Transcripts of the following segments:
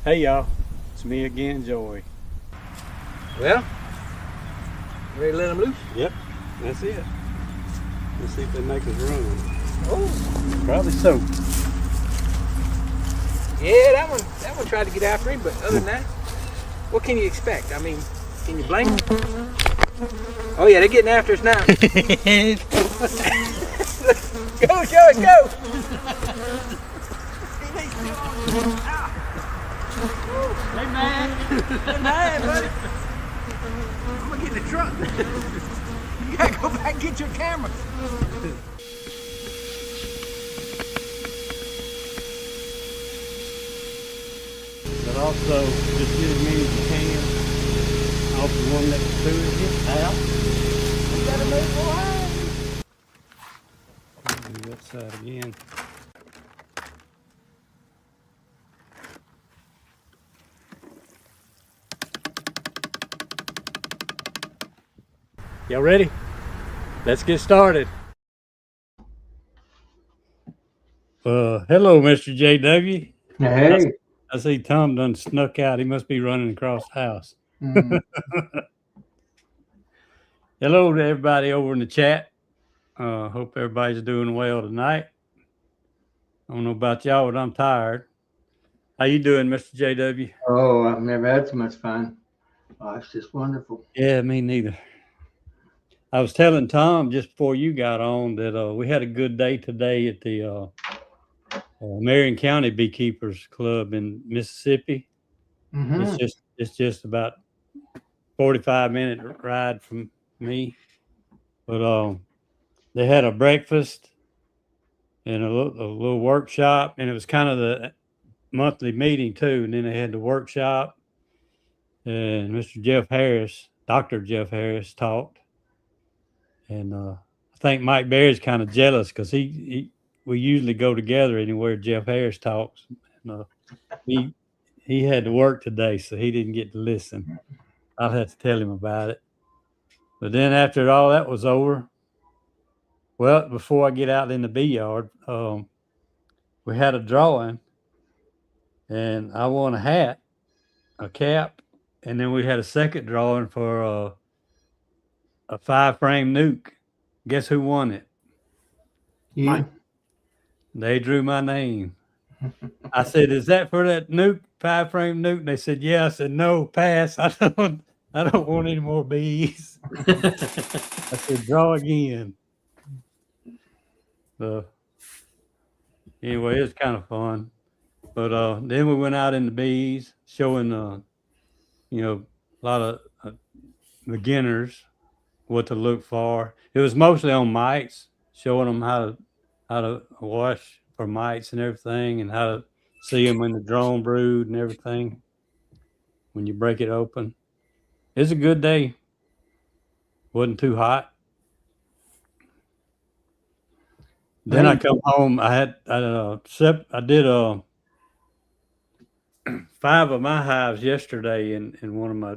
Hey y'all, it's me again, Joey. Well, ready to let them loose? Yep, that's it. Let's see if they make us run. Oh, Probably so. yeah, that one tried to get after him, but other than that, what can you expect? I mean, can you blame him? Oh yeah, they're getting after us now. Go, Joey, go! Hey man! Hey man, buddy. I'm gonna get in the truck. You gotta go back and get your camera. But also, just get as many as you can off the one next to it. Get out. You gotta move forward. Do that side again. Y'all ready? Let's get started. Hello, Mr. JW. Hey. I see Tom done snuck out. He must be running across the house. Hello to everybody over in the chat. Hope everybody's doing well tonight. I don't know about y'all, but I'm tired. How you doing, Mr. JW? Oh, I've never had so much fun. Life's just wonderful. Yeah, me neither. I was telling Tom just before you got on that we had a good day today at the Marion County Beekeepers Club in Mississippi. Mm-hmm. It's just about 45-minute ride from me, but they had a breakfast and a little workshop, and it was kind of the monthly meeting too. And then they had the workshop, and Mr. Jeff Harris, Dr. Jeff Harris, talked, and I think Mike Berry's kind of jealous because we usually go together anywhere Jeff Harris talks. And, he had to work today, so he didn't get to listen. I'll have to tell him about it. But then after all that was over, well, before I get out in the bee yard, we had a drawing, and I won a hat, a cap, and then we had a second drawing for a 5-frame nuke. Guess who won it? You? Mike. They drew my name. I said, "Is that for that nuke, 5-frame nuke?" And they said, "Yeah." I said, "No, pass. I don't want any more bees." I said, "Draw again." Anyway, it was kind of fun. But then we went out in the bees, showing a lot of beginners what to look for. It was mostly on mites, showing them how to wash for mites and everything, and how to see them in the drone brood and everything when you break it open. It's a good day. Wasn't too hot. Then I come home. I did 5 of my hives yesterday in one of my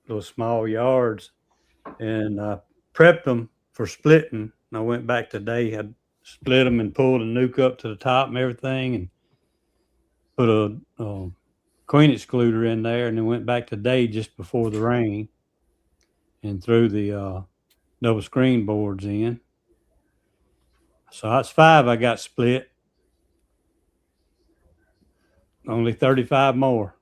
little small yards, and I prepped them for splitting. And I went back today. I split them and pulled a nuke up to the top and everything, and put a queen excluder in there, and then went back today just before the rain and threw the double screen boards in. So that's 5 I got split. Only 35 more.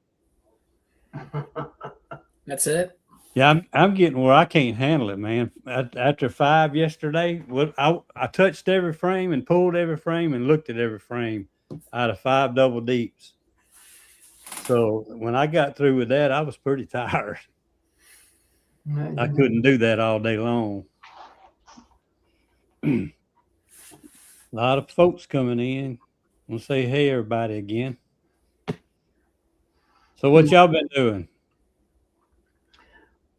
That's it? Yeah, I'm getting where I can't handle it, man. After 5 yesterday, I touched every frame and pulled every frame and looked at every frame out of 5 double deeps. So when I got through with that, I was pretty tired. I couldn't do that all day long. A lot of folks coming in. We'll say hey, everybody, again. So what y'all been doing?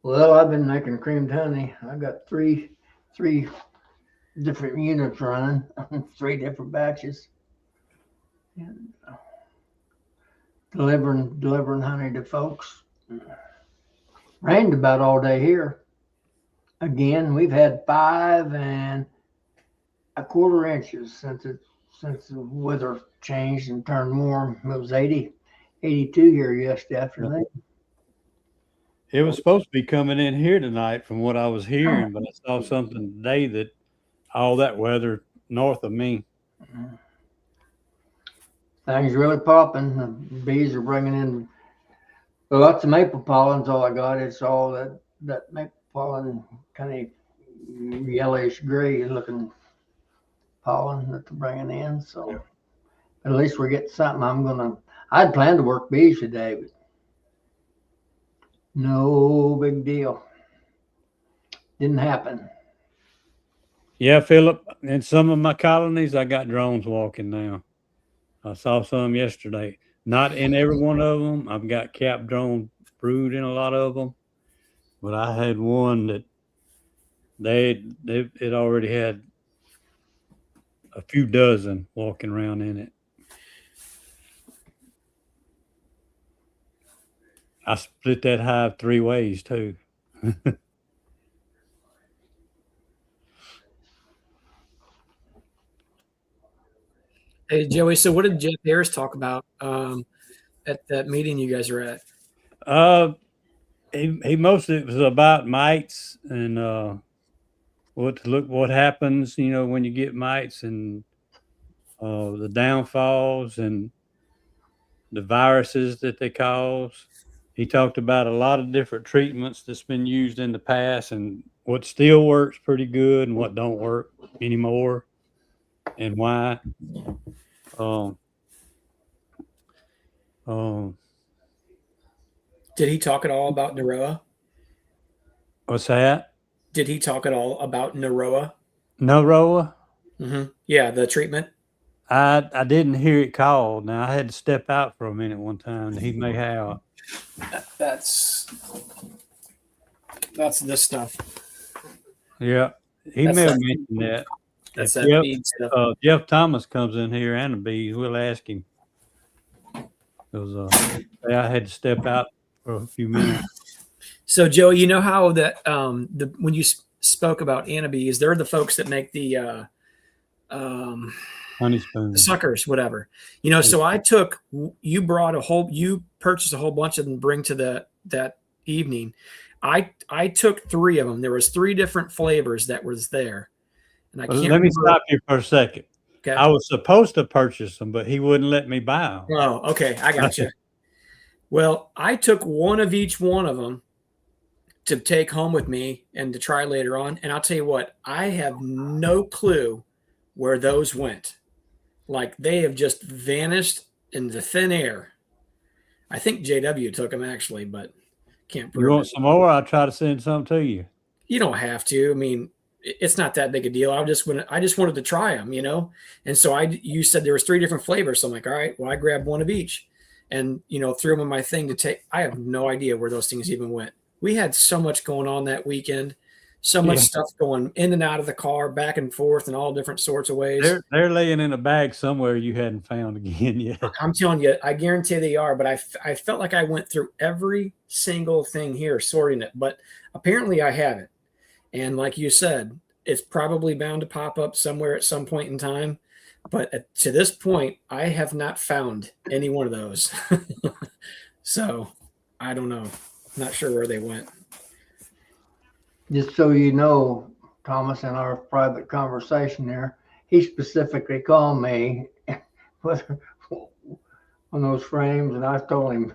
Well, I've been making creamed honey. I've got three different units running, 3 different batches, and delivering honey to folks. Rained about all day here. Again, we've had 5 1/4 inches since the weather changed and turned warm. It was 80 82 here yesterday afternoon. It was supposed to be coming in here tonight from what I was hearing, but I saw something today that all that weather north of me. Things really popping. The bees are bringing in lots of maple pollen's all I got. It's all that maple pollen, kind of yellowish gray looking pollen that they're bringing in. So at least we're getting something. I'd planned to work bees today, but no big deal. Didn't happen. Yeah, Philip, in some of my colonies, I got drones walking now. I saw some yesterday. Not in every one of them. I've got cap drone brood in a lot of them, but I had one that it already had a few dozen walking around in it. I split that hive 3 ways too. Hey, Joey, so what did Jeff Harris talk about at that meeting you guys were at? He mostly it was about mites and what happens, when you get mites and the downfalls and the viruses that they cause. He talked about a lot of different treatments that's been used in the past and what still works pretty good and what don't work anymore and why. Um, um, Did he talk at all about Naroa? what's that? Did he talk at all about Naroa? No roa? Yeah, the treatment. I didn't hear it called. Now I had to step out for a minute one time. He may have. That's this stuff. Yeah, he That's may have that- mentioned that. That's If that feed stuff. Jeff Thomas comes in here and the bees, we'll ask him. Because I had to step out for a few minutes. So, Joey, you know how that when you spoke about antibees, they're the folks that make the Honey spoon. suckers, whatever. So you purchased a whole bunch of them to bring to that evening. I took 3 of them. There was 3 different flavors that was there. And I can't Let me remember. stop you for a second. Okay. I was supposed to purchase them, but he wouldn't let me buy them. Oh, okay. I got you. Well, I took one of each one of them to take home with me and to try later on. And I'll tell you what, I have no clue where those went. Like they have just vanished into thin air. I think JW took them actually, but can't prove You want it. some more? I'll try to send some to you. You don't have to. I mean, it's not that big a deal. I just wanted to try them, And so you said there was 3 different flavors. So I'm like, all right, well, I grabbed one of each and, threw them in my thing to take. I have no idea where those things even went. We had so much going on that weekend, so much stuff going in and out of the car, back and forth in all different sorts of ways. They're laying in a bag somewhere you hadn't found again yet. I'm telling you, I guarantee they are, but I felt like I went through every single thing here sorting it, but apparently I haven't. And like you said, it's probably bound to pop up somewhere at some point in time. But to this point, I have not found any one of those. So I don't know. Not sure where they went. Just so you know, Thomas, in our private conversation there, he specifically called me with on those frames, and I told him,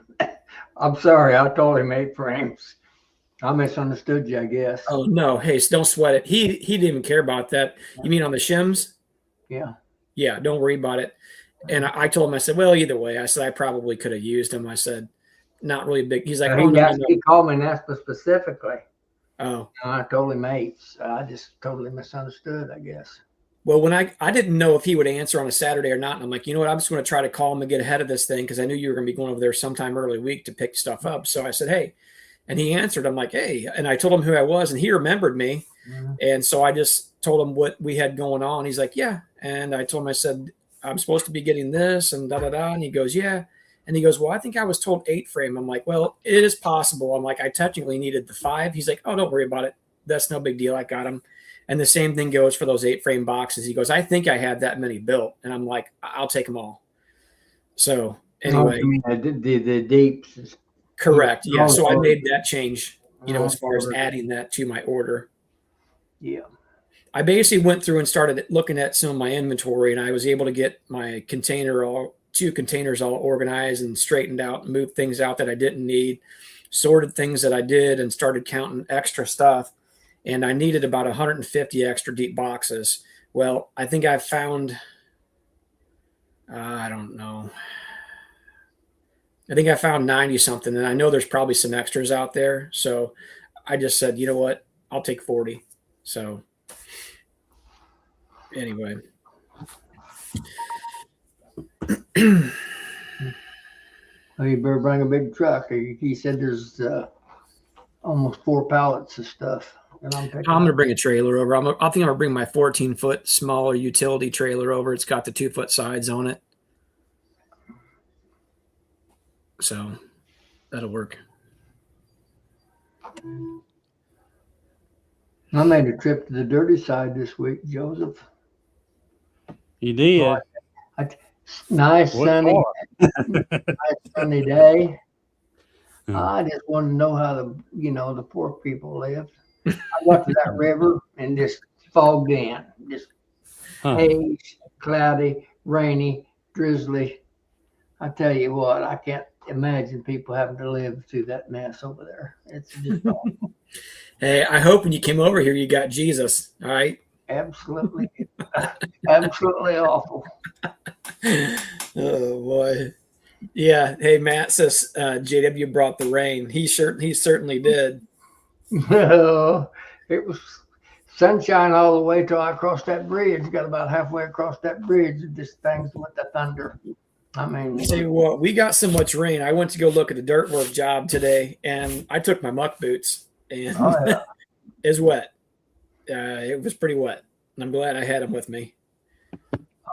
I'm sorry, I told him 8 frames. I misunderstood you, I guess. Oh no, hey, don't sweat it. He didn't even care about that. You mean on the shims? Yeah. Yeah, don't worry about it. And I told him, I said, well, either way, I said I probably could have used him. I said, not really big. He's like, oh no. He called me and asked me specifically. Oh. And I told him 8. I just totally misunderstood, I guess. Well, when I didn't know if he would answer on a Saturday or not, and I'm like, you know what, I'm just going to try to call him and get ahead of this thing because I knew you were going to be going over there sometime early week to pick stuff up. So I said, hey. And he answered. I'm like, hey. And I told him who I was, and he remembered me. Mm-hmm. And so I just told him what we had going on. He's like, yeah. And I told him, I said, I'm supposed to be getting this and da-da-da. And he goes, yeah. And he goes, well, I think I was told 8 frame. I'm like, well, it is possible. I'm like, I technically needed the 5. He's like, oh, don't worry about it. That's no big deal. I got him. And the same thing goes for those 8 frame boxes. He goes, I think I had that many built. And I'm like, I'll take them all. So Anyway, I mean, the deeps. correct. Yeah. So I Oh, made that change, as far as oh, adding that to my order. yeah. I basically went through and started looking at some of my inventory, and I was able to get my two containers all organized and straightened out, and moved things out that I didn't need, sorted things that I did, and started counting extra stuff. And I needed about 150 extra deep boxes. Well, I think I found, I don't know. I think I found 90 something, and I know there's probably some extras out there. So I just said, you know what? I'll take 40. So anyway. Well, you better bring a big truck. He said there's almost 4 pallets of stuff. And I'm going to bring a trailer over. I think I'm going to bring my 14-foot smaller utility trailer over. It's got the 2-foot sides on it. So that'll work. I made a trip to the dirty side this week, Joseph. You did. Nice What sunny, for? nice sunny day. Hmm. I just wanted to know how the poor people lived. I went to that river and just fogged in, just haze, cloudy, rainy, drizzly. I tell you what, I can't imagine people having to live through that mess over there. It's just awful. Hey, I hope when you came over here, you got Jesus. All right. Absolutely, absolutely awful. Oh boy. Yeah. Hey, Matt says JW brought the rain. He certainly did. No, it was sunshine all the way till I crossed that bridge. Got about halfway across that bridge, and just things with the thunder. I mean, Tell you what, we got so much rain. I went to go look at the dirt work job today, and I took my muck boots, and yeah. it's wet. It was pretty wet, and I'm glad I had them with me.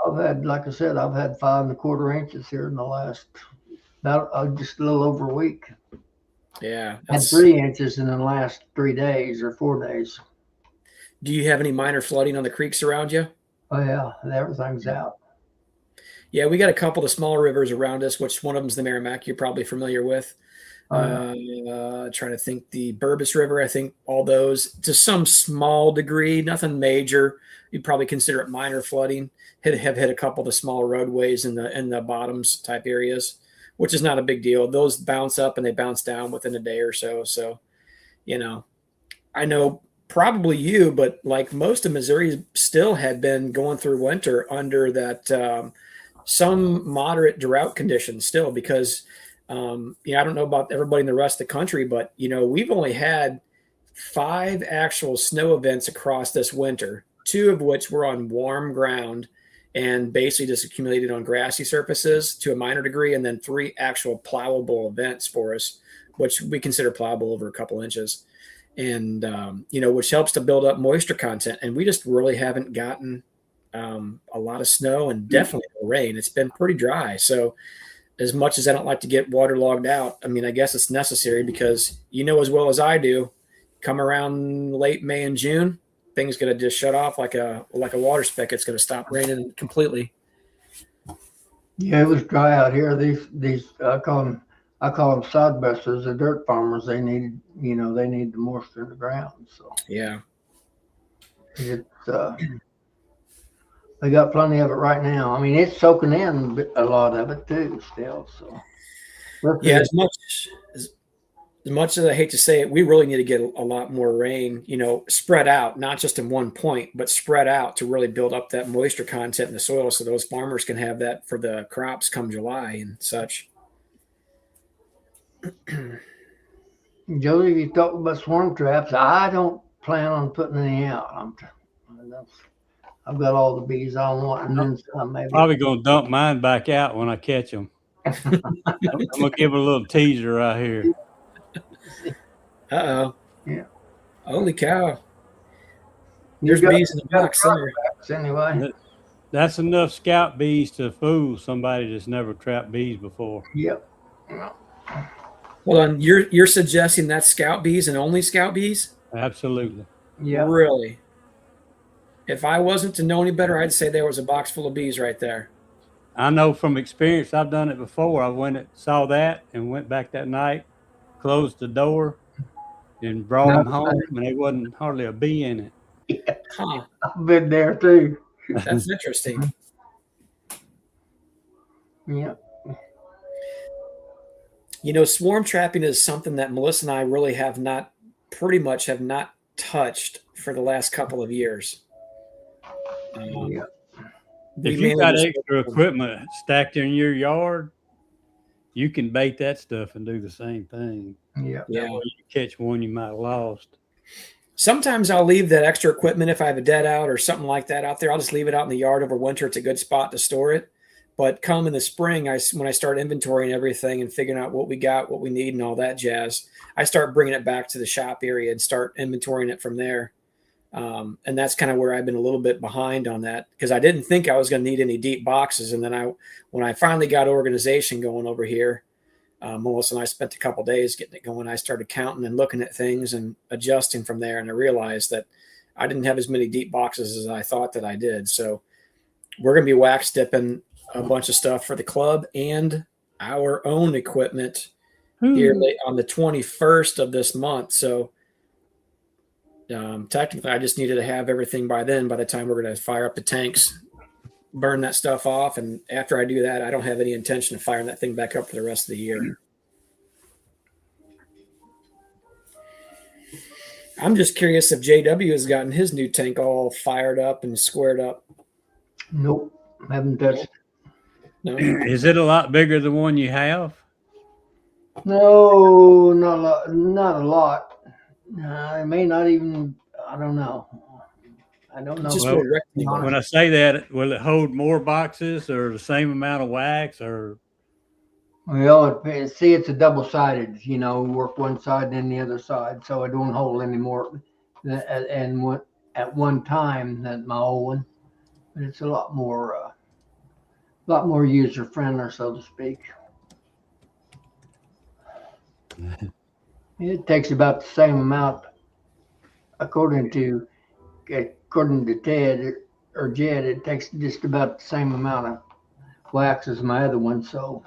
I've had, like I said, I've had 5¼ inches here in the last about just a little over a week. Yeah, Had 3 inches in the last 3 days or 4 days. Do you have any minor flooding on the creeks around you? Oh yeah, everything's out. Yeah, we got a couple of smaller rivers around us, which one of them's the Merrimack you're probably familiar with. Trying to think, the Burbus River, I think all those to some small degree, nothing major. You'd probably consider it minor flooding. Have hit a couple of the small roadways in the bottoms type areas, which is not a big deal. Those bounce up and they bounce down within a day or so. So, I know probably you, but like most of Missouri still had been going through winter under that some moderate drought conditions still, because I don't know about everybody in the rest of the country, but we've only had 5 actual snow events across this winter, 2 of which were on warm ground and basically just accumulated on grassy surfaces to a minor degree, and then 3 actual plowable events for us, which we consider plowable over a couple inches, and which helps to build up moisture content. And we just really haven't gotten a lot of snow and definitely no rain. It's been pretty dry. So as much as I don't like to get waterlogged out, I mean, I guess it's necessary because as well as I do, come around late May and June, things going to just shut off like a water spigot. It's going to stop raining completely. Yeah, it was dry out here. These I call them sodbusters, the dirt farmers. They need the moisture in the ground. So yeah, it's they got plenty of it right now. I mean, it's soaking in a lot of it too still. So yeah, as much as I hate to say it, we really need to get a lot more rain, spread out, not just in one point, but spread out to really build up that moisture content in the soil so those farmers can have that for the crops come July and such. Joey, you talk about swarm traps. I don't plan on putting any out. I've got all the bees I want, and then some maybe. Probably gonna dump mine back out when I catch them. I'm gonna give it a little teaser right here. Uh-oh. Yeah. Holy cow. There's bees in the box there. Anyway. That's enough scout bees to fool somebody that's never trapped bees before. Yep. Hold on. You're suggesting that's scout bees and only scout bees? Absolutely. Yeah. Really? If I wasn't to know any better, I'd say there was a box full of bees right there. I know from experience, I've done it before. I went and saw that and went back that night, closed the door, and brought them Not home, and there wasn't hardly a bee in it. Huh. I've been there too. That's interesting. Yeah. You know, swarm trapping is something that Melissa and I really pretty much have not touched for the last couple of years. Yeah. We If you mainly got just- extra equipment stacked in your yard, you can bait that stuff and do the same thing. Yeah. Yeah. That way you catch one you might have lost. Sometimes I'll leave that extra equipment if I have a dead out or something like that out there. I'll just leave it out in the yard over winter. It's a good spot to store it. But come in the spring, when I start inventorying everything and figuring out what we got, what we need, and all that jazz, I start bringing it back to the shop area and start inventorying it from there. And that's kind of where I've been a little bit behind on that because I didn't think I was going to need any deep boxes. And then when I finally got organization going over here, Melissa and I spent a couple days getting it going. I started counting and looking at things and adjusting from there. And I realized that I didn't have as many deep boxes as I thought that I did. So we're going to be wax dipping a bunch of stuff for the club and our own equipment here on the 21st of this month. So technically I just needed to have everything by then, by the time we're going to fire up the tanks, burn that stuff off. And after I do that, I don't have any intention of firing that thing back up for the rest of the year. I'm just curious if JW has gotten his new tank all fired up and squared up. Nope. Haven't touched. No, Is it a lot bigger than one you have? No, not a lot. Not a lot. It may not even. I don't know. I don't know. just Well, real rectangular. When I say that, will it hold more boxes or the same amount of wax or? Well, see, it's a double-sided. Work one side and then the other side, so it won't hold any more. And at one time than my old one, but it's a lot more user-friendly, so to speak. It takes about the same amount, according to Ted or Jed. It takes just about the same amount of wax as my other one, so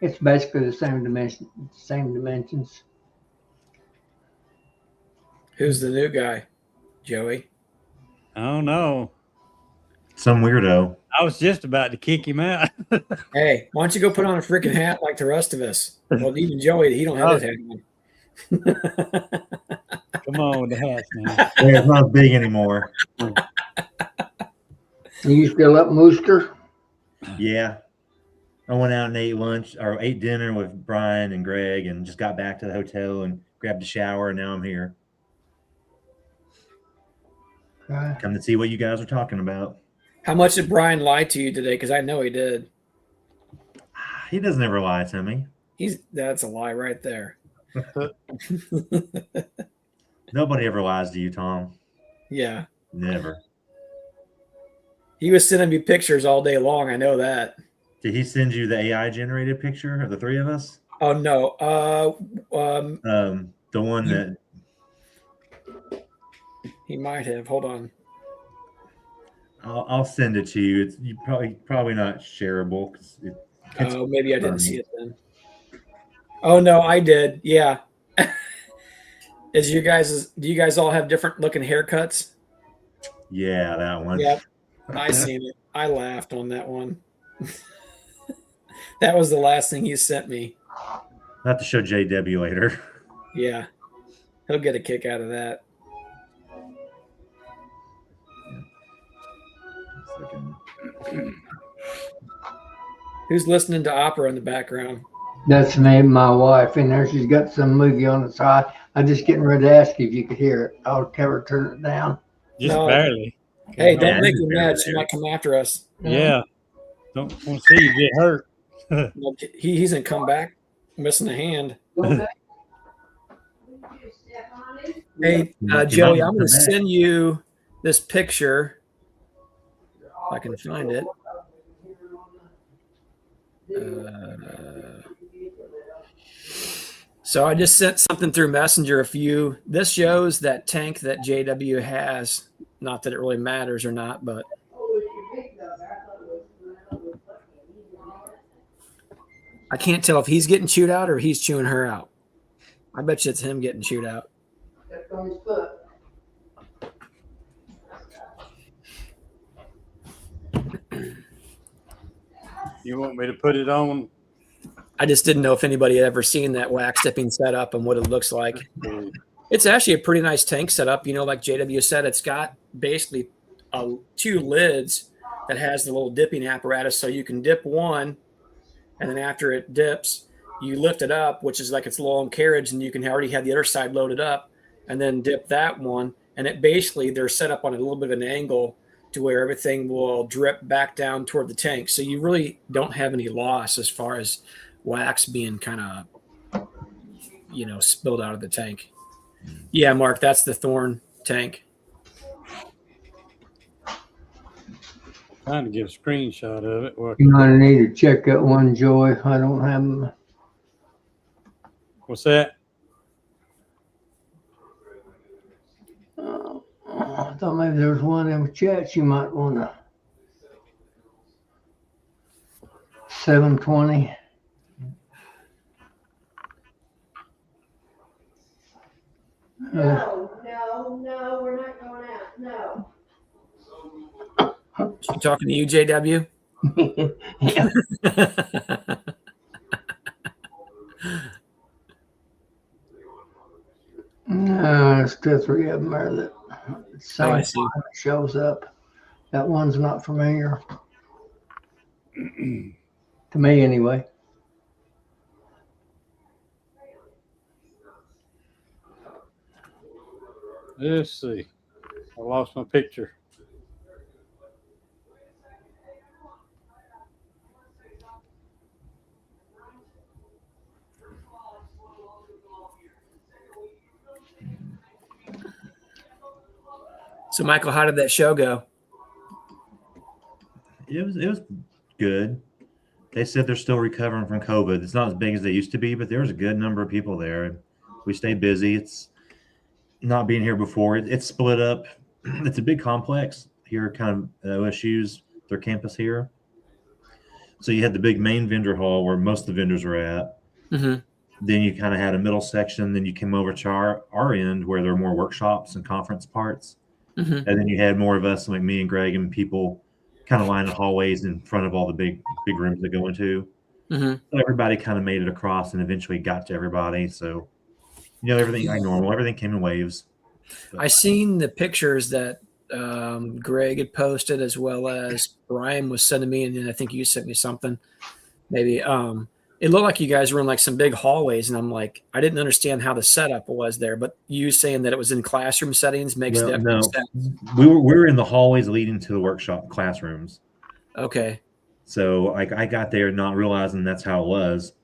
it's basically the same dimensions. Who's the new guy? Joey? I don't know. Some weirdo. I was just about to kick him out. Hey, why don't you go put on a freaking hat like the rest of us? Well, even Joey, he don't have his hat on. Come on with the hats, man. Yeah, it's not big anymore. Are you still up, Mooster? Yeah. I went out and ate dinner with Brian and Greg and just got back to the hotel and grabbed a shower, and now I'm here. Okay. Come to see what you guys are talking about. How much did Brian lie to you today? Because I know he did. He doesn't ever lie to me. That's a lie right there. Nobody ever lies to you, Tom. Yeah. Never. He was sending me pictures all day long. I know that. Did he send you the AI generated picture of the three of us? Oh no. The one that He might have. Hold on. I'll send it to you. It's probably not shareable. Oh, maybe I didn't see it then. Oh no, I did. Yeah. Do you guys all have different looking haircuts? Yeah, that one. Yep. I seen it. I laughed on that one. That was the last thing he sent me. I'll have to show JW later. Yeah. He'll get a kick out of that. Who's listening to opera in the background? That's me, my wife, in there. She's got some movie on the side. I'm just getting ready to ask you if you could hear it. I'll cover turn it down. Just No. barely. Hey, Yeah, don't make he's me barely mad. She there. might come after us. Yeah. Don't want to see you get hurt. He's gonna come back missing a hand. Hey, Joey, I'm gonna send you this picture. If I can find it. So I just sent something through Messenger. This shows that tank that JW has. Not that it really matters or not, but I can't tell if he's getting chewed out or he's chewing her out. I bet you it's him getting chewed out. Stepped on his foot. You want me to put it on? I just didn't know if anybody had ever seen that wax dipping setup and what it looks like. It's actually a pretty nice tank setup. You know, like JW said, it's got basically two lids that has the little dipping apparatus. So you can dip one, and then after it dips, you lift it up, which is like its long carriage, and you can already have the other side loaded up, and then dip that one. And it basically, they're set up on a little bit of an angle to where everything will drip back down toward the tank. So you really don't have any loss as far as wax being kind of, spilled out of the tank. Yeah, Mark, that's the Thorn tank. Trying to get a screenshot of it. You might need to check that one, Joy. I don't have them. What's that? I thought maybe there was one in the chat you might want to. 720. No, we're not going out. No. You talking to you, JW? Yeah. No, there's 2 or 3 of them there that I same see. one that shows up. That one's not familiar. To me, anyway. Let's see. I lost my picture. So, Michael, how did that show go? It was good. They said they're still recovering from COVID. It's not as big as they used to be, but there was a good number of people there. We stayed busy. It's not being here before. It's split up. It's a big complex here, kind of OSU's, their campus here. So you had the big main vendor hall where most of the vendors were at. Mm-hmm. Then you kind of had a middle section. Then you came over to our end where there were more workshops and conference parts. Mm-hmm. And then you had more of us, like me and Greg, and people kind of lining hallways in front of all the big rooms they go into. Mm-hmm. So everybody kind of made it across and eventually got to everybody. So, everything like normal. Everything came in waves. But I seen the pictures that Greg had posted, as well as Brian was sending me, and then I think you sent me something. Maybe it looked like you guys were in like some big hallways, and I'm like, I didn't understand how the setup was there. But you saying that it was in classroom settings makes definitely sense. We were in the hallways leading to the workshop classrooms. Okay. So like I got there not realizing that's how it was.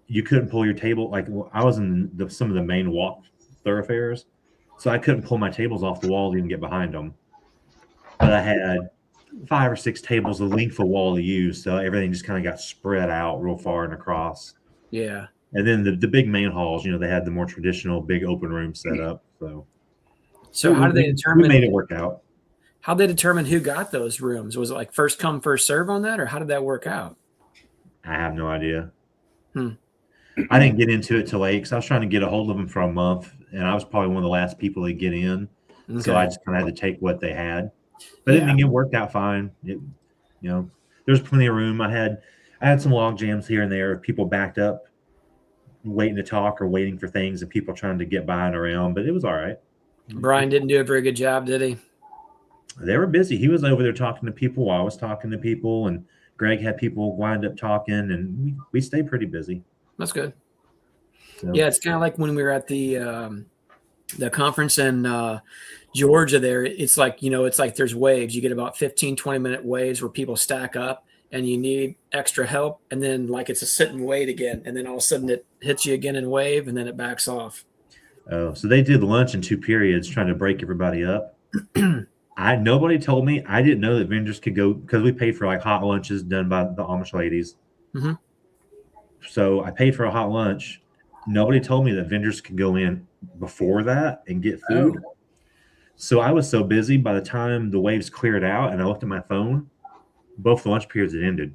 You couldn't pull your table. Like I was in some of the main walk thoroughfares, so I couldn't pull my tables off the wall to even get behind them. But I had 5 or 6 tables the length of wall to use, so everything just kind of got spread out real far and across. Yeah. And then the big main halls, they had the more traditional big open room set up. So how did they determine? We made it work out. How they determine who got those rooms? Was it like first come, first serve on that, or how did that work out? I have no idea. Hmm. I didn't get into it till late because I was trying to get a hold of them for a month, and I was probably one of the last people to get in. Okay. So I just kind of had to take what they had. But I think it worked out fine. There's plenty of room. I had some log jams here and there, people backed up, waiting to talk or waiting for things, and people trying to get by and around. But it was all right. Brian didn't do a very good job, did he? They were busy. He was over there talking to people while I was talking to people, and Greg had people wind up talking, and we stayed pretty busy. That's good. So, Yeah, it's kind of like when we were at the conference in Georgia there. It's like, it's like there's waves. You get about 15, 20-minute waves where people stack up and you need extra help. And then like it's a sit and wait again. And then all of a sudden it hits you again in wave and then it backs off. Oh, so they did lunch in 2 periods trying to break everybody up. Nobody told me. I didn't know that vendors could go because we paid for like hot lunches done by the Amish ladies. Mm-hmm. So I paid for a hot lunch. Nobody told me that vendors could go in before that and get food. Oh. So I was so busy by the time the waves cleared out and I looked at my phone, both the lunch periods had ended.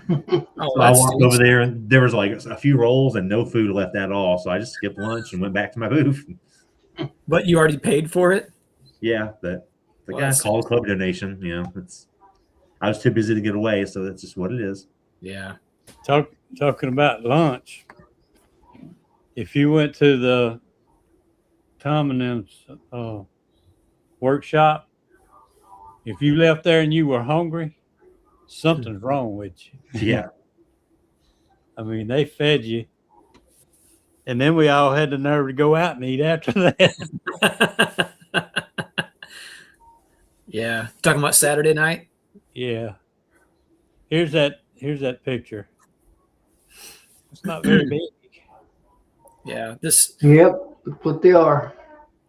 Oh, So I that's walked over there and there was like a few rolls and no food left at all. So I just skipped lunch and went back to my booth. But you already paid for it? Yeah, but the Well, guy that's- called a club donation. You know, I was too busy to get away, so that's just what it is. Yeah. Talking about lunch. If you went to the Tom and them's workshop, if you left there and you were hungry, something's wrong with you. Yeah. I mean, they fed you, and then we all had the nerve to go out and eat after that. Yeah. Talking about Saturday night? Yeah. Here's that picture. It's not very big. Yeah. Yep, that's what they are.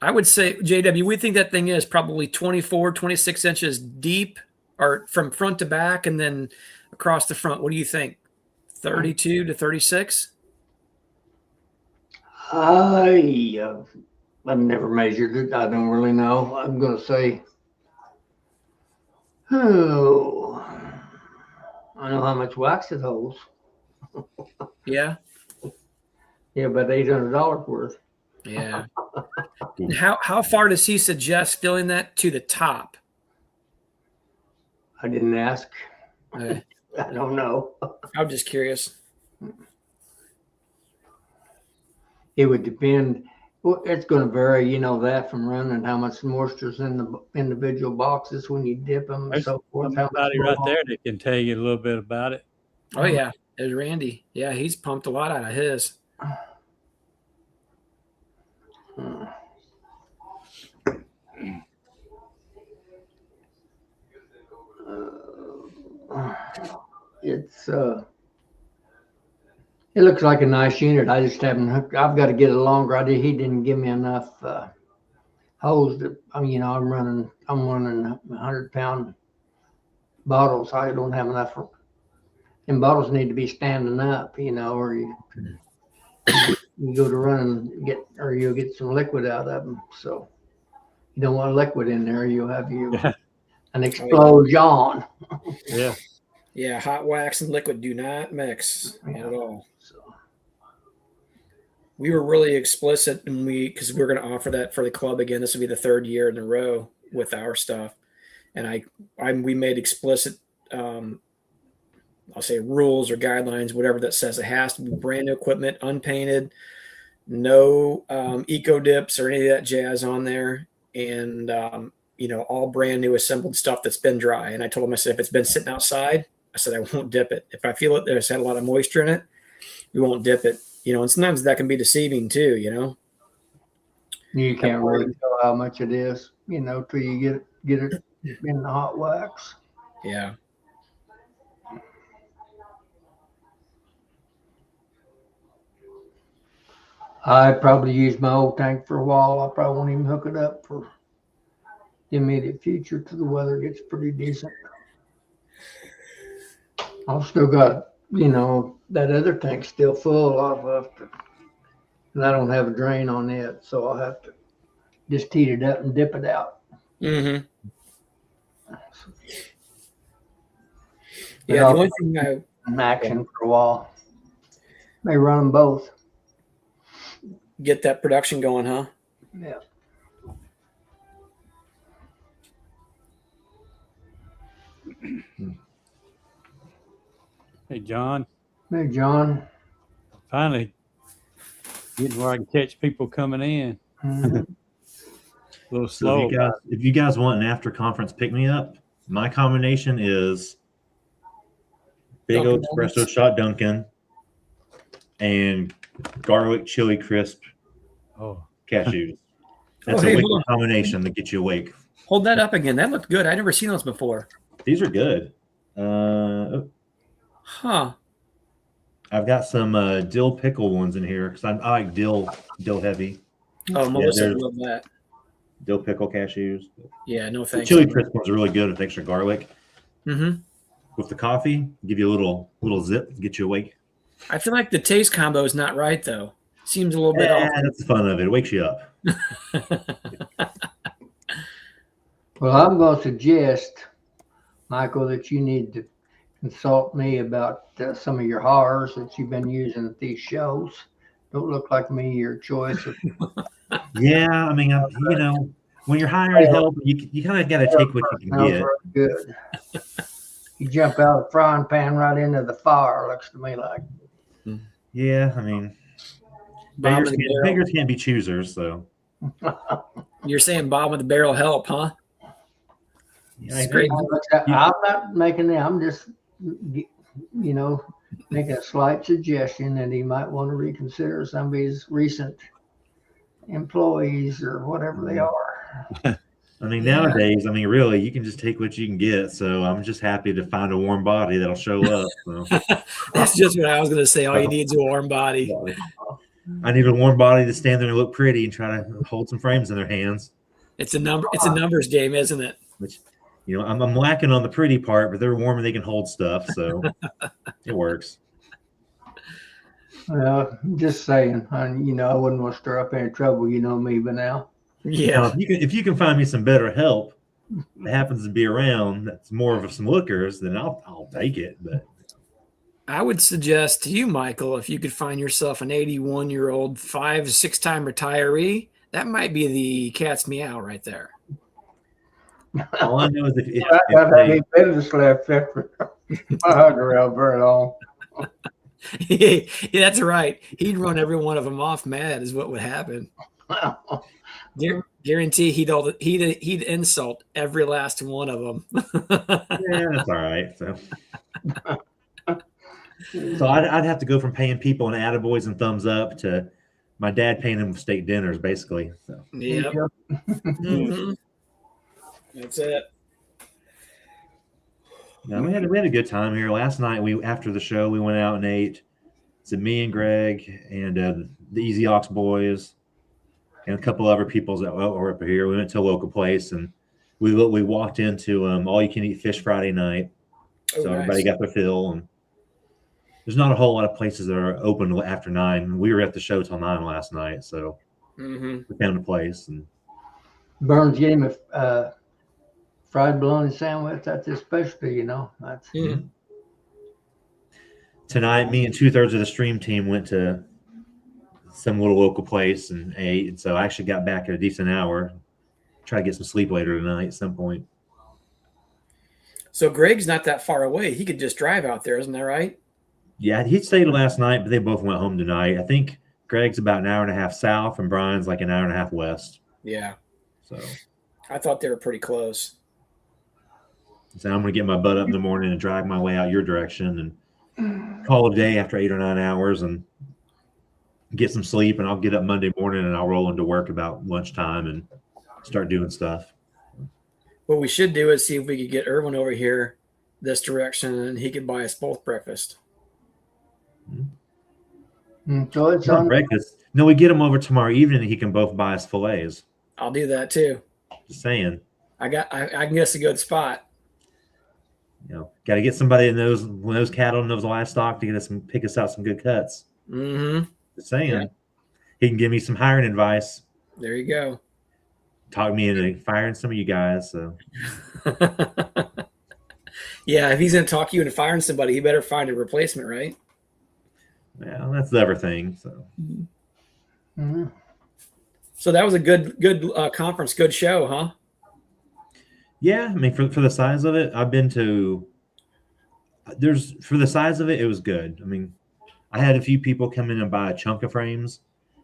I would say, JW, we think that thing is probably 24, 26 inches deep, or from front to back and then across the front. What do you think? 32 to 36? I've never measured it. I don't really know. I'm going to say, oh, I know how much wax it holds. Yeah. Yeah, about $800 worth. Yeah. And how far does he suggest filling that to the top? I didn't ask. Okay. I don't know. I'm just curious. It would depend. Well, it's going to vary, you know, that from running how much moisture's in the individual boxes when you dip them and There's so forth. How much somebody right more- there that can tell you a little bit about it. Oh, yeah. There's Randy. Yeah, he's pumped a lot out of his. It's it looks like a nice unit. I just haven't hooked. I've got to get it longer. He didn't give me enough hose to. I mean, you know, I'm running 100-pound bottles. I don't have enough. And bottles need to be standing up, you know, or you go to run and you'll get some liquid out of them. So you don't want liquid in there. You'll have an explosion. Yeah. Yeah, hot wax and liquid do not mix at all. So, We were really explicit because we were going to offer that for the club again. This will be the third year in a row with our stuff. And we made explicit, I'll say rules or guidelines, whatever that says it has to be brand new equipment, unpainted, no eco dips or any of that jazz on there. And, all brand new assembled stuff that's been dry. And I told him, I said, if it's been sitting outside, I said, I won't dip it. If I feel it, there's had a lot of moisture in it, we won't dip it. And sometimes that can be deceiving too, you can't really tell how much it is, till you get it in the hot wax. Yeah. I probably use my old tank for a while. I probably won't even hook it up for the immediate future till the weather gets pretty decent. I've still got, that other tank still full and I don't have a drain on it, so I'll have to just heat it up and dip it out. Mm-hmm. But Yeah, the I'll only thing in action for a while. May run them both. get that production going, huh? Yeah. Hey, John. Hey, John. Finally getting where I can catch people coming in. Mhm. A little So slow. if you guys want an after conference pick me up, my combination is big old Dunkin' espresso Donuts. shot Dunkin' and garlic chili crisp Oh, cashews. That's hey, a hold wicked on. combination that gets you awake. Hold that up again. That looked good. I've never seen those before. These are good. Huh. I've got some dill pickle ones in here because I like dill heavy. Oh, Melissa there's- would love that. Dill pickle cashews. Yeah, no The thanks. chili crisp ones are really good with extra garlic. Mm-hmm. With the coffee, give you a little zip, get you awake. I feel like the taste combo is not right, though. Seems a little bit Yeah, that's the fun of it. It wakes you up. off. Well, I'm going to suggest, Michael, that you need to consult me about some of your horrors that you've been using at these shows. Don't look like me, your choice of Yeah, I mean, when you're hiring help, you kind of got to take what you can smells get. very good. You jump out of the frying pan right into the fire, looks to me like. Yeah, I mean, Bomb in the barrel. beggars can't be choosers, so. You're saying bomb with the barrel help, huh? Yeah, Great. I'm not making it. I'm just, making a slight suggestion that he might want to reconsider some of his recent employees or whatever they are. I mean, nowadays, I mean, really, you can just take what you can get. So I'm just happy to find a warm body that'll show up. So. That's just what I was going to say. All you need is a warm body. I need a warm body to stand there and look pretty and try to hold some frames in their hands. It's a numbers game, isn't it? Which, I'm lacking on the pretty part, but they're warm and they can hold stuff, so it works. Well, just saying, I wouldn't want to stir up any trouble. You know me by now. Yeah. If you can find me some better help that happens to be around, that's more of some lookers, then I'll take it. But I would suggest to you, Michael, if you could find yourself an 81-year-old 5-6-time retiree, that might be the cat's meow right there. all I know is if I've business left after I hung around very long. Yeah, that's right. He'd run every one of them off mad is what would happen. Guarantee he'd insult every last one of them. Yeah, that's all right. So I'd have to go from paying people and attaboys and thumbs up to my dad paying them steak dinners, basically. So. Yep. Mm-hmm. That's it. No, we had a good time here last night. After the show we went out and ate. It's me and Greg and the Easy Ox boys and a couple other people that were up here. We went to a local place and we walked into all you can eat fish Friday night. So everybody got their fill, and there's not a whole lot of places that are open after 9. We were at the show till 9 last night, so we found a place. And Burns gave him a fried bologna sandwich. That's his specialty, That's tonight, me and 2/3 of the stream team went to some little local place and ate. And so I actually got back at a decent hour. Try to get some sleep later tonight at some point. So Greg's not that far away. He could just drive out there, isn't that right? Yeah, he stayed last night, but they both went home tonight. I think Greg's about an hour and a half south, and Brian's like an hour and a half west. Yeah. So I thought they were pretty close. So I'm going to get my butt up in the morning and drag my way out your direction and call it a day after 8 or 9 hours and get some sleep. And I'll get up Monday morning and I'll roll into work about lunchtime and start doing stuff. What we should do is see if we could get Irwin over here this direction and he could buy us both breakfast. So it's on breakfast. No, we get him over tomorrow evening and he can both buy us fillets. I'll do that too. Just saying. I can guess a good spot. Got to get somebody that knows cattle, knows livestock to pick us out some good cuts. Mm-hmm. Just saying. Yeah. He can give me some hiring advice. There you go. Talk me into firing some of you guys. So. Yeah, if he's going to talk you into firing somebody, he better find a replacement, right? Yeah, that's the other thing. So. Mm-hmm. So that was a good conference, good show, huh? Yeah, I mean, for the size of it, I've been to. For the size of it, it was good. I mean, I had a few people come in and buy a chunk of frames,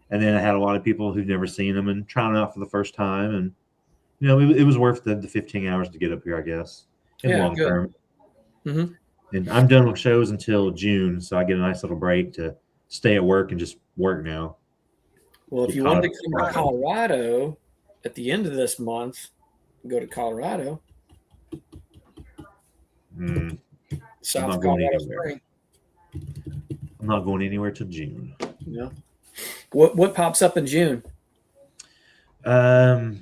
and then I had a lot of people who've never seen them and trying them out for the first time, and it was worth the 15 hours to get up here, I guess, in long term. Mm-hmm. And I'm done with shows until June, so I get a nice little break to stay at work and just work now. Well, if you wanted to come to Colorado at the end of this month, go to Colorado. South Colorado Spring. I'm not going anywhere till June. Yeah. What pops up in June? I'd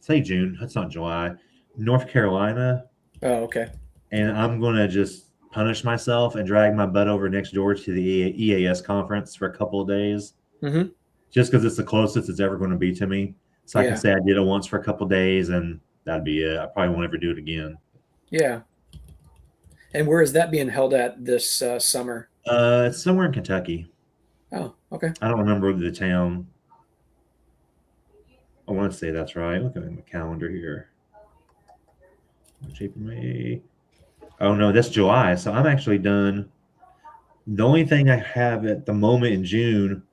say June. That's not July. North Carolina. Oh, okay. And I'm going to just punish myself and drag my butt over next door to the EAS conference for a couple of days. Mm-hmm. Just because it's the closest it's ever going to be to me. So I can say I did it once for a couple of days and that'd be it. I probably won't ever do it again. Yeah. And where is that being held at this summer? It's somewhere in Kentucky. Oh, okay. I don't remember the town. I want to say that's right. Look at my calendar here. March, April, May. Oh no, that's July. So I'm actually done. The only thing I have at the moment in June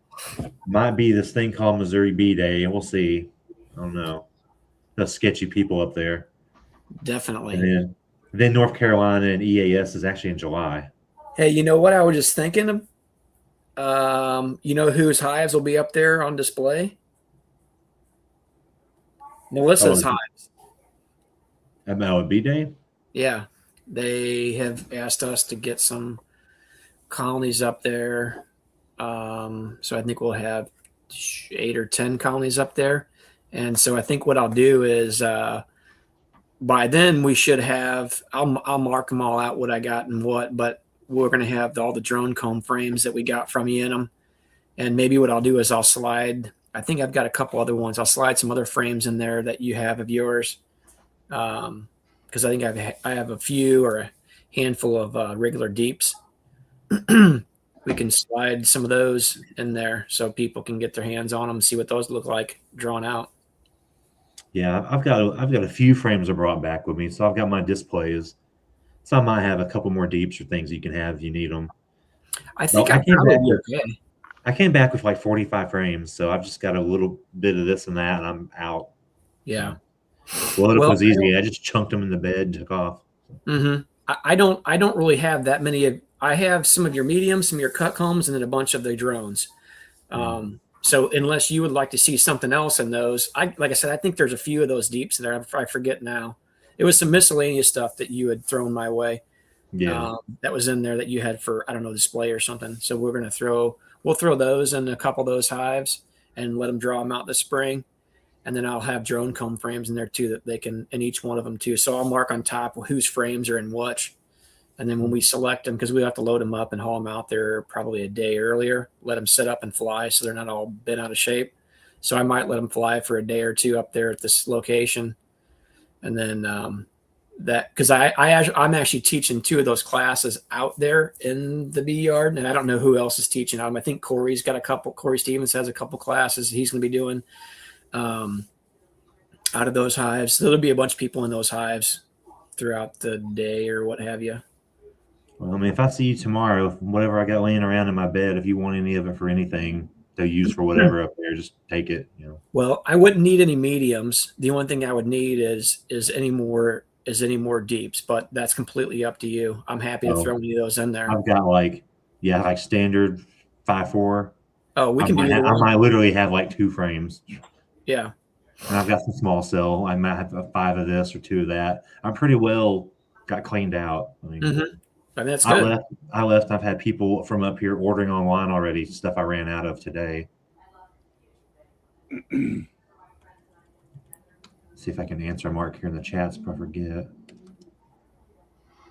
might be this thing called Missouri Bee Day, and we'll see. I don't know. The sketchy people up there, Definitely. and then North Carolina and EAS is actually in July. Hey, you know what I was just thinking of? You know whose hives will be up there on display? Melissa's Oh, hives. about Bee Day. Yeah, they have asked us to get some colonies up there. So I think we'll have 8 or 10 colonies up there. And so I think what I'll do is by then we should have, I'll mark them all out what I got and what, but we're going to have all the drone comb frames that we got from you in them. And maybe what I'll do is I'll slide, I think I've got a couple other ones. I'll slide some other frames in there that you have of yours. Because I think I have a few or a handful of regular deeps. We can slide some of those in there so people can get their hands on them and see what those look like drawn out. Yeah, I've got a few frames I brought back with me, so I've got my displays. So I might have a couple more deeps or things you can have if you need them. I think I I came probably back be with okay. I came back with like 45 frames, so I've just got a little bit of this and that, and I'm out. Yeah. Load up Well, was easy. I just chunked them in the bed and took off. mm-hmm. I don't really have that many of. I have some of your mediums, some of your cut combs, and then a bunch of the drones. So unless you would like to see something else in those, like I said, I think there's a few of those deeps there. I forget now. It was some miscellaneous stuff that you had thrown my way. Yeah. That was in there that you had for, I don't know, display or something. So we'll throw those in a couple of those hives and let them draw them out this spring. And then I'll have drone comb frames in there too that they can in each one of them too. So I'll mark on top whose frames are in what. And then when we select them, because we have to load them up and haul them out there probably a day earlier, let them sit up and fly so they're not all bent out of shape. So I might let them fly for a day or two up there at this location. And then that, because I'm actually teaching 2 of those classes out there in the bee yard, and I don't know who else is teaching them. I think Corey's got a couple. Corey Stevens has a couple classes he's going to be doing out of those hives. So there'll be a bunch of people in those hives throughout the day or what have you. Well, I mean, if I see you tomorrow, whatever I got laying around in my bed, if you want any of it for anything to use for whatever up there, just take it. Well, I wouldn't need any mediums. The only thing I would need is any more deeps, but that's completely up to you. I'm happy to throw any of those in there. I've got like standard 5.4. Oh, we can I might literally have like 2 frames. Yeah. And I've got some small cell. I might have 5 of this or 2 of that. I'm pretty well got cleaned out. I mean, that's good. I left. I've had people from up here ordering online already, stuff I ran out of today. See if I can answer Mark here in the chats before I forget.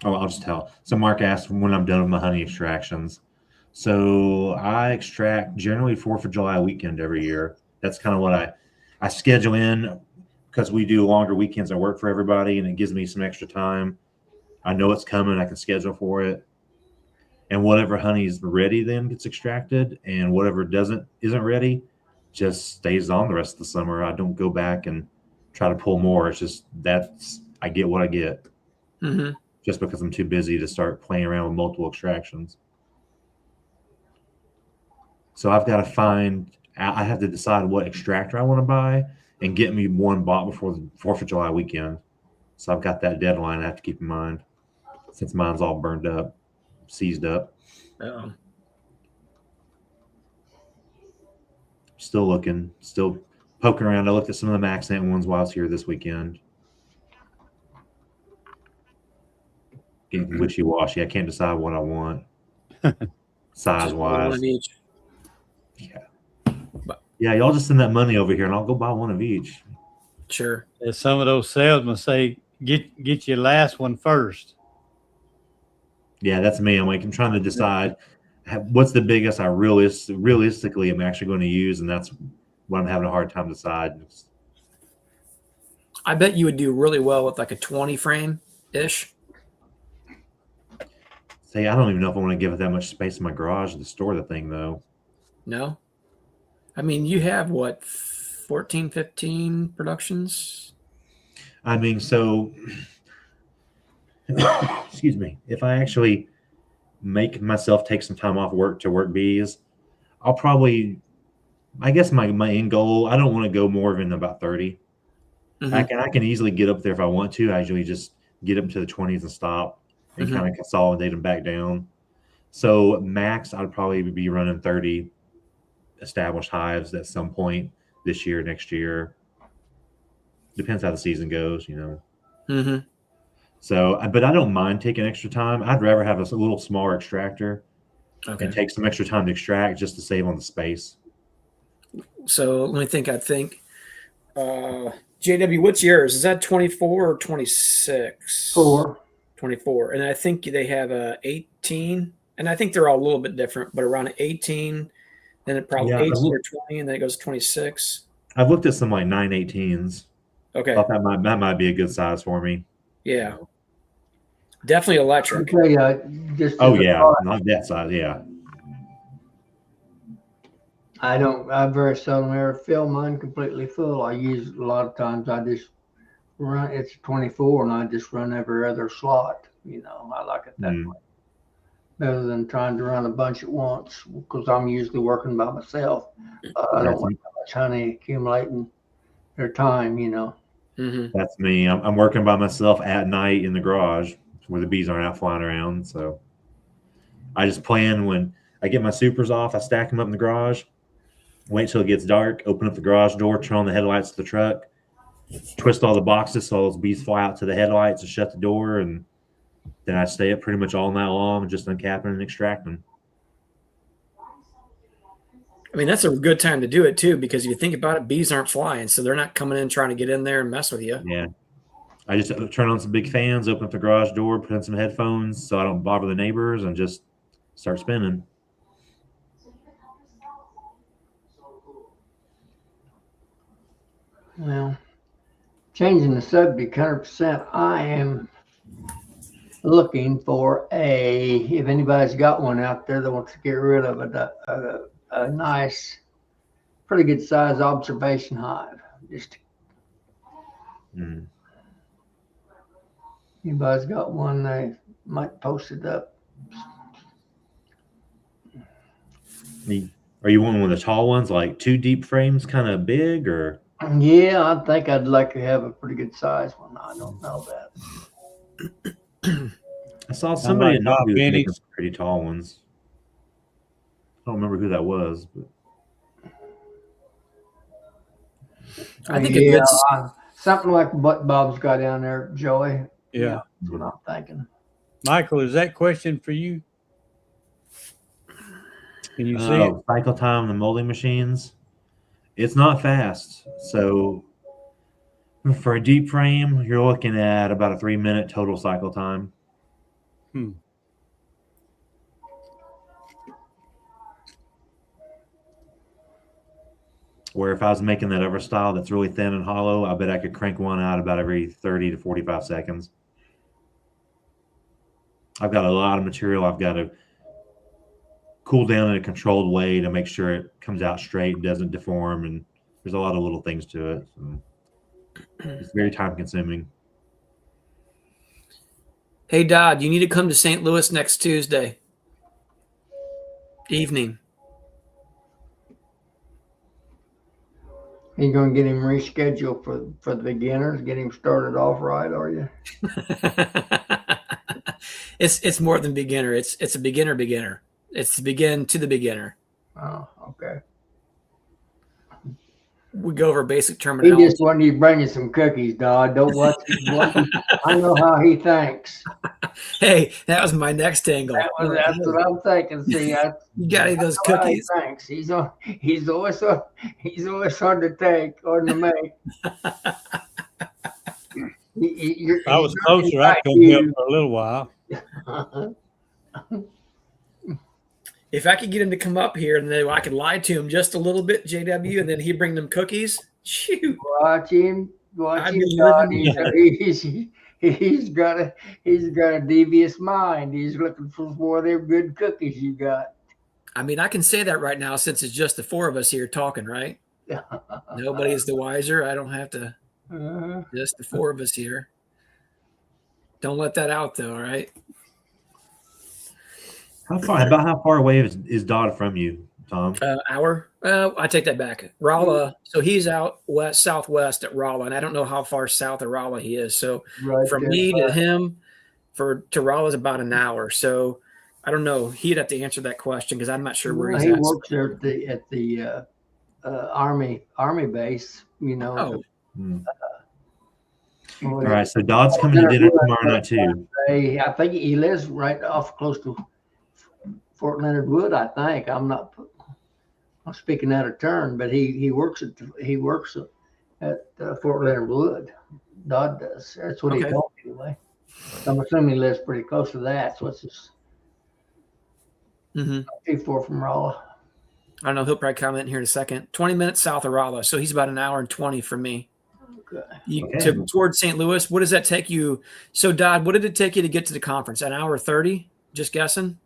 Oh, I'll just tell. So Mark asked when I'm done with my honey extractions. So I extract generally 4th of July weekend every year. That's kind of what I schedule in because we do longer weekends. I work for everybody, and it gives me some extra time. I know it's coming. I can schedule for it. And whatever honey is ready then gets extracted, and whatever isn't ready just stays on the rest of the summer. I don't go back and try to pull more. It's just I get what I get. Just because I'm too busy to start playing around with multiple extractions. So I've got to I have to decide what extractor I want to buy and get me one bought before the 4th of July weekend. So I've got that deadline I have to keep in mind since mine's all burned up, seized up. Still looking, still poking around. I looked at some of the Max Ant ones while I was here this weekend. Getting wishy-washy. I can't decide what I want size-wise. Yeah. Yeah, y'all just send that money over here, and I'll go buy one of each. Sure. As some of those salesmen say, get your last one first. Yeah, that's me. I'm trying to decide what's the biggest I realistically am actually going to use, and that's what I'm having a hard time deciding. I bet you would do really well with like a 20 frame ish. I don't even know if I want to give it that much space in my garage to store the thing, though. No? I mean, you have what, 14, 15 productions? I mean, so excuse me. If I actually make myself take some time off work to work bees, I'll probably, I guess my end goal, I don't want to go more than about 30. Mm-hmm. I can easily get up there if I want to. I usually just get up to the 20s and stop and Mhm. kind of consolidate them back down. So max, I'd probably be running 30 established hives at some point this year, next year. Depends how the season goes, you know. Mm-hmm. So, but I don't mind taking extra time. I'd rather have a little smaller extractor Okay. and take some extra time to extract just to save on the space. So let me think. I think, JW, what's yours? Is that 24 or 26? 4. 24. And I think they have a 18. And I think they're all a little bit different, but around 18, then it probably Yeah, 18 or 20, and then it goes 26. I've looked at some like 918s. Okay. Thought that might be a good size for me. Yeah. Definitely I'll electric. tell you, just Oh as a yeah, thought, not that size. Yeah. I very seldom ever fill mine completely full. I use a lot of times I just run, it's 24 and I just run every other slot. You know, I like it that Mm. way. Better than trying to run a bunch at once because I'm usually working by myself. I don't want that much honey accumulating their time, you know. Mm-hmm. That's me. I'm working by myself at night in the garage where the bees aren't out flying around. So I just plan when I get my supers off, I stack them up in the garage, wait till it gets dark, open up the garage door, turn on the headlights of the truck, twist all the boxes so those bees fly out to the headlights and shut the door. And then I stay up pretty much all night long, just uncapping and extracting. I mean, that's a good time to do it too, because if you think about it, bees aren't flying, so they're not coming in trying to get in there and mess with you. Yeah. I just turn on some big fans, open up the garage door, put in some headphones so I don't bother the neighbors, and just start spinning. Well, changing the subject 100%, I am looking for if anybody's got one out there that wants to get rid of a nice, pretty good size observation hive. Just Mm. anybody's got one, they might post it up. Are you wanting one of the tall ones, like 2 deep frames, kind of big, or? Yeah, I think I'd like to have a pretty good size one. I don't know that. I saw somebody like in Knoxville was making bennies. some pretty tall ones. I don't remember who that was, but I think yeah, a good. something like what Bob's got down there, Joey. Yeah. That's what I'm thinking. Michael, is that question for you? Can you see it? cycle time on the molding machines, it's not fast. So for a deep frame, you're looking at about a 3-minute total cycle time. Where if I was making that other style that's really thin and hollow, I bet I could crank one out about every 30 to 45 seconds. I've got a lot of material I've got to cool down in a controlled way to make sure it comes out straight and doesn't deform. And there's a lot of little things to it. So it's very time consuming. Hey, Dodd, you need to come to St. Louis next Tuesday evening. You gonna get him rescheduled for the beginners? Get him started off right? Are you? It's more than beginner. It's a beginner. It's to begin to the beginner. Oh, okay. We go over basic He terminology. just wanted you to bring you some cookies, dog. Don't watch. I know how he thinks. Hey, that was my next angle. That's what I'm thinking. See, You got any of those I know how he cookies? thinks. He's always hard to take or to make. If I was closer, I could help for a little while. If I could get him to come up here and then I could lie to him just a little bit, JW, and then he'd bring them cookies. Shoot. Watch him, I'd be Todd. living he's got a devious mind. He's looking for more of them good cookies you got. I mean, I can say that right now since it's just the four of us here talking, right? Nobody's the wiser. I don't have to. Just the four of us here. Don't let that out, though. All right. How far away is Dodd from you, Tom? Hour. I take that back. Rolla. So he's out southwest at Rolla, and I don't know how far south of Rolla he is. So Right from there, me to him, to Rolla is about an hour. So I don't know. He'd have to answer that question because I'm not sure where he's he at. works there at the army base. You know. Oh, All right, so Dodd's coming to dinner tomorrow night too. I think he lives right off close to Fort Leonard Wood. I think I'm speaking out of turn, but he works at Fort Leonard Wood. Dodd does. That's what he Okay. told me anyway. I'm assuming he lives pretty close to that. So it's just mm-hmm. not too far from Rolla. I don't know. He'll probably comment here in a second. 20 minutes south of Rolla. So he's about an hour and 20 from me. Okay. Towards St. Louis. What does that take you? So, Dodd, what did it take you to get to the conference? An hour 30? Just guessing?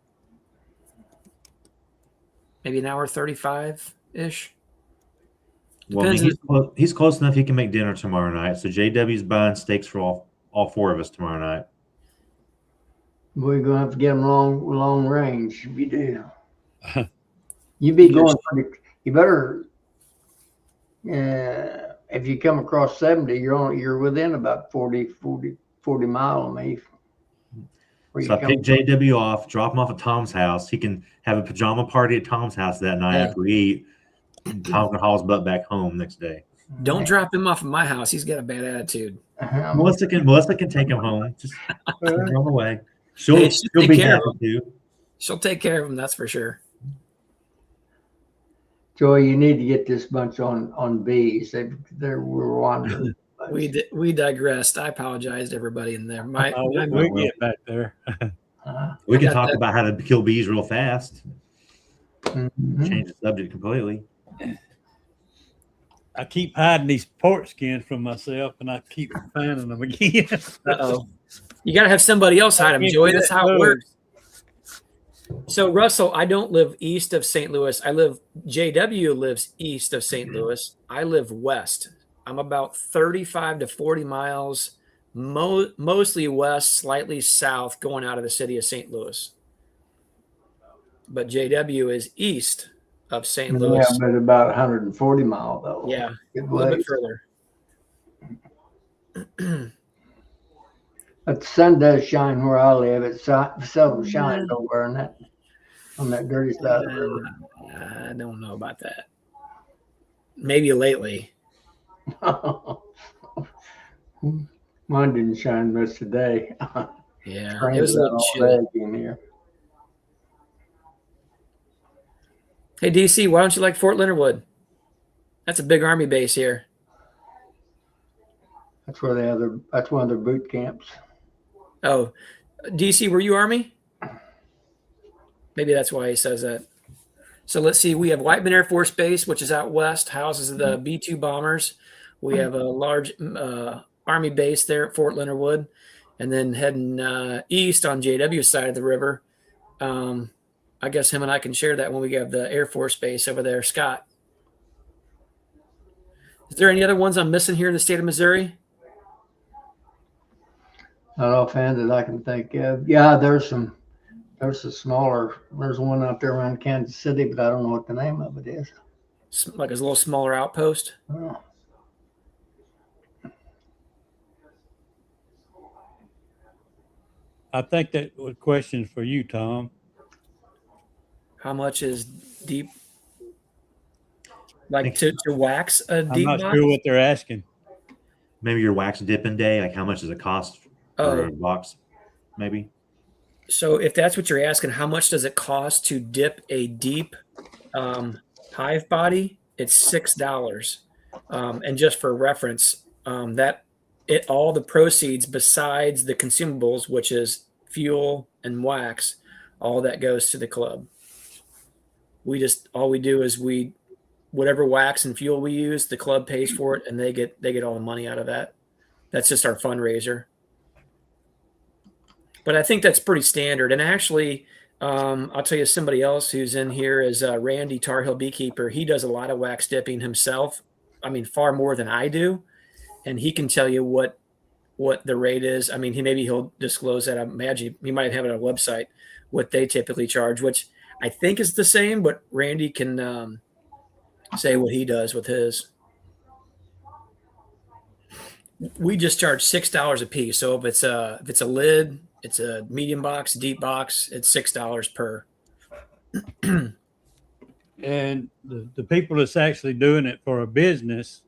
Maybe an hour 35-ish? Well, I mean, he's close enough he can make dinner tomorrow night. So JW's buying steaks for all four of us tomorrow night. We're gonna have to get him long range if you do. You be going pretty. You better. If you come across 70, you're within about 40 mile of me. So I pick JW off, drop him off at Tom's house. He can have a pajama party at Tom's house that night after we eat. Tom can haul his butt back home next day. Don't drop him off at my house. He's got a bad attitude. Melissa can take him home. Just send him on the way. She'll take be care happy of him. too. She'll take care of him, that's for sure. Joy, you need to get this bunch on bees. We're wandering. We digressed. I apologize to everybody in there. We'll get back there. We can talk about how to kill bees real fast. Mm-hmm. Change the subject completely. I keep hiding these pork skins from myself, and I keep finding them again. Uh-oh. You got to have somebody else hide them, Joey. That's how it works. So, Russell, I don't live east of St. Louis. JW lives east of St. Louis. I live west. I'm about 35 to 40 miles, mostly west, slightly south, going out of the city of St. Louis. But JW is east of St. Louis. Yeah, but about 140 mile though. Yeah, a little bit further. But the sun does shine where I live. It seldom shines over on that dirty side of the river. I don't know about that. Maybe lately. Mine didn't shine much today. Yeah, it was a little chilly in here. Hey, DC, why don't you like Fort Leonard Wood? That's a big Army base here. That's one of their boot camps. Oh, DC, were you Army? Maybe that's why he says that. So let's see. We have Whiteman Air Force Base, which is out west, houses the B-2 bombers. We have a large Army base there at Fort Leonard Wood. And then heading east on JW's side of the river, I guess him and I can share that when we have the Air Force Base over there. Scott, is there any other ones I'm missing here in the state of Missouri? Not offhand that I can think of. Yeah, there's a smaller. There's one out there around Kansas City, but I don't know what the name of it is. Like a little smaller outpost? Oh. I think that was questions for you, Tom. How much is deep? Like to wax a deep I'm not box? sure what they're asking. Maybe your wax dipping day. Like how much does it cost for a box? Maybe. So if that's what you're asking, how much does it cost to dip a deep hive body? It's $6. And just for reference, all the proceeds besides the consumables, which is fuel and wax, all that goes to the club. All we do is whatever wax and fuel we use, the club pays for it, and they get all the money out of that. That's just our fundraiser. But I think that's pretty standard. And actually, I'll tell you somebody else who's in here is Randy, Tar Heel Beekeeper. He does a lot of wax dipping himself. I mean, far more than I do. And he can tell you what the rate is. I mean, he'll disclose that. I imagine he might have it on a website, what they typically charge, which I think is the same, but Randy can say what he does with his. We just charge $6 a piece. So if it's a lid, it's a medium box, deep box, it's $6 per. And the people that's actually doing it for a business,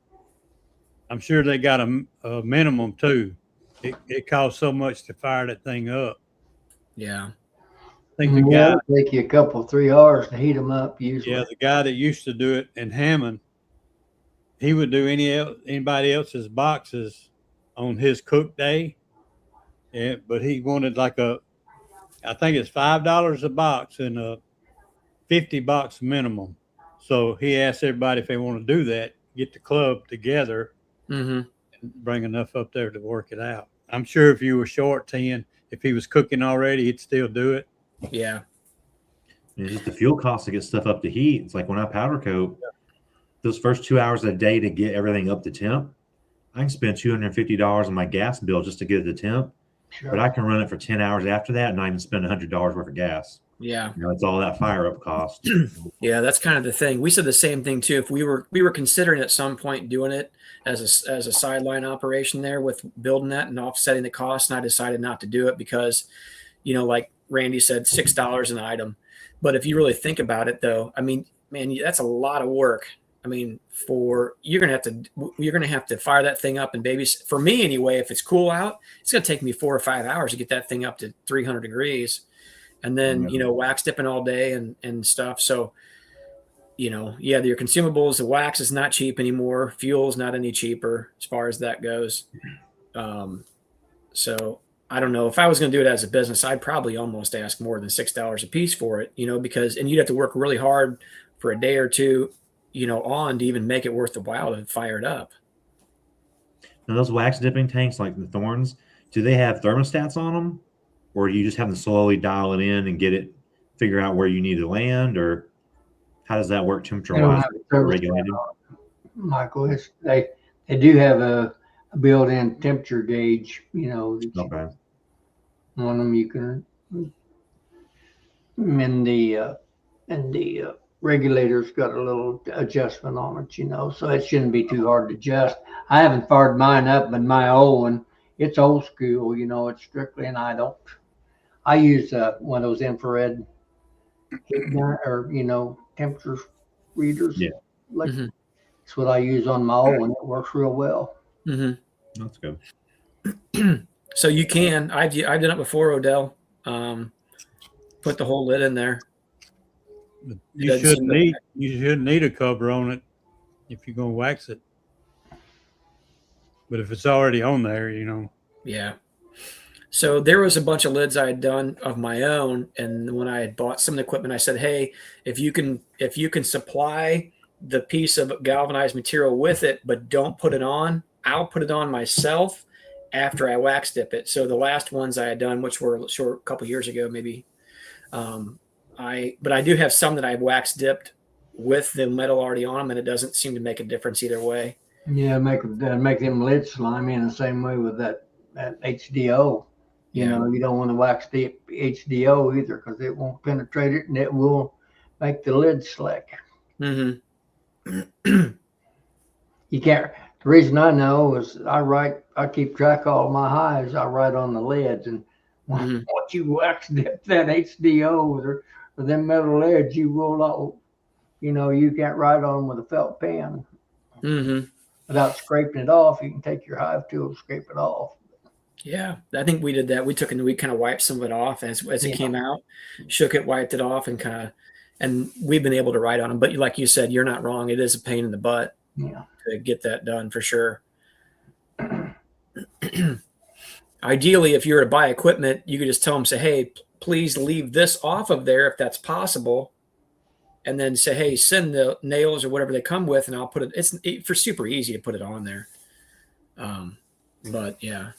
I'm sure they got a minimum too. It costs so much to fire that thing up. Yeah. I think the guy, Yeah, it'll take you a couple, 3 hours to heat them up usually. yeah, the guy that used to do it in Hammond, he would do anybody else's boxes on his cook day. Yeah, but he wanted like I think it's $5 a box and a 50 box minimum. So he asked everybody if they want to do that, get the club together and bring enough up there to work it out. I'm sure if you were short 10, if he was cooking already, he'd still do it. Yeah. It's just the fuel cost to get stuff up to heat. It's like when I powder coat, those first 2 hours a day to get everything up to temp, I can spend $250 on my gas bill just to get it to temp. Sure. But I can run it for 10 hours after that and not even spend $100 worth of gas. Yeah. It's all that fire up cost. Yeah, that's kind of the thing. We said the same thing too. If we were considering at some point doing it as a sideline operation there with building that and offsetting the cost, and I decided not to do it because, like Randy said, $6 an item. But if you really think about it, though, I mean, man, that's a lot of work. I mean, you're gonna have to fire that thing up and for me anyway. If it's cool out, it's gonna take me 4 or 5 hours to get that thing up to 300 degrees. And then, wax dipping all day and stuff. So, your consumables, the wax is not cheap anymore. Fuel is not any cheaper as far as that goes. So I don't know if I was going to do it as a business, I'd probably almost ask more than $6 a piece for it, and you'd have to work really hard for a day or two, on to even make it worth the while to fire it up. Now those wax dipping tanks, like the Thorns, do they have thermostats on them? Or do you just have to slowly dial it in and figure out where you need to land? Or how does that work temperature-wise? Regulated? Michael, they do have a built-in temperature gauge, Okay. one of them you can, and the regulator's got a little adjustment on it, so it shouldn't be too hard to adjust. I haven't fired mine up, but my old one, it's old school, it's strictly, and I use one of those infrared temperature readers. Yeah. That's what I use on my old one. It works real well. Mm-hmm. That's good. So you can. I've done it before, Odell. Put the whole lid in there. You shouldn't need a cover on it if you're gonna wax it. But if it's already on there, Yeah. So there was a bunch of lids I had done of my own, and when I had bought some of the equipment, I said, "Hey, if you can supply the piece of galvanized material with it, but don't put it on, I'll put it on myself after I wax dip it." So the last ones I had done, which were a couple years ago, maybe, but I do have some that I've wax dipped with the metal already on them, and it doesn't seem to make a difference either way. Yeah, make them lids slimy in the same way with that HDO. You don't want to wax the HDO either because it won't penetrate it and it will make the lid slick. Mm-hmm. You can't. The reason I know is I keep track of all my highs. I write on the lids, and once you wax dip that HDO or them metal lids, you will not. You can't write on them with a felt pen without scraping it off. You can take your hive tool and scrape it off. Yeah, I think we did that. We kind of wiped some of it off as it came out, shook it, wiped it off, and we've been able to write on them. But like you said, you're not wrong. It is a pain in the butt to get that done for sure. Ideally, if you were to buy equipment, you could just tell them, say, "Hey, please leave this off of there if that's possible," and then say, "Hey, send the nails or whatever they come with, and I'll put it." It's for super easy to put it on there. But yeah.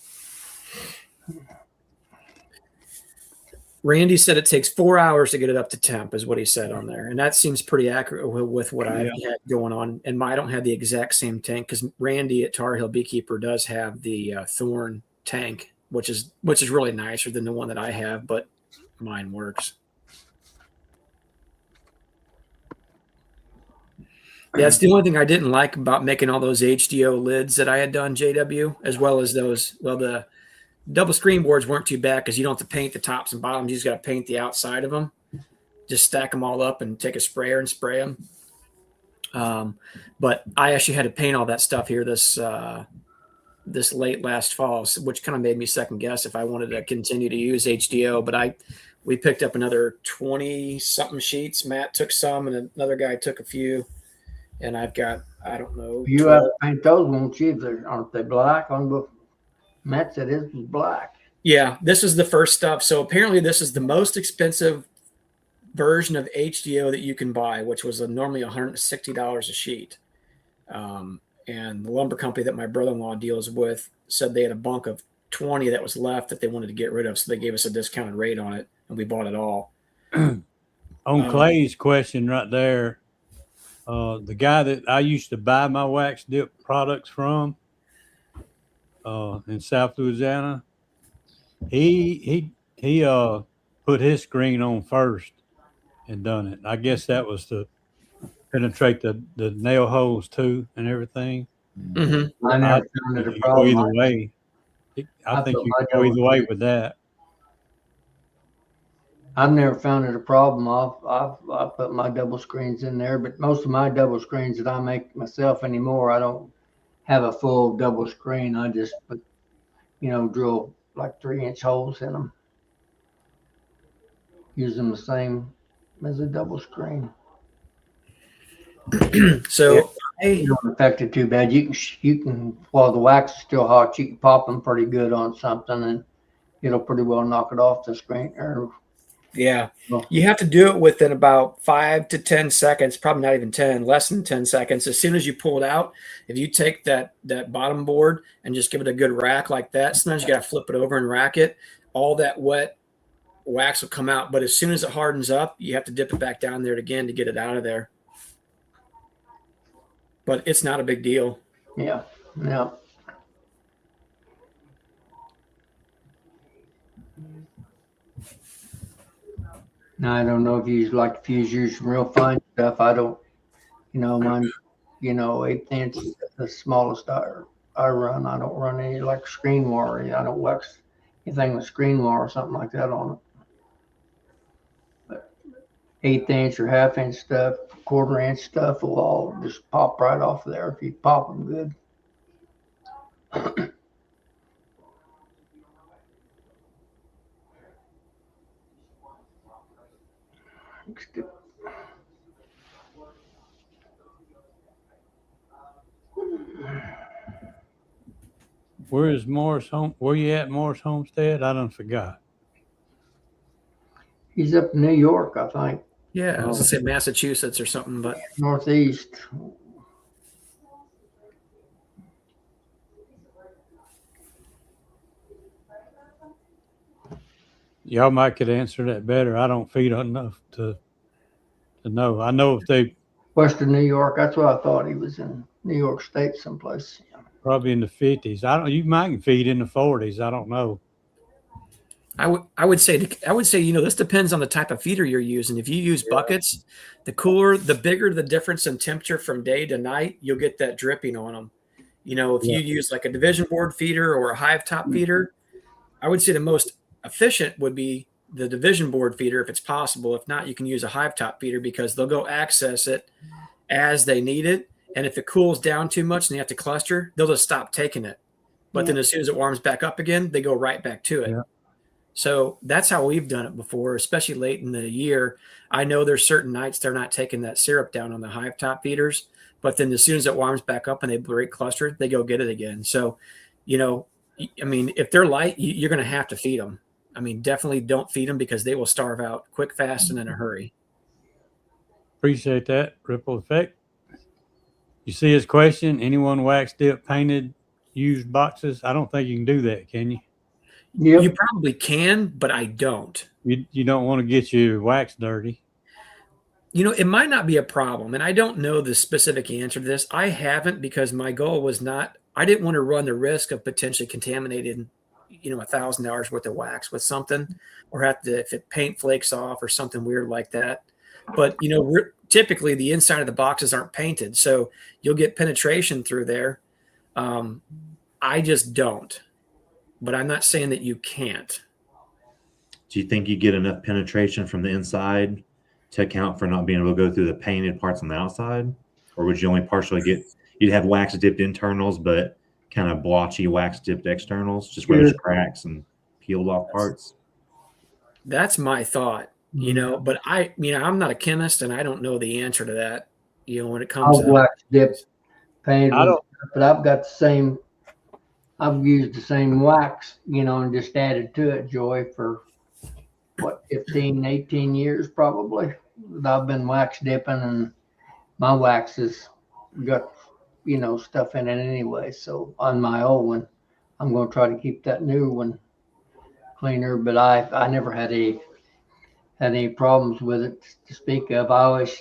Randy said it takes 4 hours to get it up to temp, is what he said on there, and that seems pretty accurate with what I've had going on. And I don't have the exact same tank because Randy at Tar Heel Beekeeper does have the Thorn tank, which is really nicer than the one that I have, but mine works. That's the only thing I didn't like about making all those HDO lids that I had done, JW, as well as those. Well, the double screen boards weren't too bad because you don't have to paint the tops and bottoms. You just got to paint the outside of them. Just stack them all up and take a sprayer and spray them. But I actually had to paint all that stuff here this late last fall, which kind of made me second guess if I wanted to continue to use HDO. But we picked up another 20 something sheets. Matt took some, and another guy took a few. And I've got, I don't know. You have to paint those, won't you? Aren't they black on both? Matt said his was black. Yeah, this is the first stuff. So apparently this is the most expensive version of HDO that you can buy, which was normally $160 a sheet. And the lumber company that my brother-in-law deals with said they had a bunk of 20 that was left that they wanted to get rid of. So they gave us a discounted rate on it, and we bought it all. On Clay's question right there, the guy that I used to buy my wax dip products from in South Louisiana, he put his screen on first and done it. I guess that was to penetrate the nail holes too and everything. Mm-hmm. I never found it a problem. Either way, I think you can go either way with that. I've never found it a problem. I put my double screens in there, but most of my double screens that I make myself anymore, I don't have a full double screen. I just put, drill like 3-inch holes in them. Use them the same as a double screen. So you don't affect it too bad. You can while the wax is still hot, you can pop them pretty good on something, and it'll pretty well knock it off the screen. Yeah, you have to do it within about 5 to 10 seconds, probably not even 10, less than 10 seconds. As soon as you pull it out, if you take that bottom board and just give it a good rack like that, sometimes you got to flip it over and rack it. All that wet wax will come out. But as soon as it hardens up, you have to dip it back down there again to get it out of there. But it's not a big deal. Yeah. Now, I don't know if you use some real fine stuff. I don't, mine, 1/8 inch is the smallest I run. I don't run any like screen wire. I don't wax anything with screen wire or something like that on it. But 1/8 inch or 1/2 inch stuff, 1/4 inch stuff will all just pop right off there if you pop them good. Where is Morris home? Where you at, Morris Homestead? I done forgot. He's up in New York, I think. Yeah, I was gonna say Massachusetts or something, but Northeast. Y'all might could answer that better. I don't feed enough to know. I know if they Western New York. That's what I thought. he was in New York State someplace. probably in the 50s. You might feed in the 40s. I don't know. I would say this depends on the type of feeder you're using. If you use buckets, the bigger the difference in temperature from day to night, you'll get that dripping on them. If you use like a division board feeder or a hive top feeder, I would say the most efficient would be the division board feeder if it's possible. If not, you can use a hive top feeder because they'll go access it as they need it. And if it cools down too much and they have to cluster, they'll just stop taking it. But then as soon as it warms back up again, they go right back to it. Yeah. So that's how we've done it before, especially late in the year. I know there's certain nights they're not taking that syrup down on the hive top feeders, but then as soon as it warms back up and they break cluster, they go get it again. So, if they're light, you're going to have to feed them. Definitely don't feed them because they will starve out quick, fast, and in a hurry. Appreciate that. Ripple effect. You see his question? Anyone wax dip painted used boxes? I don't think you can do that, can you? Yep. You probably can, but I don't. You don't want to get your wax dirty. It might not be a problem, and I don't know the specific answer to this. I haven't, because my goal was not, I didn't want to run the risk of potentially contaminating, $1,000 worth of wax with something, or have to, if it paint flakes off or something weird like that. But, we're typically, the inside of the boxes aren't painted, so you'll get penetration through there. I just don't, but I'm not saying that you can't. Do you think you get enough penetration from the inside to account for not being able to go through the painted parts on the outside? Or would you only partially you'd have wax dipped internals, but kind of blotchy wax dipped externals, just where there's cracks and peeled off parts? That's my thought, but I'm not a chemist and I don't know the answer to that, when it comes I'll to wax dip painted, I don't- but I've used the same wax, and just added to it, Joy, for 15, 18 years probably. I've been wax dipping, and my wax has got, stuff in it anyway. So on my old one, I'm going to try to keep that new one cleaner, but I never had any problems with it to speak of. I always,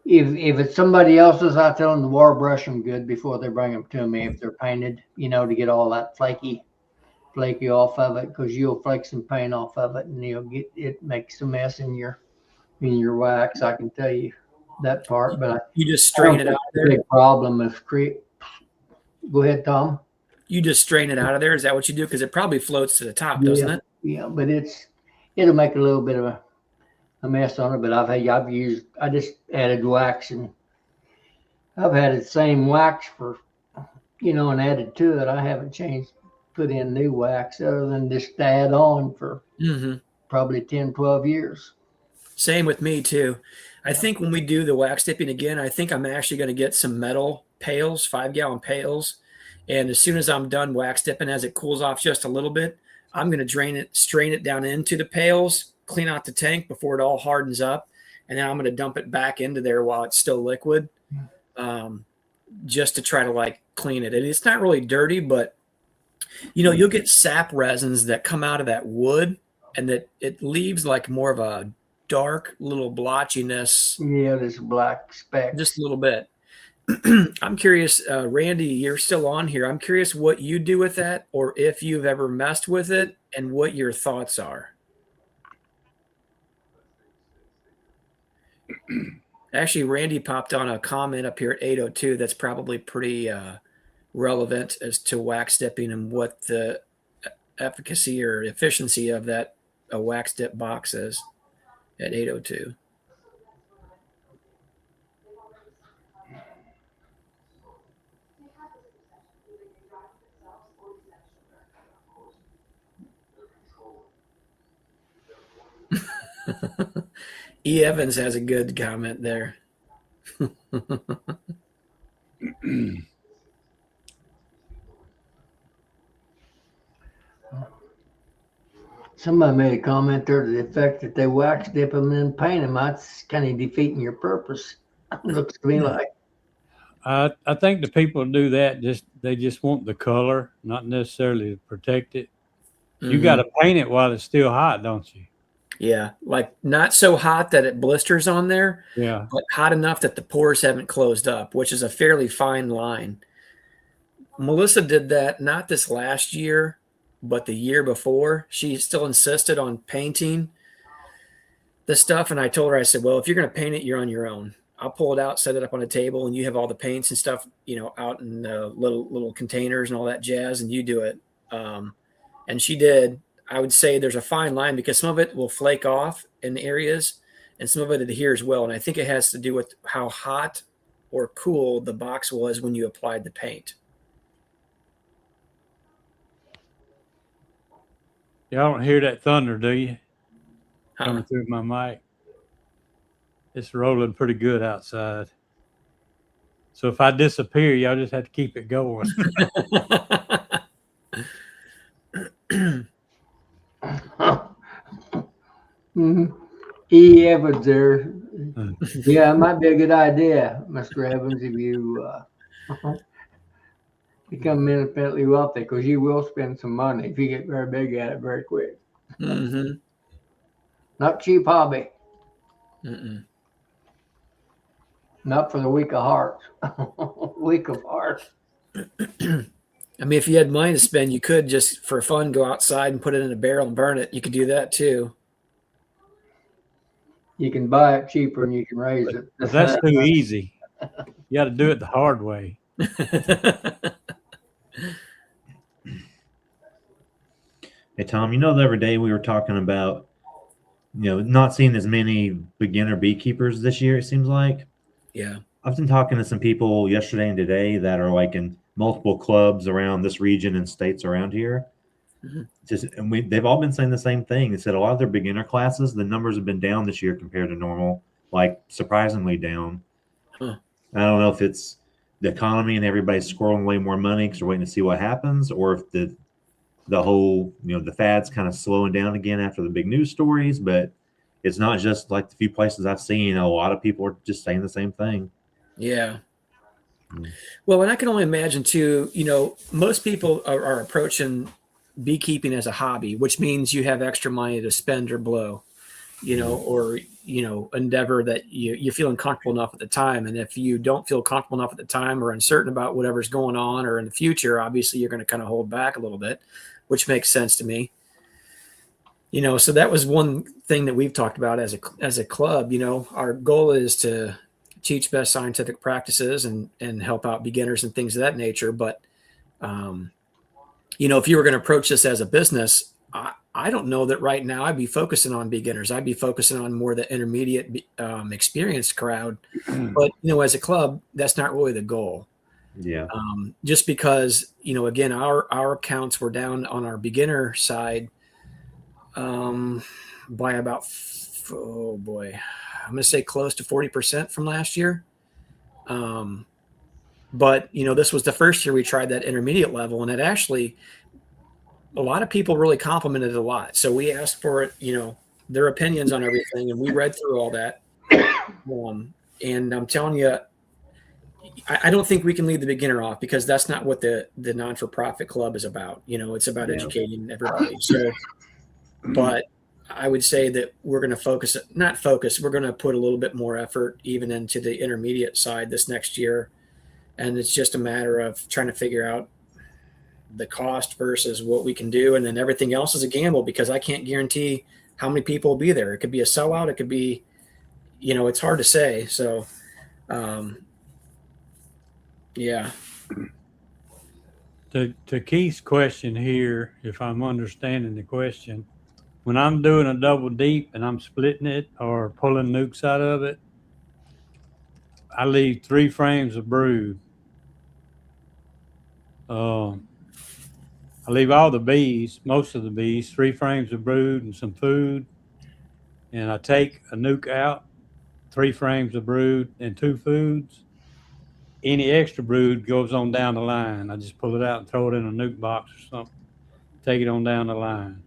if it's somebody else's, I tell them to water brush them good before they bring them to me if they're painted, to get all that flaky off of it, because you'll flake some paint off of it and it makes a mess in your wax. I can tell you that part, but you just strain it out of there. Big problem is Go ahead, Tom. You just strain it out of there. Is that what you do? Because it probably floats to the top, doesn't it? Yeah, but it'll make a little bit of a mess on it. But I just added wax, and I've had the same wax for, and added to it. I haven't put in new wax other than just add on for probably 10, 12 years. Same with me too. I think when we do the wax dipping again, I think I'm actually going to get some metal pails, 5-gallon pails. And as soon as I'm done wax dipping, as it cools off just a little bit, I'm going to strain it down into the pails, clean out the tank before it all hardens up. And then I'm going to dump it back into there while it's still liquid, just to try to clean it. And it's not really dirty, but you'll get sap resins that come out of that wood, and that it leaves more of a dark little blotchiness. Yeah, there's black specks. Just a little bit. I'm curious, Randy, you're still on here. I'm curious what you do with that, or if you've ever messed with it, and what your thoughts are. Actually, Randy popped on a comment up here at 8:02 that's probably pretty relevant as to wax dipping and what the efficacy or efficiency of that wax dip box is at 8:02. E. Evans has a good comment there. Somebody made a comment there to the effect that they wax dip them and then paint them. That's kind of defeating your purpose. Looks to me like. I think the people do that they just want the color, not necessarily to protect it. You got to paint it while it's still hot, don't you? Yeah, not so hot that it blisters on there. Yeah, but hot enough that the pores haven't closed up, which is a fairly fine line. Melissa did that not this last year, but the year before. She still insisted on painting the stuff, and I told her, I said, well, if you're going to paint it, you're on your own. I'll pull it out, set it up on a table, and you have all the paints and stuff, out in the little containers and all that jazz, and you do it. And she did. I would say there's a fine line, because some of it will flake off in areas and some of it adheres well. And I think it has to do with how hot or cool the box was when you applied the paint. Y'all don't hear that thunder, do you? Coming through my mic. It's rolling pretty good outside. So if I disappear, y'all just have to keep it going. E. Evans there. Yeah, it might be a good idea, Mr. Evans, if you become independently wealthy, because you will spend some money if you get very big at it very quick. Mm-hmm. Not cheap hobby. Mm-mm. Not for the weak of heart. Weak of heart. I mean, if you had money to spend, you could just for fun go outside and put it in a barrel and burn it. You could do that too. You can buy it cheaper and you can raise it. But that's too easy. You got to do it the hard way. Hey Tom, the other day we were talking about, not seeing as many beginner beekeepers this year, it seems like. Yeah. I've been talking to some people yesterday and today that are like in multiple clubs around this region and states around here. Mm-hmm. They've all been saying the same thing. They said a lot of their beginner classes, the numbers have been down this year compared to normal, like surprisingly down. Huh. I don't know if it's the economy and everybody's squirreling away more money because they're waiting to see what happens, or if the whole, the fad's kind of slowing down again after the big news stories. But it's not just like the few places I've seen. A lot of people are just saying the same thing. Yeah. Well, and I can only imagine too, most people are approaching beekeeping as a hobby, which means you have extra money to spend or blow, or, endeavor that you're feeling comfortable enough at the time. And if you don't feel comfortable enough at the time or uncertain about whatever's going on or in the future, obviously you're going to kind of hold back a little bit, which makes sense to me. So that was one thing that we've talked about as a club. Our goal is to teach best scientific practices and help out beginners and things of that nature. But, if you were going to approach this as a business, I don't know that right now I'd be focusing on beginners. I'd be focusing on more the intermediate experienced crowd. But, as a club, that's not really the goal. Yeah. Just because, again, our accounts were down on our beginner side by about, I'm going to say close to 40% from last year. But, this was the first year we tried that intermediate level, and it actually, a lot of people really complimented it a lot. So we asked for it, their opinions on everything, and we read through all that. And I'm telling you, I don't think we can leave the beginner off, because that's not what the non-for-profit club is about. It's about educating everybody. So, but I would say that we're going to we're going to put a little bit more effort even into the intermediate side this next year. And it's just a matter of trying to figure out the cost versus what we can do. And then everything else is a gamble, because I can't guarantee how many people will be there. It could be a sellout. It could be, it's hard to say. So, yeah. To Keith's question here, if I'm understanding the question, when I'm doing a double deep and I'm splitting it or pulling nukes out of it, I leave 3 frames of brood. I leave all the bees, most of the bees, 3 frames of brood and some food. And I take a nuke out, 3 frames of brood and 2 foods. Any extra brood goes on down the line. I just pull it out and throw it in a nuke box or something. Take it on down the line.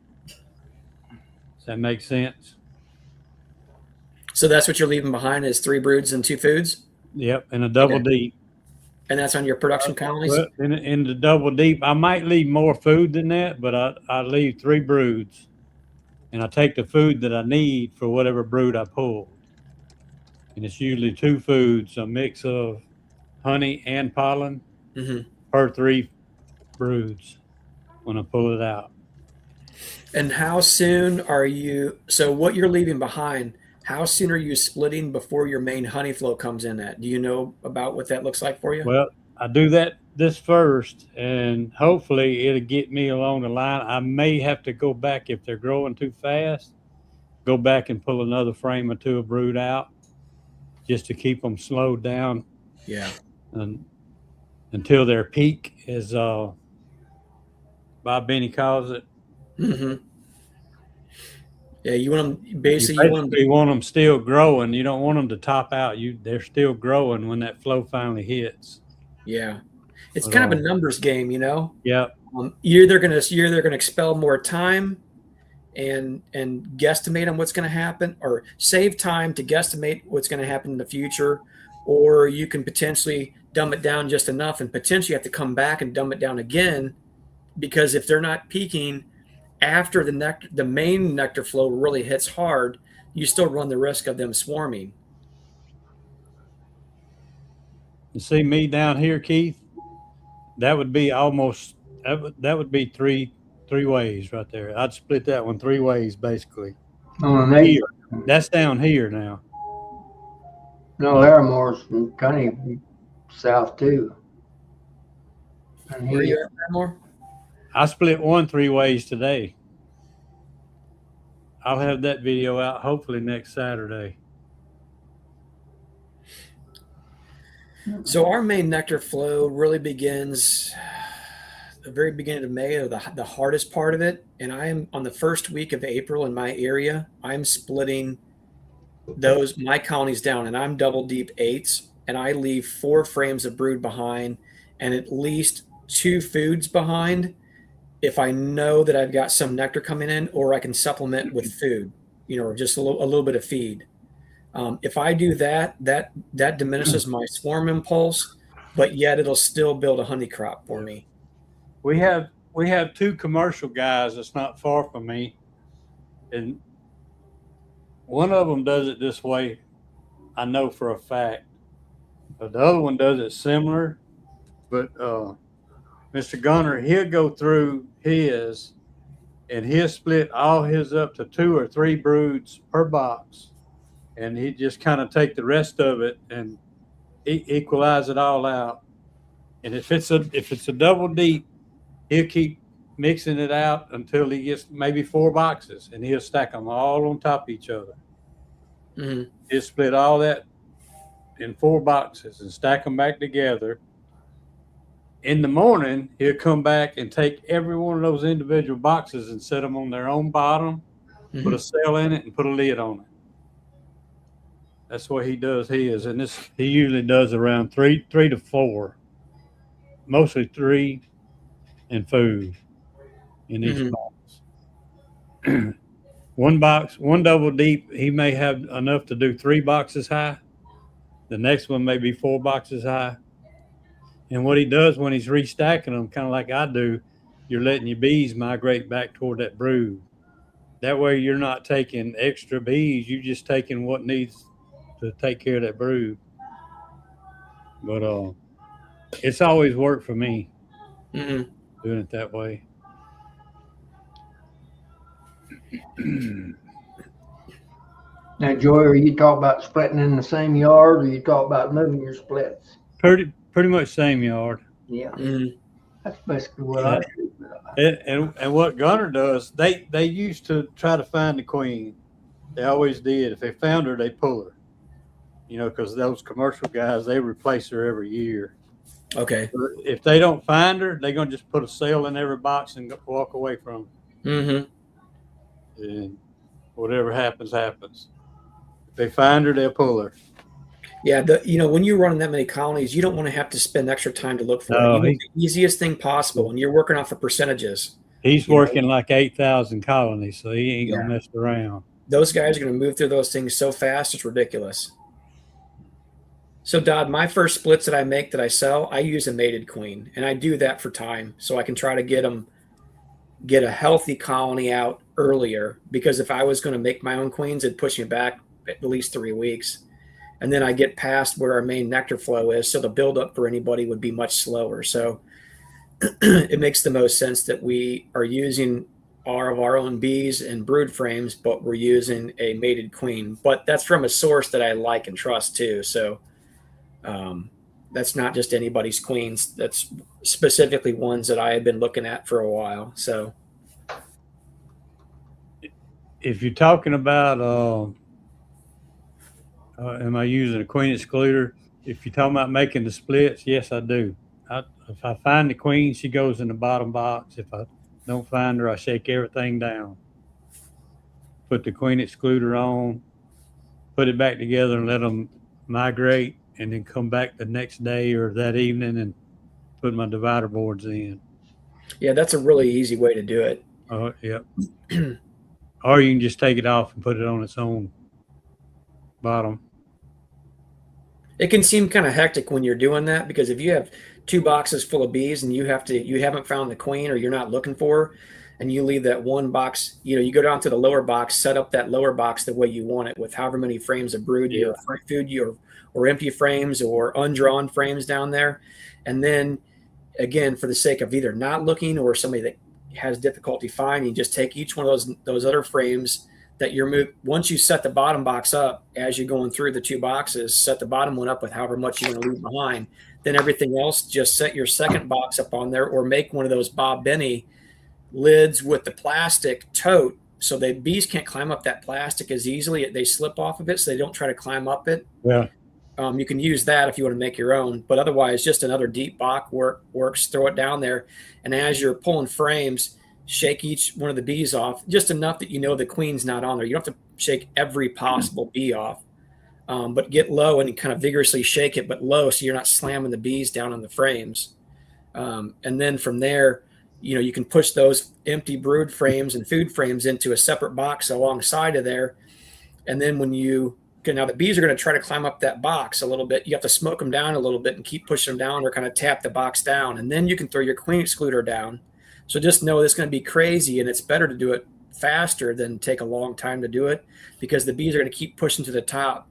Does that make sense? So that's what you're leaving behind is 3 broods and 2 foods? Yep, and a double deep. And that's on your production colonies? Well, in the double deep, I might leave more food than that, but I leave 3 broods. And I take the food that I need for whatever brood I pull. And it's usually 2 foods, a mix of honey and pollen per 3 broods when I pull it out. And how soon so what you're leaving behind, how soon are you splitting before your main honey flow comes in at? Do you know about what that looks like for you? Well, I do this first, and hopefully it'll get me along the line. I may have to go back if they're growing too fast, go back and pull another frame or 2 of brood out just to keep them slowed down. Yeah. And until their peak, as Bob Benny calls it. Mm-hmm. Yeah, you want them You want them still growing. You don't want them to top out. They're still growing when that flow finally hits. Yeah, it's kind of a numbers game, Yeah. You're either gonna expel more time and guesstimate on what's going to happen, or save time to guesstimate what's going to happen in the future, or you can potentially dumb it down just enough, and potentially have to come back and dumb it down again, because if they're not peaking after the main nectar flow really hits hard, you still run the risk of them swarming. You see me down here, Keith? That would be almost that would be three ways right there. I'd split that one 3 ways basically. On an Here, acre. that's down here now. No, Laramore's kind of south too. And Where are he, you at, more? I split one 3 ways today. I'll have that video out hopefully next Saturday. So our main nectar flow really begins the very beginning of May, or the hardest part of it. And I am on the first week of April in my area. I'm splitting my colonies down, and I'm double deep 8s, and I leave 4 frames of brood behind and at least 2 foods behind if I know that I've got some nectar coming in, or I can supplement with food, or just a little bit of feed. If I do that diminishes my swarm impulse, but yet it'll still build a honey crop for me. We have 2 commercial guys that's not far from me, and one of them does it this way, I know for a fact. But the other one does it similar, but Mr. Gunner, he'll go through his, and he'll split all his up to 2 or 3 broods per box, and he just kind of take the rest of it and equalize it all out. And if it's a double deep, he'll keep mixing it out until he gets maybe 4 boxes, and he'll stack them all on top of each other. Mm-hmm. He'll split all that in 4 boxes and stack them back together. In the morning, he'll come back and take every one of those individual boxes and set them on their own bottom, Mm-hmm. put a cell in it, and put a lid on it. That's what he does his, and he usually does around 3 to 4, mostly 3 and food in each Mm-hmm. box. One double deep, he may have enough to do 3 boxes high. The next one may be 4 boxes high. And what he does when he's restacking them, kind of like I do, you're letting your bees migrate back toward that brood. That way you're not taking extra bees. You're just taking what needs to take care of that brood. But it's always worked for me, Mm-hmm. doing it that way. now, Joy, are you talking about splitting in the same yard, or you talk about moving your splits? Pretty much same yard. Yeah, Mm-hmm. that's basically what I do. And what Gunner does, they used to try to find the queen. They always did. If they found her, they pull her. Because those commercial guys, they replace her every year. Okay. If they don't find her, they're gonna just put a cell in every box and walk away from her. Mm-hmm. And whatever happens, happens. If they find her, they'll pull her. Yeah, when you're running that many colonies, you don't want to have to spend extra time to look for it. You want the easiest thing possible, and you're working off of percentages. He's working like 8,000 colonies, so he ain't gonna Yeah. mess around. Those guys are going to move through those things so fast, it's ridiculous. So, Dodd, my first splits that I make that I sell, I use a mated queen, and I do that for time, so I can try to get a healthy colony out earlier. Because if I was going to make my own queens, it'd push me back at least 3 weeks. And then I get past where our main nectar flow is, so the buildup for anybody would be much slower. So it makes the most sense that we are using our own bees and brood frames, but we're using a mated queen. But that's from a source that I like and trust too. So that's not just anybody's queens. That's specifically ones that I have been looking at for a while. So if you're talking about am I using a queen excluder? If you're talking about making the splits, yes, I do. If I find the queen, she goes in the bottom box. If I don't find her, I shake everything down. Put the queen excluder on, put it back together and let them migrate, and then come back the next day or that evening and put my divider boards in. yeah, that's a really easy way to do it. Oh, yep. Or you can just take it off and put it on its own bottom. It can seem kind of hectic when you're doing that, because if you have 2 boxes full of bees and you haven't found the queen, or you're not looking for her, and you leave that one box, you go down to the lower box, set up that lower box the way you want it, with however many frames of brood Yeah. food or empty frames or undrawn frames down there. And then again, for the sake of either not looking or somebody that has difficulty finding, just take each one of those other frames that once you set the bottom box up, as you're going through the 2 boxes, set the bottom one up with however much you want to leave behind. Then everything else, just set your second box up on there, or make one of those Bob Benny lids with the plastic tote, so the bees can't climb up that plastic as easily. They slip off of it, so they don't try to climb up it. Yeah. You can use that if you want to make your own, but otherwise, just another deep box works. Throw it down there, and as you're pulling frames, shake each one of the bees off just enough that the queen's not on there. You don't have to shake every possible bee off, but get low and kind of vigorously shake it, but low, so you're not slamming the bees down on the frames. And then from there, you can push those empty brood frames and food frames into a separate box alongside of there. And then now the bees are going to try to climb up that box a little bit. You have to smoke them down a little bit and keep pushing them down, or kind of tap the box down. And then you can throw your queen excluder down. So just know it's going to be crazy, and it's better to do it faster than take a long time to do it, because the bees are going to keep pushing to the top,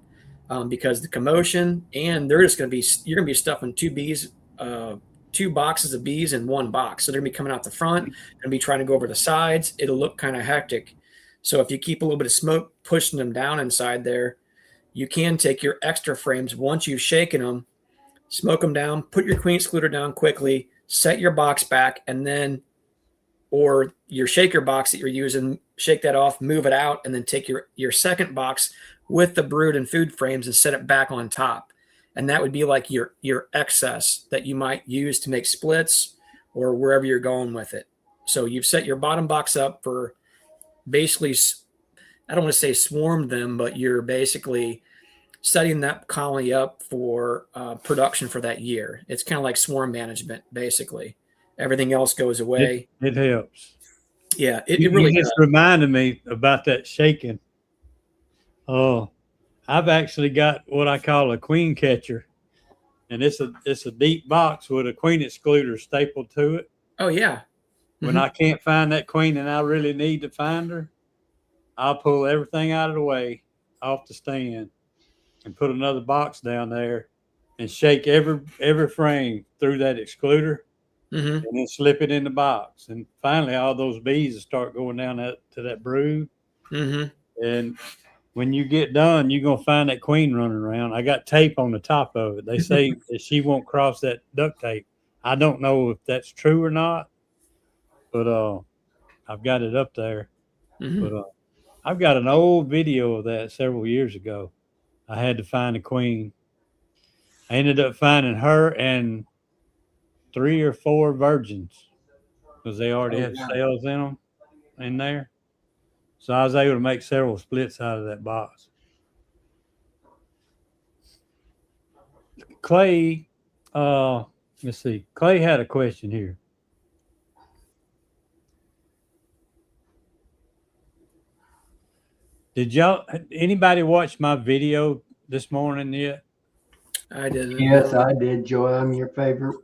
because the commotion, and you're going to be stuffing 2 boxes of bees in 1 box. So they're going to be coming out the front, going to be trying to go over the sides. It'll look kind of hectic. So if you keep a little bit of smoke pushing them down inside there, you can take your extra frames once you've shaken them, smoke them down, put your queen excluder down quickly, set your box back, and then, or your shaker box that you're using, shake that off, move it out, and then take your second box with the brood and food frames and set it back on top. And that would be like your excess that you might use to make splits or wherever you're going with it. So you've set your bottom box up for basically, I don't want to say swarmed them, but you're basically setting that colony up for production for that year. It's kind of like swarm management, basically. Everything else goes away. It helps. Yeah, it You really just reminded me about that shaking. Oh, I've actually got what I call a queen catcher, and it's a deep box with a queen excluder stapled to it. Oh yeah. When I can't find that queen and I really need to find her, I'll pull everything out of the way off the stand and put another box down there and shake every frame through that excluder, and then slip it in the box. And finally, all those bees will start going down to that brood. And when you get done, you're going to find that queen running around. I got tape on the top of it. They say that she won't cross that duct tape. I don't know if that's true or not, but I've got it up there. But I've got an old video of that several years ago. I had to find a queen. I ended up finding her and 3 or 4 virgins, because they already had cells in them in there. So I was able to make several splits out of that box. Clay, let's see. Clay had a question here. Did anybody watch my video this morning yet? I didn't. Yes, I did, Joy. I'm your favorite.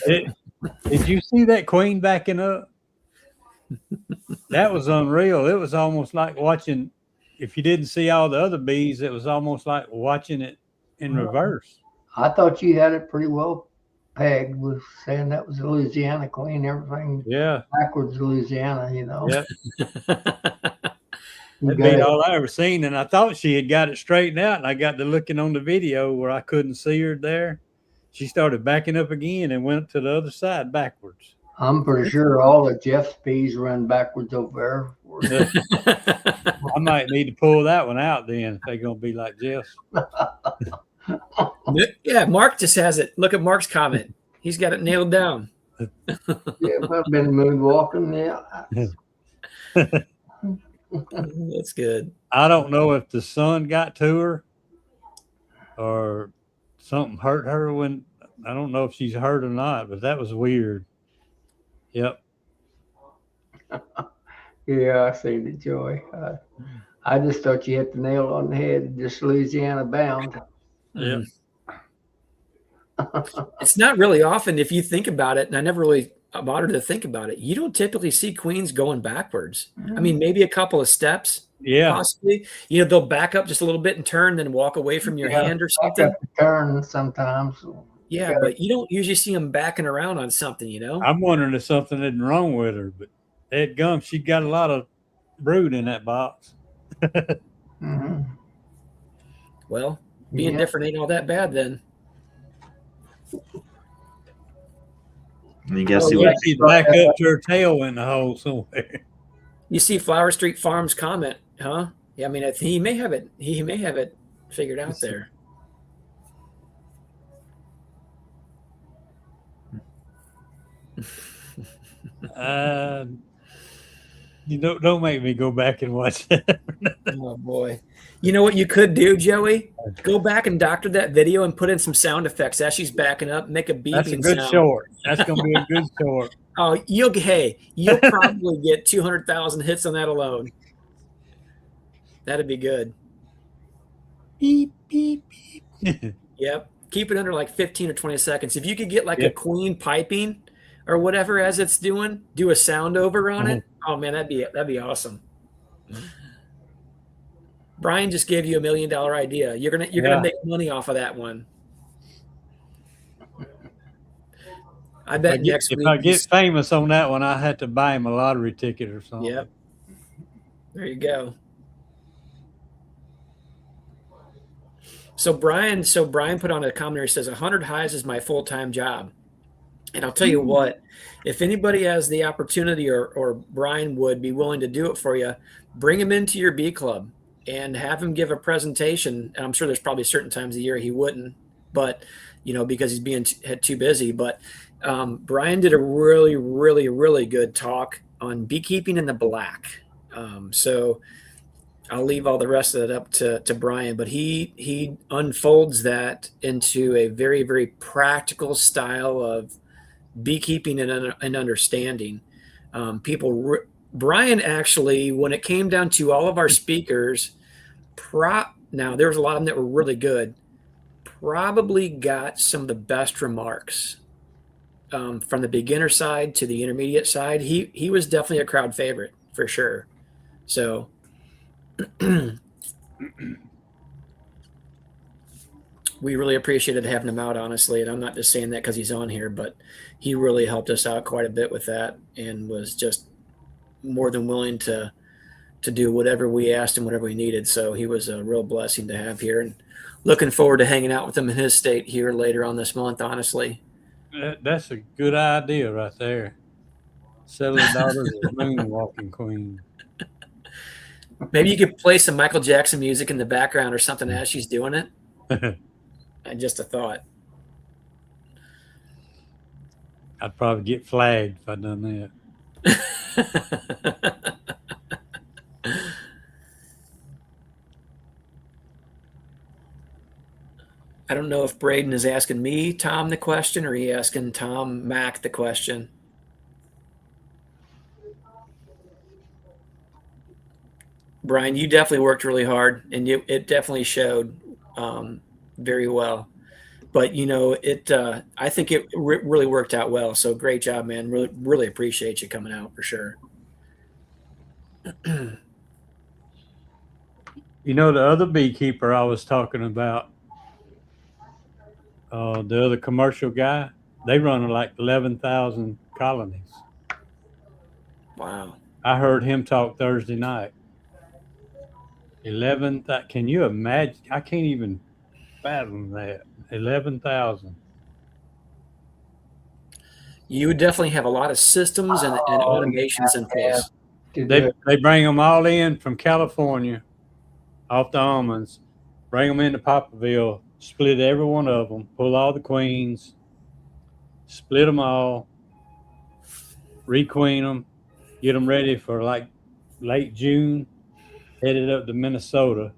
Did you see that queen backing up? That was unreal. It was almost like watching, if you didn't see all the other bees, it was almost like watching it in reverse. I thought you had it pretty well pegged with saying that was a Louisiana queen, everything backwards Louisiana, Yep. That beat all I ever seen, and I thought she had got it straightened out, and I got to looking on the video where I couldn't see her there. She started backing up again and went to the other side backwards. I'm pretty sure all of Jeff's bees run backwards over there. I might need to pull that one out then if they're going to be like Jeff's. Yeah, Mark just has it. Look at Mark's comment. He's got it nailed down. Yeah, I've been moonwalking. Yeah. That's good. I don't know if the sun got to her or something hurt her I don't know if she's hurt or not, but that was weird. Yep. Yeah, I see the Joy. I just thought you hit the nail on the head, just Louisiana bound. Yep. It's not really often if you think about it, and I never really bothered to think about it. You don't typically see queens going backwards. I mean, maybe a couple of steps, Yeah. possibly. You know, they'll back up just a little bit and turn, then walk away from your hand or I something. got to turn sometimes. Yeah, but you don't usually see them backing around on something, you know? I'm wondering if something isn't wrong with her, but that gum, she got a lot of brood in that box. Mm-hmm. Well, being Yeah. different ain't all that bad then. And you guys Oh, see yeah. what She'd back up to her tail in the hole somewhere. You see Flower Street Farms comment, huh? Yeah, I mean, he may have it. He may have it figured out there. You don't make me go back and watch that. Oh boy! You know what you could do, Joey? Go back and doctor that video and put in some sound effects as she's backing up. Make a beeping That's a good sound. short. That's gonna be a good short. Oh, you'll probably get 200,000 hits on that alone. That'd be good. Beep beep beep. Yep. Keep it under like 15 or 20 seconds. If you could get like a queen piping or whatever as it's doing, do a sound over on it. Oh man, that'd be awesome. Brian just gave you $1 million idea. You're gonna make money off of that one. I bet next week. If I get famous on that one, I had to buy him a lottery ticket or something. Yep. There you go. So Brian put on a commentary, says 100 hives is my full-time job. And I'll tell you what, if anybody has the opportunity or Brian would be willing to do it for you, bring him into your bee club and have him give a presentation. And I'm sure there's probably certain times of the year he wouldn't, but because he's being too busy. But Brian did a really, really, really good talk on beekeeping in the black. So I'll leave all the rest of it up to Brian, but he unfolds that into a very, very practical style of beekeeping and understanding. Brian actually, when it came down to all of our speakers, now there was a lot of them that were really good, probably got some of the best remarks from the beginner side to the intermediate side. He was definitely a crowd favorite for sure. So we really appreciated having him out, honestly. And I'm not just saying that because he's on here, but he really helped us out quite a bit with that and was just more than willing to do whatever we asked him, whatever we needed. So he was a real blessing to have here, and looking forward to hanging out with him in his state here later on this month, honestly. That's a good idea right there. Selling daughters of moonwalking queen. Maybe you could play some Michael Jackson music in the background or something as she's doing it. Just a thought. I'd probably get flagged if I'd done that. I don't know if Braden is asking me, Tom, the question, or he asking Tom Mac the question. Brian, you definitely worked really hard, and it definitely showed very well. But I think it really worked out well. So great job, man. Really, really appreciate you coming out for sure. The other beekeeper I was talking about, the other commercial guy, they run like 11,000 colonies. Wow. I heard him talk Thursday night. 11,000. Can you imagine? I can't even fathom that. 11,000. You would definitely have a lot of systems and automations in place. They bring them all in from California off the almonds, bring them into Poplarville, split every one of them, pull all the queens, split them all, requeen them, get them ready for like late June, headed up to Minnesota,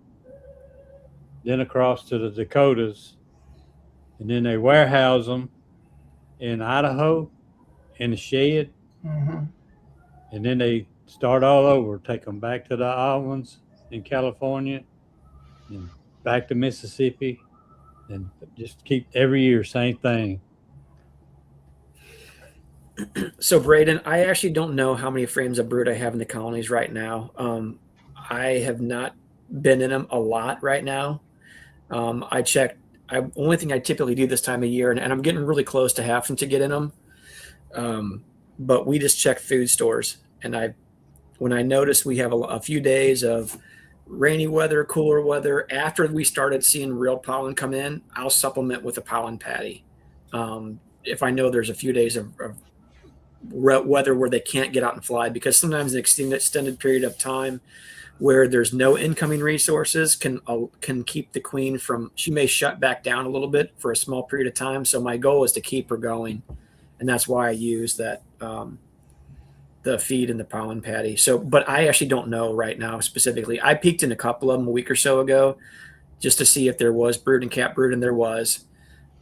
then across to the Dakotas, and then they warehouse them in Idaho in the shed, and then they start all over, take them back to the almonds in California and back to Mississippi, and just keep every year same thing. So Braden, I actually don't know how many frames of brood I have in the colonies right now. I have not been in them a lot right now. I checked. Only thing I typically do this time of year, and I'm getting really close to having to get in them. But we just check food stores, and when I notice we have a few days of rainy weather, cooler weather, after we started seeing real pollen come in, I'll supplement with a pollen patty. If I know there's a few days of weather where they can't get out and fly, because sometimes an extended period of time where there's no incoming resources can keep the queen from, she may shut back down a little bit for a small period of time. So my goal is to keep her going, and that's why I use that the feed and the pollen patty. So, but I actually don't know right now specifically. I peeked in a couple of them a week or so ago just to see if there was brood and cap brood, and there was.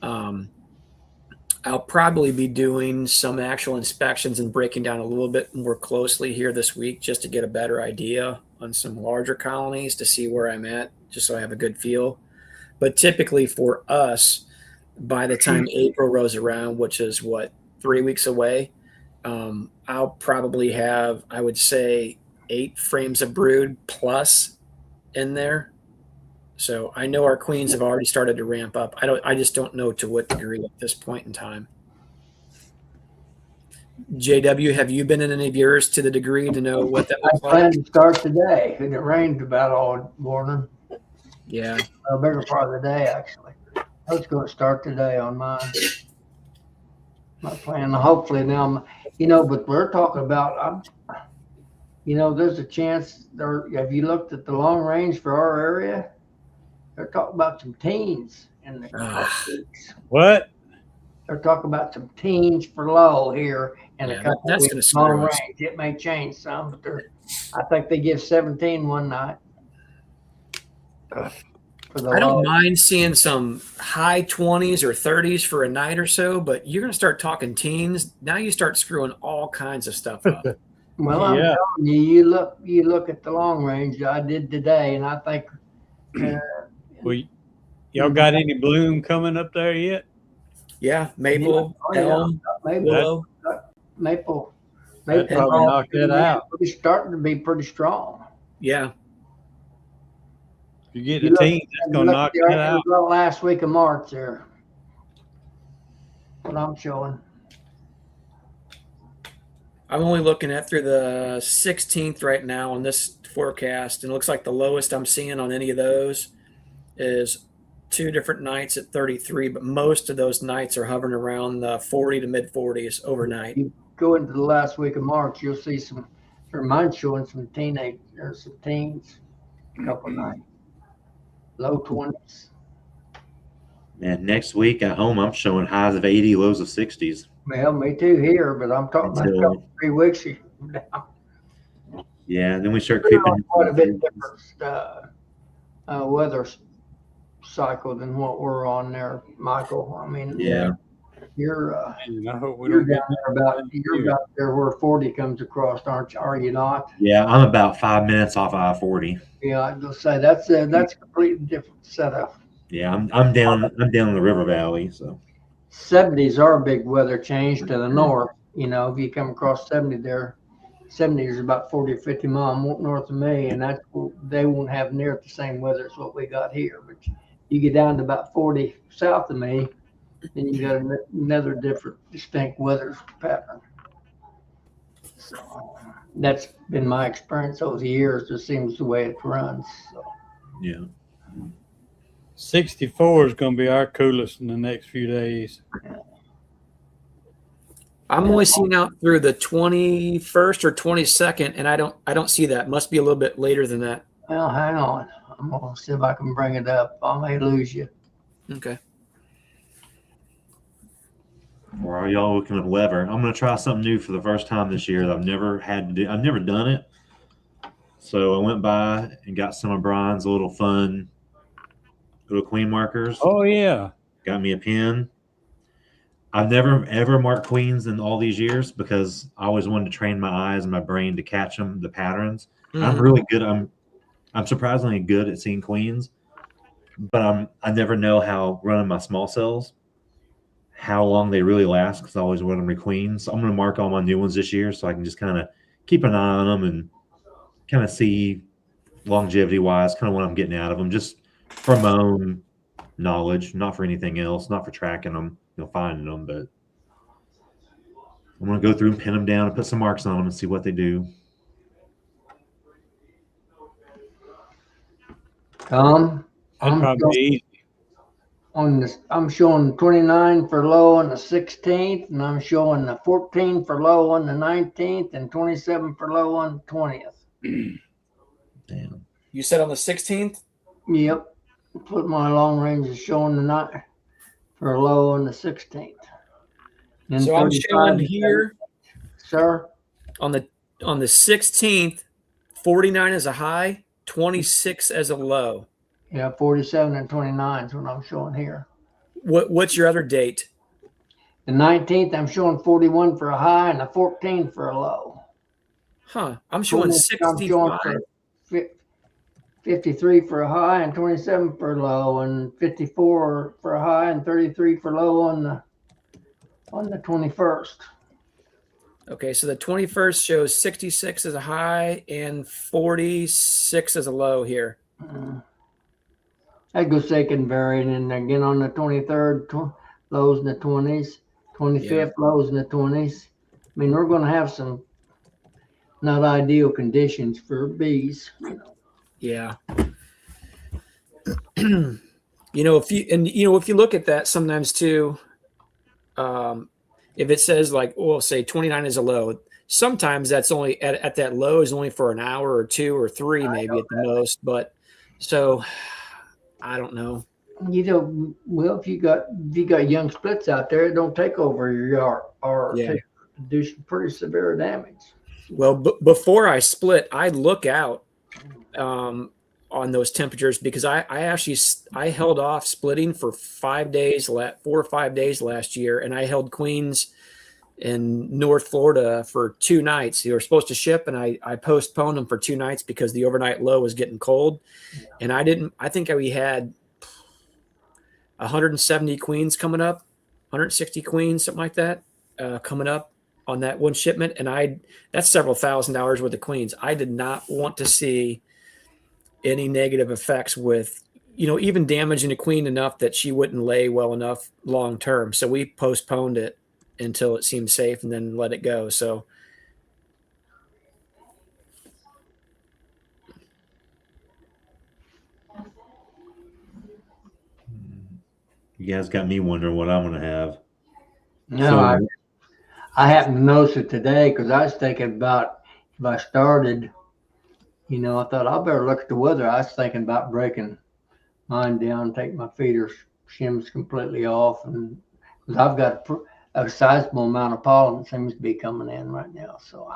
I'll probably be doing some actual inspections and breaking down a little bit more closely here this week just to get a better idea on some larger colonies to see where I'm at, just so I have a good feel. But typically for us, by the time April rolls around, which is 3 weeks away, I'll probably have, I would say, 8 frames of brood plus in there. So I know our queens have already started to ramp up. I just don't know to what degree at this point in time. JW, have you been in any of yours to the degree to know what that I looks like? plan to start today, and it rained about all morning. Yeah. A bigger part of the day, actually. I was going to start today on mine. My plan, hopefully now, but we're talking about, there's a chance there. Have you looked at the long range for our area? They're talking about some teens in the weeks. What? They're talking about some teens for low here in a couple that's weeks. going to screw Long us. range. It may change some, but I think they give 17 one night. I don't mind seeing some high 20s or 30s for a night or so, but you're going to start talking teens. Now you start screwing all kinds of stuff up. Well, I'm telling you, you look at the long range I did today, and I think. Well, y'all got any bloom coming up there yet? Yeah, maple, elm, willow. Maple. That probably knocked that out. It's starting to be pretty strong. Yeah. You get the teens, it's going to knock that out. Last week of March there. What I'm showing. I'm only looking at through the 16th right now on this forecast, and it looks like the lowest I'm seeing on any of those is 2 different nights at 33, but most of those nights are hovering around the 40 to mid 40s overnight. You go into the last week of March, you'll see some, or mine's showing some teenagers, some teens, a couple of nights, low 20s. Man, next week at home, I'm showing highs of 80, lows of 60s. Well, me too here, but I'm talking about 3 weeks down. Yeah, then we start creeping. Quite a bit different weather cycle than what we're on there, Michael. I mean, yeah, you're I hope we you're don't get down there you're about there where 40 comes across, aren't you? Are you not? yeah, I'm about 5 minutes off I-40. Yeah, I'd go say that's a completely different setup. Yeah, I'm down in the river valley, so 70s are a big weather change to the north. If you come across 70 there, 70 is about 40 or 50 miles north of me, and they won't have near the same weather as what we got here. But you get down to about 40 south of me, then you got another different, distinct weather pattern. So that's been my experience over the years. It seems the way it runs. So. yeah. 64 is going to be our coolest in the next few days. I'm only seeing out through the 21st or 22nd, and I don't see that. Must be a little bit later than that. Well, hang on. I'm going to see if I can bring it up. I may lose you. Okay. Or are y'all looking at weather? I'm going to try something new for the first time this year that I've never had to do. I've never done it. So I went by and got some of Brian's little fun little queen markers. Oh, yeah. Got me a pen. I've never ever marked queens in all these years because I always wanted to train my eyes and my brain to catch them, the patterns. Mm-hmm. I'm really good. I'm surprisingly good at seeing queens. but I never know how running my small cells, how long they really last, because I always run them queens. So I'm going to mark all my new ones this year so I can just kind of keep an eye on them and kind of see longevity wise, kind of what I'm getting out of them, just for my own knowledge, not for anything else, not for tracking them, finding them, but I'm going to go through and pin them down and put some marks on them and see what they do. That'd That'd probably be easy. on this, I'm showing 29 for low on the 16th, and I'm showing the 14 for low on the 19th, and 27 for low on the 20th. Damn. You said on the 16th? Yep. Put my long range is showing the night for low on the 16th. Then So I'm 35 showing here Sir? on the 16th, 49 as a high, 26 as a low. Yeah, 47 and 29 is what I'm showing here. What's your other date? The 19th, I'm showing 41 for a high and a 14 for a low. Huh. I'm showing 65. I'm showing for 53 for a high and 27 for a low, and 54 for a high and 33 for low on the 21st. Okay, so the 21st shows 66 as a high and 46 as a low here. That goes second vary, and then again on the 23rd, lows in the 20s, 25th, lows in the 20s. I mean, we're going to have some not ideal conditions for bees. Yeah. If you look at that sometimes too, if it says like, well, say 29 is a low, sometimes that's only at that low is only for an hour or two or three, maybe at the most. But so I don't know. Well, if you got young splits out there, it don't take over your yard or do some pretty severe damage. Well, before I split, I look out on those temperatures, because I held off splitting for 5 days, 4 or 5 days last year, and I held queens in North Florida for 2 nights. They were supposed to ship, and I postponed them for 2 nights because the overnight low was getting cold, and I think we had 170 queens coming up, 160 queens, something like that, coming up on that one shipment, and that's several $1,000s worth of queens. I did not want to see any negative effects with, even damaging a queen enough that she wouldn't lay well enough long term. So we postponed it until it seemed safe and then let it go. So You guys got me wondering what I'm going to have. No, I happened to notice it today because I was thinking about if I started, I thought I better look at the weather. I was thinking about breaking mine down, take my feeder shims completely off, and because I've got a sizable amount of pollen that seems to be coming in right now. So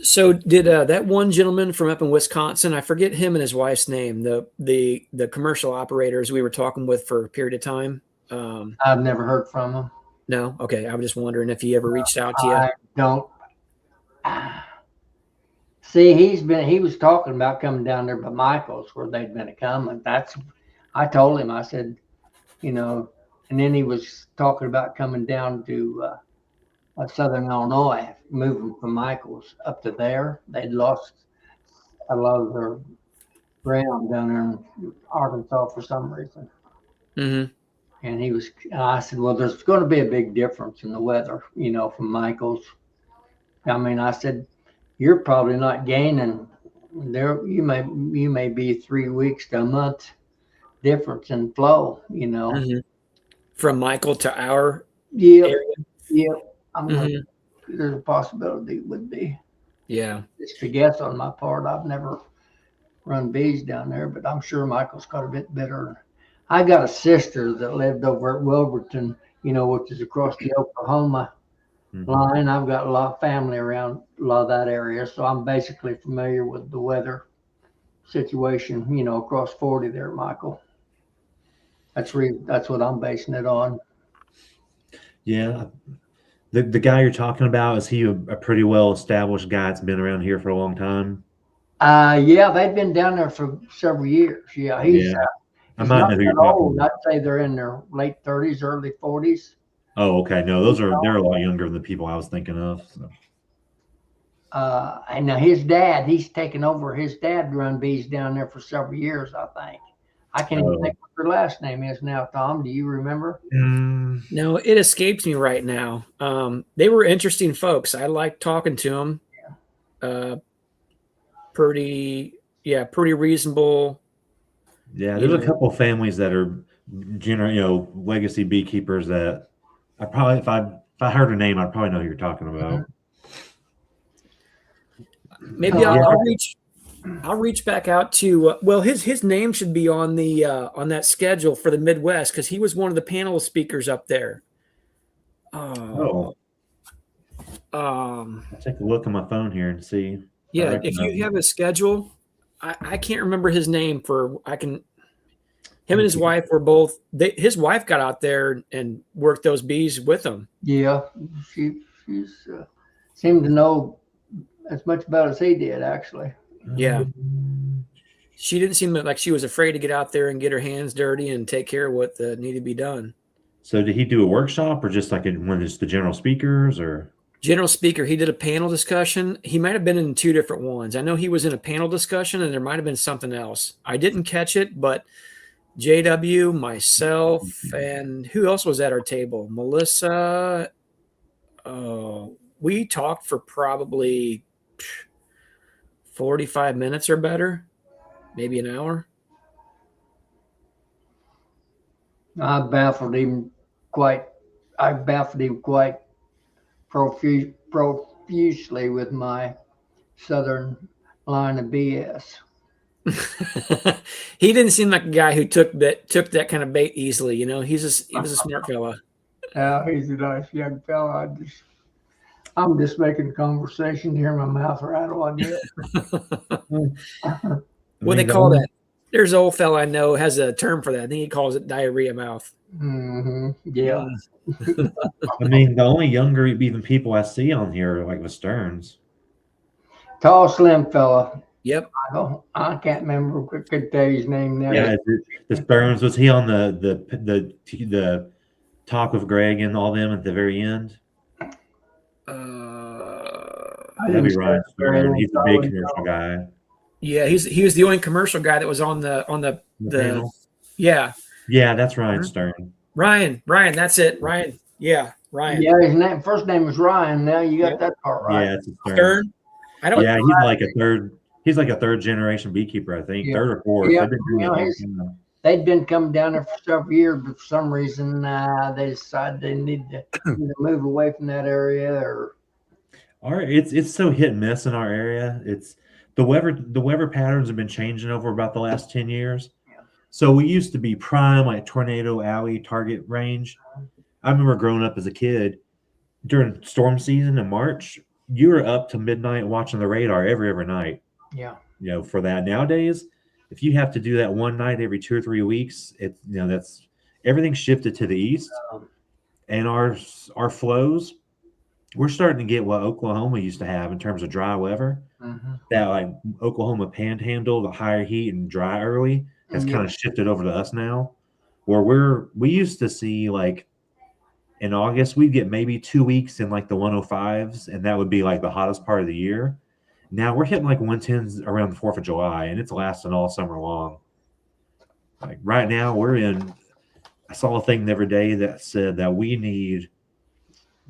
So did that one gentleman from up in Wisconsin, I forget him and his wife's name, the commercial operators we were talking with for a period of time? I've never heard from him. No? Okay. I was just wondering if he ever reached out to you. I don't. See, he was talking about coming down there by Michael's where they'd been coming. I told him, I said, and then he was talking about coming down to Southern Illinois, moving from Michael's up to there. They'd lost a lot of their ground down there in Arkansas for some reason. Mm-hmm. And I said, well, there's going to be a big difference in the weather, from Michael's. I mean, I said, you're probably not gaining there. You may be 3 weeks to a month difference in flow, Mm-hmm. From Michael to our area. Yeah. There's a possibility it would be. Yeah. Just a guess on my part. I've never run bees down there, but I'm sure Michael's got a bit better. I got a sister that lived over at Wilburton, which is across the Oklahoma line. I've got a lot of family around a lot of that area, so I'm basically familiar with the weather situation, across 40 there, Michael. That's what I'm basing it on. Yeah. The guy you're talking about, is he a pretty well established guy that's been around here for a long time? Yeah, they've been down there for several years. Yeah, he's Yeah, I he's might not know who you're that talking old. about. I'd say they're in their late 30s, early 40s. Oh, okay. No, they're a lot younger than the people I was thinking of. So. And now his dad, he's taken over. His dad run bees down there for several years, I think. I can't even Oh. think what their last name is now, Tom. Do you remember? No, it escapes me right now. They were interesting folks. I liked talking to them. Pretty reasonable. Yeah, You there's a know, couple of families that are legacy beekeepers that I probably if I heard a name, I'd probably know who you're talking about. maybe Yeah. I'll reach back out to well, his name should be on the on that schedule for the Midwest because he was one of the panel speakers up there. Oh, Um, I'll take a look on my phone here and see. If I yeah, if recognize you him. have a schedule, I can't remember his name for I can. Him and his wife were both. His wife got out there and worked those bees with him. Yeah, she's seemed to know as much about as he did, actually. Yeah. She didn't seem like she was afraid to get out there and get her hands dirty and take care of what needed to be done. So did he do a workshop or just like one of just the general speakers or? General speaker, he did a panel discussion. He might have been in two different ones. I know he was in a panel discussion and there might have been something else. I didn't catch it, but JW, myself, and who else was at our table? Melissa. We talked for probably 45 minutes or better, maybe an hour. I baffled him quite profusely with my Southern line of BS. He didn't seem like a guy who took that kind of bait easily. You know, he was a smart fella. Yeah, he's a nice young fella. I'm just making conversation, hear my mouth rattle, I guess. What they call that? There's an old fella I know has a term for that. I think he calls it diarrhea mouth. Mm-hmm. Yeah. I mean, the only younger even people I see on here are like the Stearns. Tall, slim fella. Yep. I can't remember. Could tell you his name now. Yeah, the Stearns, was he on the talk with Greg and all them at the very end? That'd be Ryan Stern. He's a big commercial guy. Yeah, he was the only commercial guy that was on the panel. Yeah. Yeah, that's Ryan Stern. Ryan, that's it. Ryan. Yeah, Ryan. Yeah, his first name was Ryan. Now you got that part right. Yeah, it's a Stern. Stern. I don't. Yeah, he's like a third generation beekeeper, I think. Yeah. Third or fourth. Yeah. They've been doing it a long time. They'd been coming down there for several years, but for some reason they decided they need to either move away from that area or. It's so hit and miss in our area. It's the weather patterns have been changing over about the last 10 years. Yeah. So we used to be prime, like tornado alley target range. I remember growing up as a kid during storm season in March, you were up to midnight watching the radar every night. Yeah. You know, for that. Nowadays, if you have to do that one night every 2 or 3 weeks, that's everything's shifted to the east. And our flows, we're starting to get what Oklahoma used to have in terms of dry weather. Mm-hmm. That like Oklahoma panhandle, the higher heat and dry early has kind of shifted over to us now, where we used to see like in August, we'd get maybe 2 weeks in like the 105s, and that would be like the hottest part of the year. Now we're hitting like 110s around the 4th of July, and it's lasting all summer long. Like right now, I saw a thing the other day that said that we need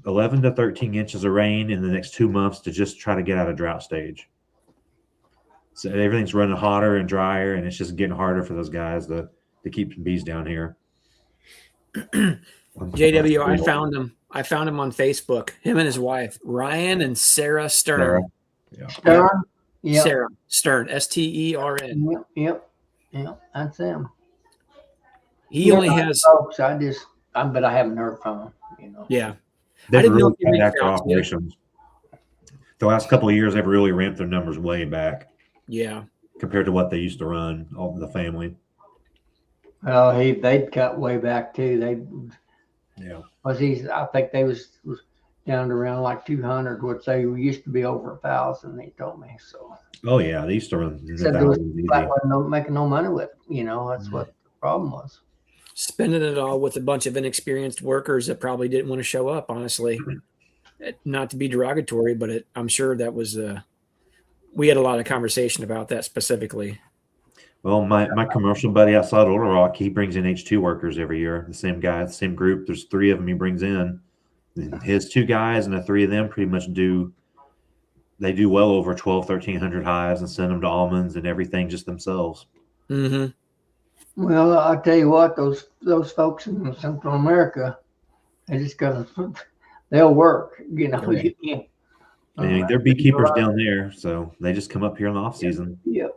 11 to 13 inches of rain in the next 2 months to just try to get out of drought stage. So everything's running hotter and drier, and it's just getting harder for those guys to keep bees down here. JW, I found him on Facebook. Him and his wife, Ryan and Sarah Stern. Yeah. Stern? Yeah. Sarah Stern, Stern. Yep. That's him. He only has. Folks, but I haven't heard from him. You know. Yeah. They've I didn't know really if you cut back reached their out to me. operations. The last couple of years, they've really ramped their numbers way back. Yeah. Compared to what they used to run, all the family. Well, they'd cut way back too. Yeah. I think they was down to around like 200, which they used to be over 1,000. They told me so. Oh yeah, they used to run in the Said there was thousands easy. making no money with it. That's what the problem was. Spending it all with a bunch of inexperienced workers that probably didn't want to show up, honestly. Not to be derogatory, but I'm sure that was we had a lot of conversation about that specifically. Well, my commercial buddy outside Little Rock, he brings in H2 workers every year. The same guy, the same group. There's 3 of them he brings in. And his 2 guys and the 3 of them pretty much do well over 1,200-1,300 hives and send them to almonds and everything just themselves. Mm-hmm. Well, I'll tell you what, those folks in Central America, they'll work. Right. You can't. I mean, they're beekeepers down there, so they just come up here in the off season. Yep.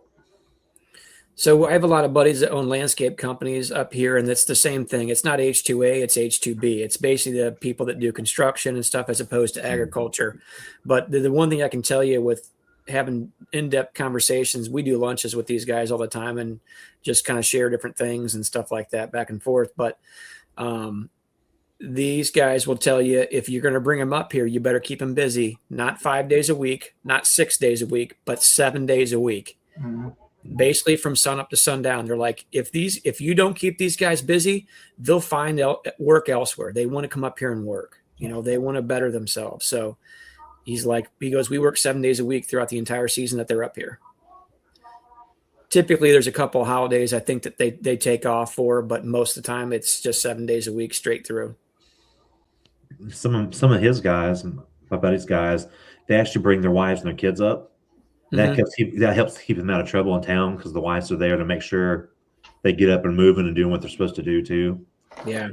So I have a lot of buddies that own landscape companies up here, and it's the same thing. It's not H2A, it's H2B. It's basically the people that do construction and stuff as opposed to agriculture. But the one thing I can tell you with having in-depth conversations, we do lunches with these guys all the time and just kind of share different things and stuff like that back and forth. But these guys will tell you, if you're going to bring them up here, you better keep them busy, not 5 days a week, not 6 days a week, but 7 days a week. Mm-hmm. Basically from sun up to sundown. They're like, if you don't keep these guys busy, they'll find work elsewhere. They want to come up here and work. They want to better themselves. So he goes, we work 7 days a week throughout the entire season that they're up here. Typically there's a couple of holidays I think that they take off for, but most of the time it's just 7 days a week straight through. Some of his guys, my buddy's guys, they actually bring their wives and their kids up. That helps keep them out of trouble in town because the wives are there to make sure they get up and moving and doing what they're supposed to do too. Yeah.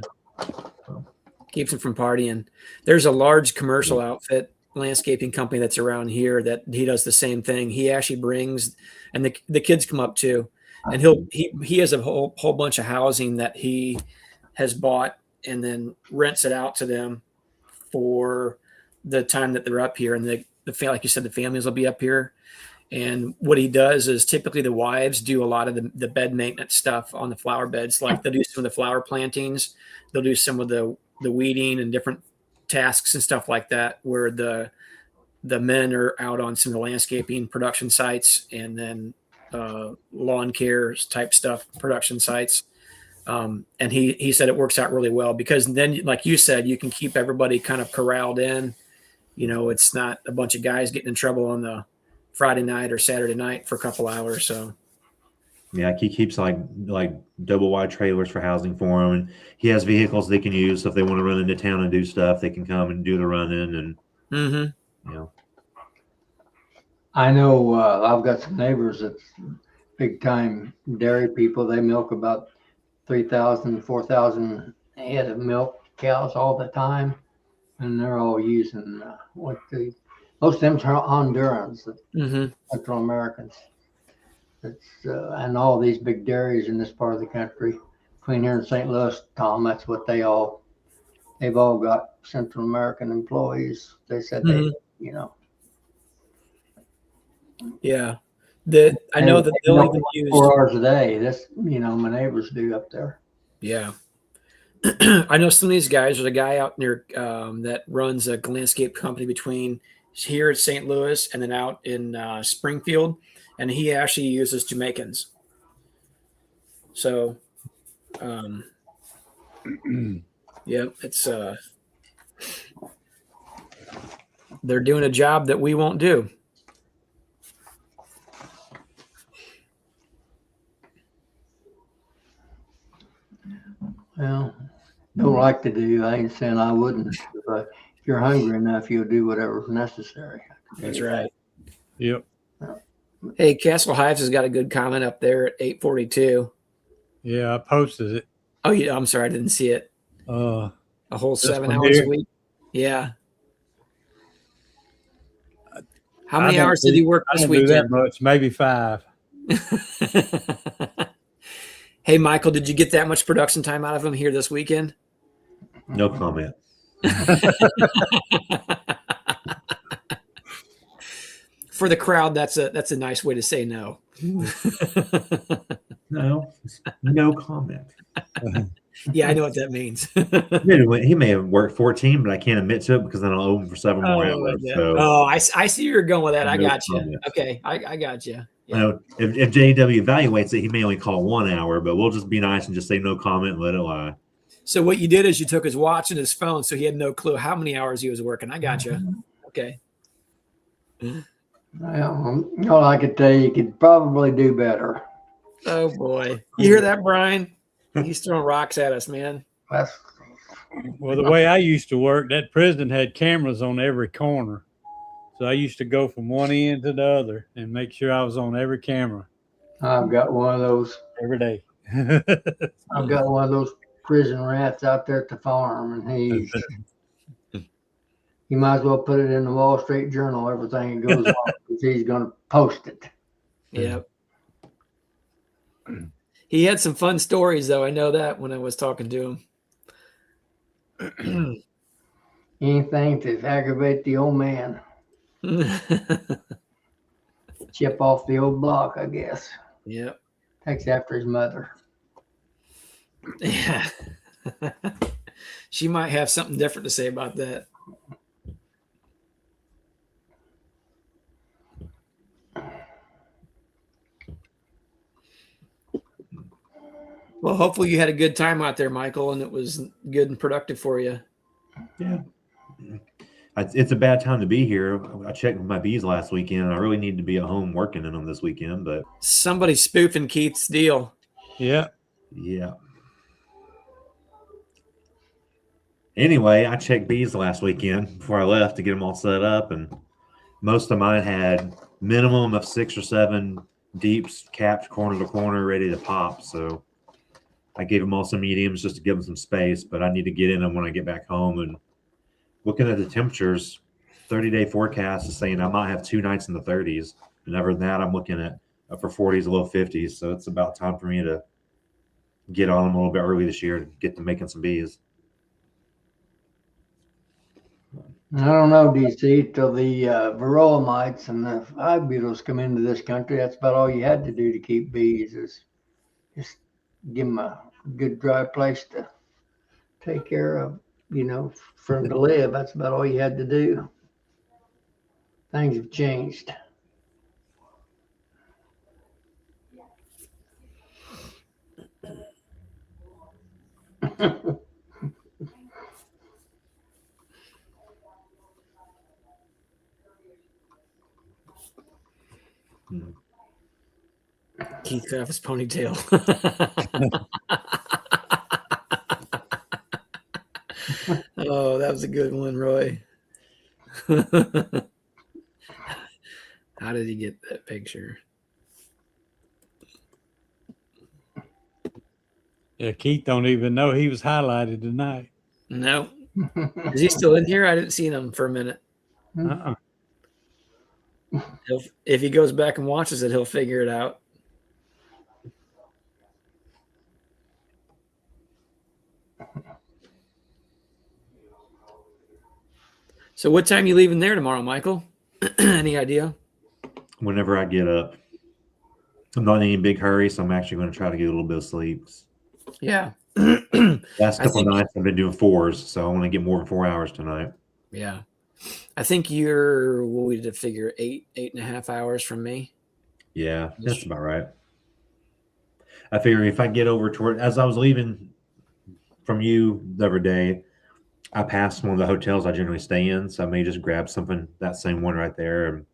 Keeps them from partying. There's a large commercial outfit landscaping company that's around here that he does the same thing. He actually brings, and the kids come up too, and he has a whole bunch of housing that he has bought and then rents it out to them for the time that they're up here. And like you said, the families will be up here. And what he does is typically the wives do a lot of the bed maintenance stuff on the flower beds. Like they'll do some of the flower plantings. They'll do some of the weeding and different tasks and stuff like that, where the men are out on some of the landscaping production sites and then lawn care type stuff, production sites. And he said it works out really well because then, like you said, you can keep everybody kind of corralled in. It's not a bunch of guys getting in trouble on the Friday night or Saturday night for a couple hours. So yeah, he keeps like double wide trailers for housing for them, and he has vehicles they can use. So if they want to run into town and do stuff, they can come and do the running. And I know I've got some neighbors that's big time dairy people. They milk about 3,000, 4,000 head of milk cows all the time, and they're all using most of them are Hondurans, Central Americans. And all these big dairies in this part of the country, between here and St. Louis, Tom, that's what they've all got Central American employees. They said Yeah. I know that they'll even use 4 hours a day. This, my neighbors do up there. Yeah. I know some of these guys. There's a guy out near that runs a landscape company between here at St. Louis and then out in Springfield, and he actually uses Jamaicans. So, it's they're doing a job that we won't do. Well, don't like to do. I ain't saying I wouldn't. But if you're hungry enough, you'll do whatever's necessary. That's right. Yep. Hey, Castle Hives has got a good comment up there at 842. Yeah, I posted it. Oh, yeah. I'm sorry. I didn't see it. A whole 7 hours a week. Yeah. How many hours did he work this weekend? That much, maybe 5. Hey, Michael, did you get that much production time out of him here this weekend? No comment. For the crowd, that's a nice way to say no. No comment. Yeah, I know what that means. He may have worked 14, but I can't admit to it because then I'll owe him for 7 more hours. Yeah. So Oh, I see where you're going with that. I no got you. comment. Okay, I got you. You know, if JW evaluates it, he may only call 1 hour, but we'll just be nice and just say no comment and let it lie. So what you did is you took his watch and his phone, so he had no clue how many hours he was working. I got you. Okay. Well, all I could tell you could probably do better. Oh boy, you hear that, Brian? He's throwing rocks at us, man. That's Well, the way I used to work, that prison had cameras on every corner. So I used to go from one end to the other and make sure I was on every camera I've got one of those. every day. I've got one of those prison rats out there at the farm, and he might as well put it in the Wall Street Journal. Everything that goes on, because he's going to post it. Yep. He had some fun stories, though. I know that when I was talking to him. Anything to aggravate the old man, chip off the old block, I guess. Yep. Takes after his mother. Yeah. She might have something different to say about that. Well, hopefully you had a good time out there, Michael, and it was good and productive for you. Yeah. It's a bad time to be here. I checked with my bees last weekend. I really need to be at home working in them this weekend, but Somebody's spoofing Keith's deal. Yeah. yeah. Anyway, I checked bees last weekend before I left to get them all set up, and most of mine had minimum of 6 or 7 deeps capped corner to corner ready to pop. So I gave them all some mediums just to give them some space, but I need to get in them when I get back home. And looking at the temperatures, 30-day forecast is saying I might have 2 nights in the 30s. And other than that, I'm looking at upper 40s, low 50s. So it's about time for me to get on them a little bit early this year to get to making some bees. I don't know, DC, till the varroa mites and the hive beetles come into this country. That's about all you had to do to keep bees, is just give them a good dry place to take care of, for them to live. That's about all you had to do. Things have changed. Keith cut off his ponytail. Oh, that was a good one, Roy. How did he get that picture? Yeah, Keith don't even know he was highlighted tonight. No. Is he still in here? I didn't see him for a minute. Uh-uh. If he goes back and watches it, he'll figure it out. So what time are you leaving there tomorrow, Michael? Any idea? Whenever I get up. I'm not in any big hurry, so I'm actually going to try to get a little bit of sleep. Yeah. Last couple of nights I've been doing 4s, so I want to get more than 4 hours tonight. Yeah. I think you're, what we did figure, 8.5 hours from me. Yeah, that's about right. I figure if I get over toward, as I was leaving from you the other day, I passed one of the hotels I generally stay in, so I may just grab something, that same one right there. And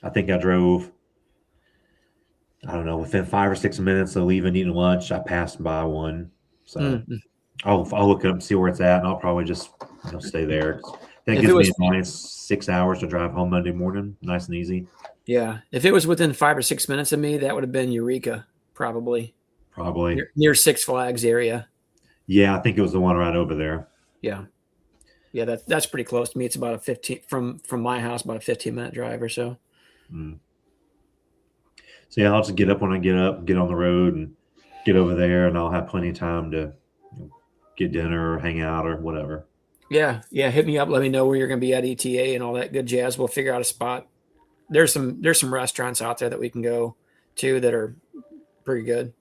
I think I drove, I don't know, within 5 or 6 minutes of leaving, eating lunch, I passed by one. So I'll look it up and see where it's at, and I'll probably just stay there. That gives me a nice 6 hours to drive home Monday morning, nice and easy. Yeah, if it was within 5 or 6 minutes of me, that would have been Eureka, probably. Near Six Flags area. Yeah, I think it was the one right over there. Yeah, that's pretty close to me. It's about a 15 from my house, about a 15-minute drive or so. So yeah, I'll just get up when I get up, get on the road, and get over there, and I'll have plenty of time to get dinner or hang out or whatever. Yeah. Hit me up. Let me know where you're going to be at ETA and all that good jazz. We'll figure out a spot. There's some restaurants out there that we can go to that are pretty good.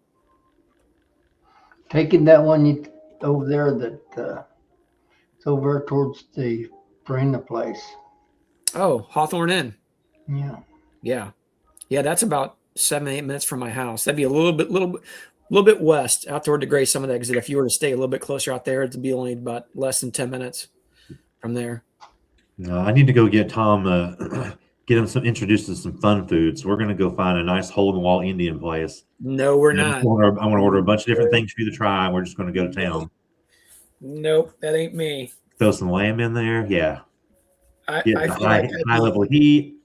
Taking that one over there that it's over towards the Farina place. Oh, Hawthorne Inn. Yeah. Yeah. That's about 7-8 minutes from my house. That'd be a little bit west out toward the Gray Summit exit. If you were to stay a little bit closer out there, it'd be only about less than 10 minutes from there. No, I need to go get Tom, get him introduced to some fun foods. We're going to go find a nice hole in the wall Indian place. No, we're And not. I'm going to order a bunch of different things for you to try. And we're just going to go to town. Nope, that ain't me. Throw some lamb in there. Yeah. I Get feel high level heat.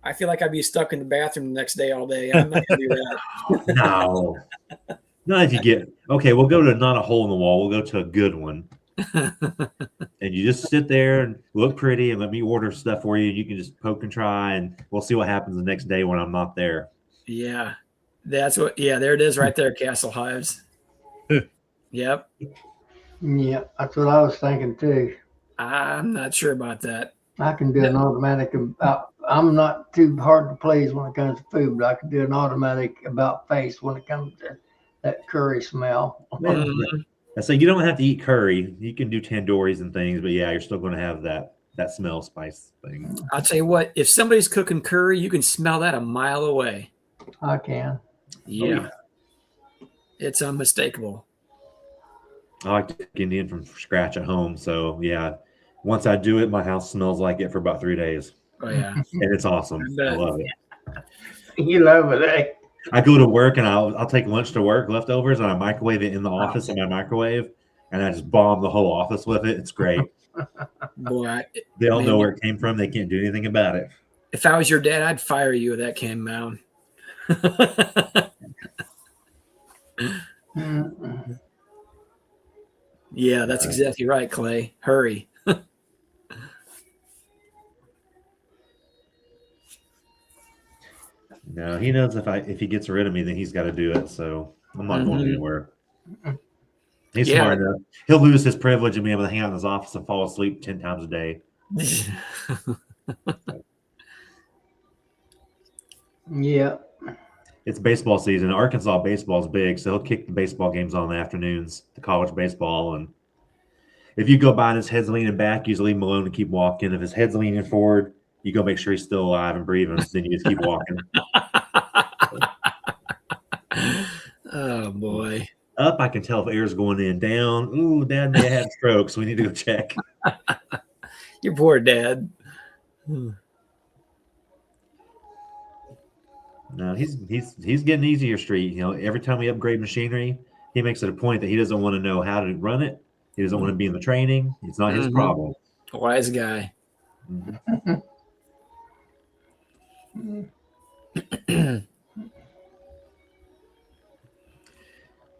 I feel like I'd be stuck in the bathroom the next day all day. I'm not gonna do that. No. Not if you get, okay, we'll go to not a hole in the wall. We'll go to a good one. And you just sit there and look pretty and let me order stuff for you. You can just poke and try, and we'll see what happens the next day when I'm not there. Yeah, there it is right there, Castle Hives. Yep. Yeah, that's what I was thinking too. I'm not sure about that. I can do an automatic about. I'm not too hard to please when it comes to food, but I can do an automatic about face when it comes to that curry smell. Mhm. I say you don't have to eat curry. You can do tandoori's and things, but yeah, you're still going to have that smell spice thing. I'll tell you what, if somebody's cooking curry, you can smell that a mile away. I can. Yeah. It's unmistakable. I like to cook Indian from scratch at home. So yeah, once I do it, my house smells like it for about 3 days. Oh yeah. And it's awesome. I love it. You love it, eh? I go to work and I'll take lunch to work, leftovers, and I microwave it in the office in my microwave, and I just bomb the whole office with it. It's great. Boy, They all know where it came from. They can't do anything about it. if I was your dad, I'd fire you if that came out. Yeah, that's exactly right, Clay. Hurry. No, he knows if he gets rid of me, then he's got to do it. So I'm not going anywhere. He's smart enough. He'll lose his privilege and be able to hang out in his office and fall asleep 10 times a day. Yeah. It's baseball season. Arkansas baseball is big, so he'll kick the baseball games on in the afternoons, the college baseball. And if you go by and his head's leaning back, you just leave him alone and keep walking. If his head's leaning forward, you go make sure he's still alive and breathing. Then you just keep walking. Oh boy. Up, I can tell if air's going in. Down, ooh, Dad may have had a stroke, so we need to go check. Your poor dad. No, he's getting easier street. You know, every time we upgrade machinery, he makes it a point that he doesn't want to know how to run it. He doesn't want to be in the training. It's not his problem. Wise guy.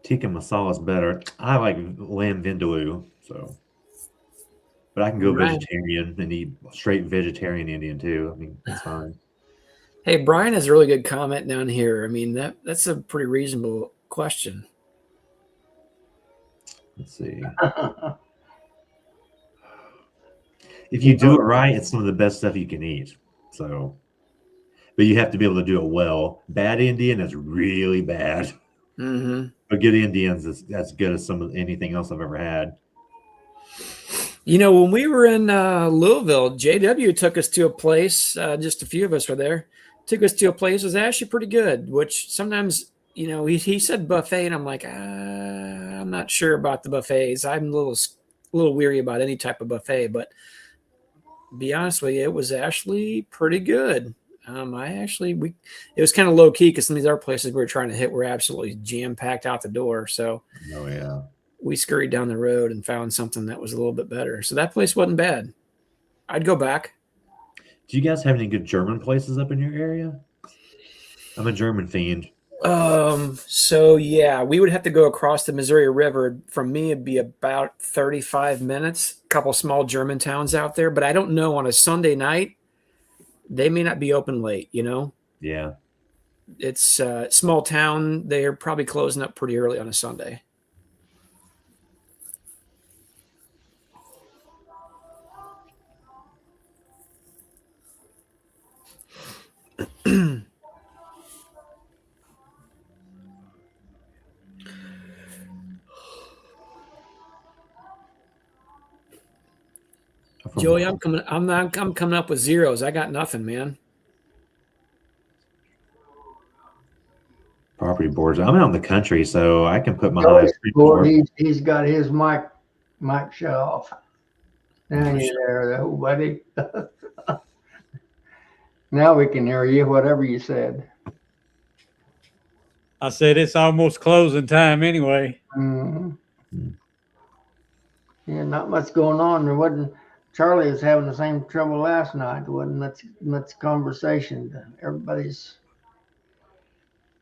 Tikka masala is better. I like lamb vindaloo, so. But I can go vegetarian and eat straight vegetarian Indian too. I mean, that's fine. Hey, Brian has a really good comment down here. I mean, that's a pretty reasonable question. Let's see. If you do it right, it's some of the best stuff you can eat. So, but you have to be able to do it well. Bad Indian is really bad. But good Indians is as good as anything else I've ever had. You know, when we were in Louisville, JW took us to a place. Just a few of us were there. Took us to a place that was actually pretty good. Which sometimes, you know, he said buffet, and I'm like, I'm not sure about the buffets. I'm a little weary about any type of buffet. But to be honest with you, it was actually pretty good. It was kind of low key because some of these other places we were trying to hit were absolutely jam packed out the door. So we scurried down the road and found something that was a little bit better. So that place wasn't bad. I'd go back. Do you guys have any good German places up in your area? I'm a German fiend. So yeah, we would have to go across the Missouri River. From me, it'd be about 35 minutes. A couple small German towns out there, but I don't know on a Sunday night. They may not be open late, you know? Yeah. It's a small town. They're probably closing up pretty early on a Sunday. Joey, I'm coming up with zeros. I got nothing, man. Property boards. I'm out in the country, so I can put my Joey's hives pretty bored. far. He's got his mic shut off. Now you're there, though, buddy. Now we can hear you, whatever you said. I said it's almost closing time anyway. Mhm. Yeah, not much going on. There wasn't. Charlie was having the same trouble last night. There wasn't much conversation. Everybody's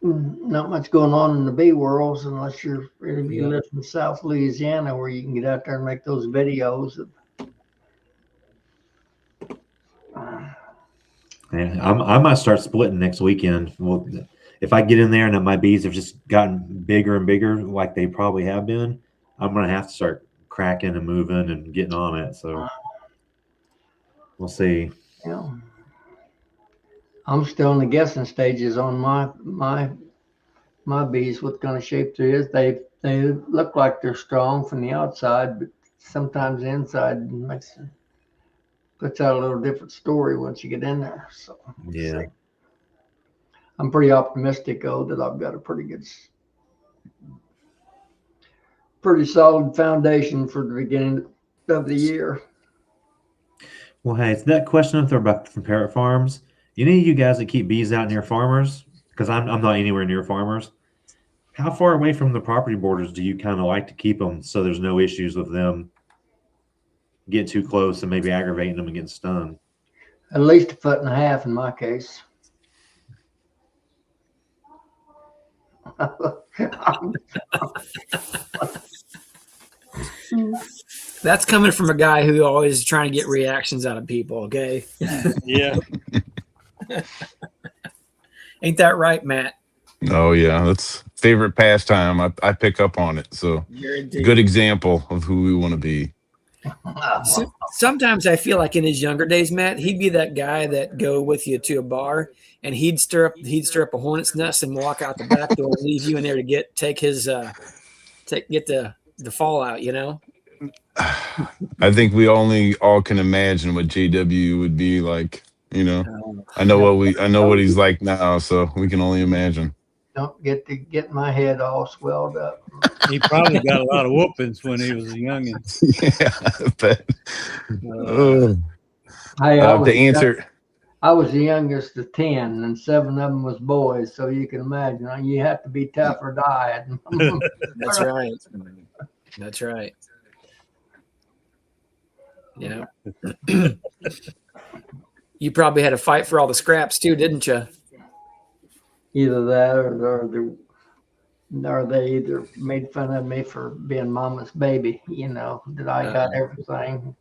not much going on in the bee worlds unless you live in South Louisiana where you can get out there and make those videos. Yeah, I might start splitting next weekend. Well, if I get in there and my bees have just gotten bigger and bigger, like they probably have been, I'm gonna have to start cracking and moving and getting on it. So we'll see. Yeah. I'm still in the guessing stages on my bees. What kind of shape there is? They look like they're strong from the outside, but sometimes the inside puts out a little different story once you get in there. So Yeah. I'm pretty optimistic though that I've got a pretty solid foundation for the beginning of the year. Well, hey, it's that question up there about from parrot farms. Any of you guys that keep bees out near farmers, because I'm not anywhere near farmers. How far away from the property borders do you kind of like to keep them so there's no issues with them getting too close and maybe aggravating them and getting stung? At least 1.5 feet in my case. That's coming from a guy who always is trying to get reactions out of people. Okay. Yeah. Ain't that right, Matt? Oh yeah, that's favorite pastime. I pick up on it. So good example of who we want to be. Sometimes I feel like in his younger days, Matt, he'd be that guy that go with you to a bar and he'd stir up a hornet's nest and walk out the back door and leave you in there to get the fallout, you know? I think we all can imagine what JW would be like, you know. I know what he's like now, so we can only imagine. Don't get my head all swelled up. He probably got a lot of whoopings when he was a youngin. Yeah, but Hey, I was the youngest of 10, and 7 of them was boys. So you can imagine, you have to be tough or die. That's right. That's right. Yeah. You probably had to fight for all the scraps too, didn't you? Either that or they either made fun of me for being mama's baby, that I got everything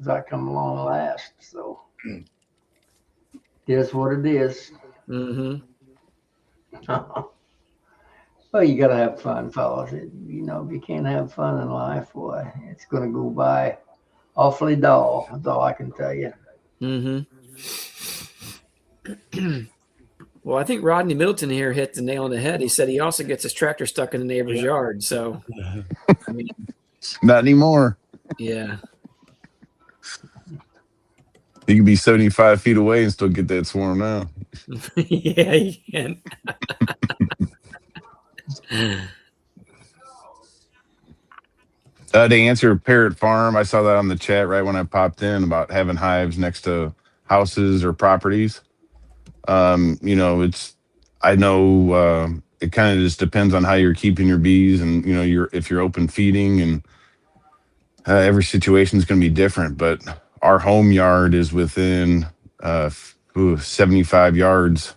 as I come along last. So it is what it is. Mm-hmm. Well, you got to have fun, fellas. If you can't have fun in life, boy, it's going to go by awfully dull. That's all I can tell you. Mm-hmm. Well, I think Rodney Middleton here hit the nail on the head. He said he also gets his tractor stuck in the neighbor's yard. So, I mean, not anymore. Yeah. You can be 75 feet away and still get that swarm now. Yeah, you can. To answer Parrot Farm, I saw that on the chat right when I popped in about having hives next to houses or properties. I know it kind of just depends on how you're keeping your bees and, if you're open feeding, and every situation is going to be different. But our home yard is within 75 yards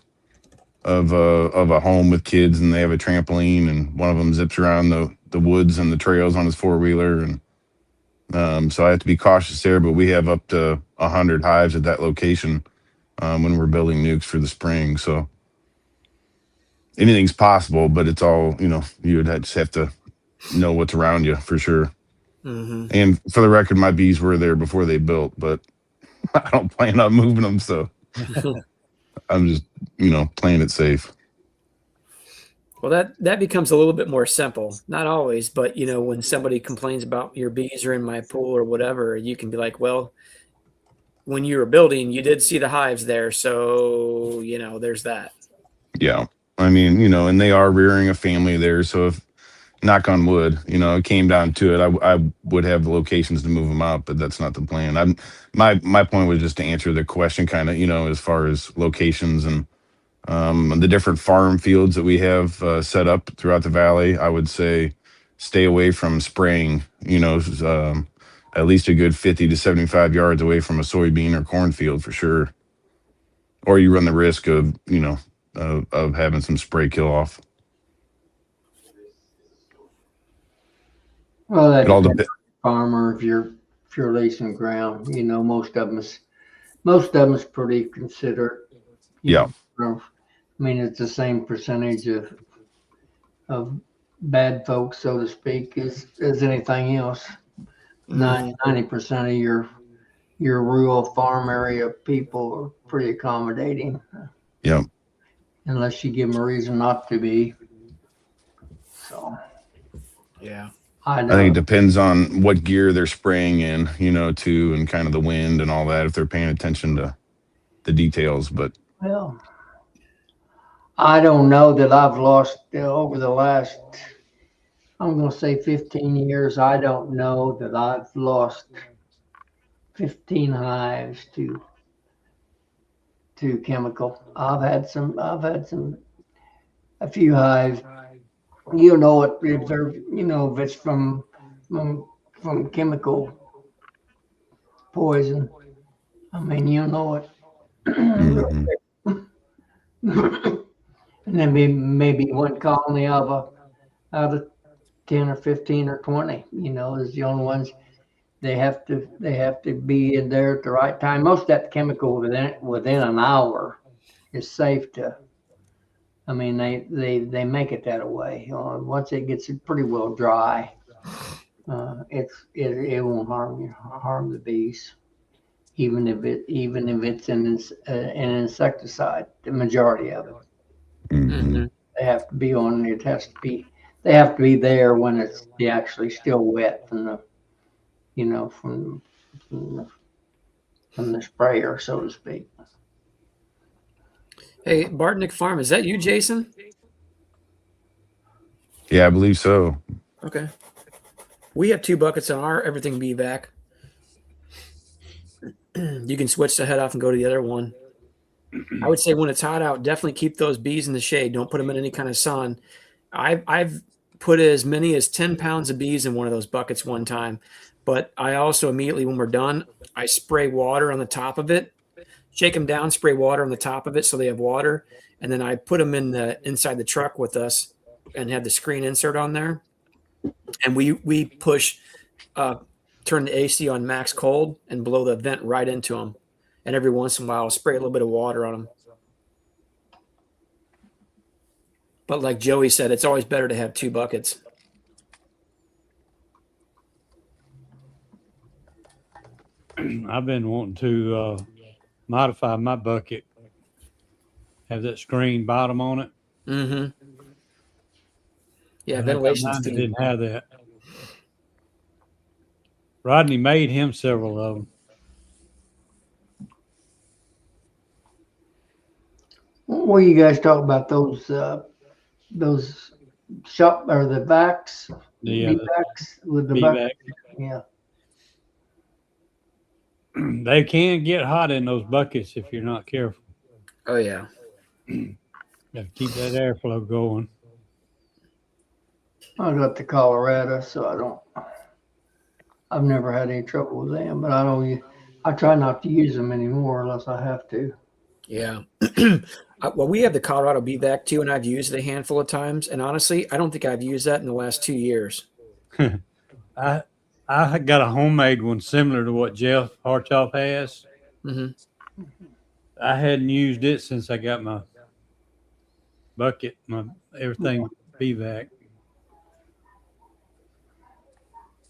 of a home with kids, and they have a trampoline, and one of them zips around the woods and the trails on his 4-wheeler. And so I have to be cautious there, but we have up to 100 hives at that location when we're building nukes for the spring. So anything's possible, but it's all, you would just have to know what's around you for sure. Mm-hmm. And for the record, my bees were there before they built, but I don't plan on moving them. So I'm just, playing it safe. Well, that becomes a little bit more simple. Not always, but when somebody complains about your bees are in my pool or whatever, you can be like, well, when you were building, you did see the hives there, so there's that. Yeah. I mean, and they are rearing a family there. So if, knock on wood, it came down to it, I would have locations to move them out, but that's not the plan. My point was just to answer the question kind of, as far as locations and the different farm fields that we have set up throughout the valley. I would say stay away from spraying, at least a good 50 to 75 yards away from a soybean or cornfield for sure. Or you run the risk of, of having some spray kill off. Well, that It all depends depends. on the farmer. If you're leasing ground, most of them's pretty considerate. Yeah. I mean, it's the same percentage of bad folks, so to speak, as anything else. 90% of your rural farm area people are pretty accommodating. Yeah. Unless you give them a reason not to be. So Yeah. I I think it don't. depends on what gear they're spraying in, too, and kind of the wind and all that, if they're paying attention to the details. But Well, I don't know that I've lost over the last. I'm going to say 15 years. I don't know that I've lost 15 hives to chemical. A few hives. If they're, if it's from, from chemical poison. I mean, real mhm. quick. And then maybe one colony out of 10 or 15 or 20, is the only ones. They have to be in there at the right time. Most of that chemical within an hour is safe to. I mean, they make it that way. Once it gets pretty well dry, it won't harm the bees, even if it's an insecticide. The majority of it, Mhm. they have to be on. It has to be. They have to be there when it's actually still wet from the, from the, from the sprayer, so to speak. Hey, Bartnick Farm, is that you, Jason? Yeah, I believe so. Okay. We have 2 buckets on our everything bee vac. You can switch the head off and go to the other one. I would say when it's hot out, definitely keep those bees in the shade. Don't put them in any kind of sun. I've put as many as 10 pounds of bees in one of those buckets one time, but I also immediately when we're done, I spray water on the top of it, shake them down, spray water on the top of it so they have water, and then I put them inside the truck with us and have the screen insert on there, and we push turn the AC on max cold and blow the vent right into them. And every once in a while, I'll spray a little bit of water on them. But like Joey said, it's always better to have 2 buckets. I've been wanting to modify my bucket, have that screen bottom on it. Mm-hmm. Yeah, And I got ventilation's mine that key. didn't have that. Rodney made him several of them. What do you guys talk about those shop or the vacs, The bee vacs with the BVAC. bucket? Yeah. They can get hot in those buckets if you're not careful. Oh yeah. Got to keep that airflow going. I got to Colorado, so I've never had any trouble with them, but I try not to use them anymore unless I have to. Yeah. Well, we have the Colorado BVAC too, and I've used it a handful of times. And honestly, I don't think I've used that in the last 2 years. I got a homemade one similar to what Jeff Harchoff has. Mm-hmm. I hadn't used it since I got my bucket, my everything BVAC.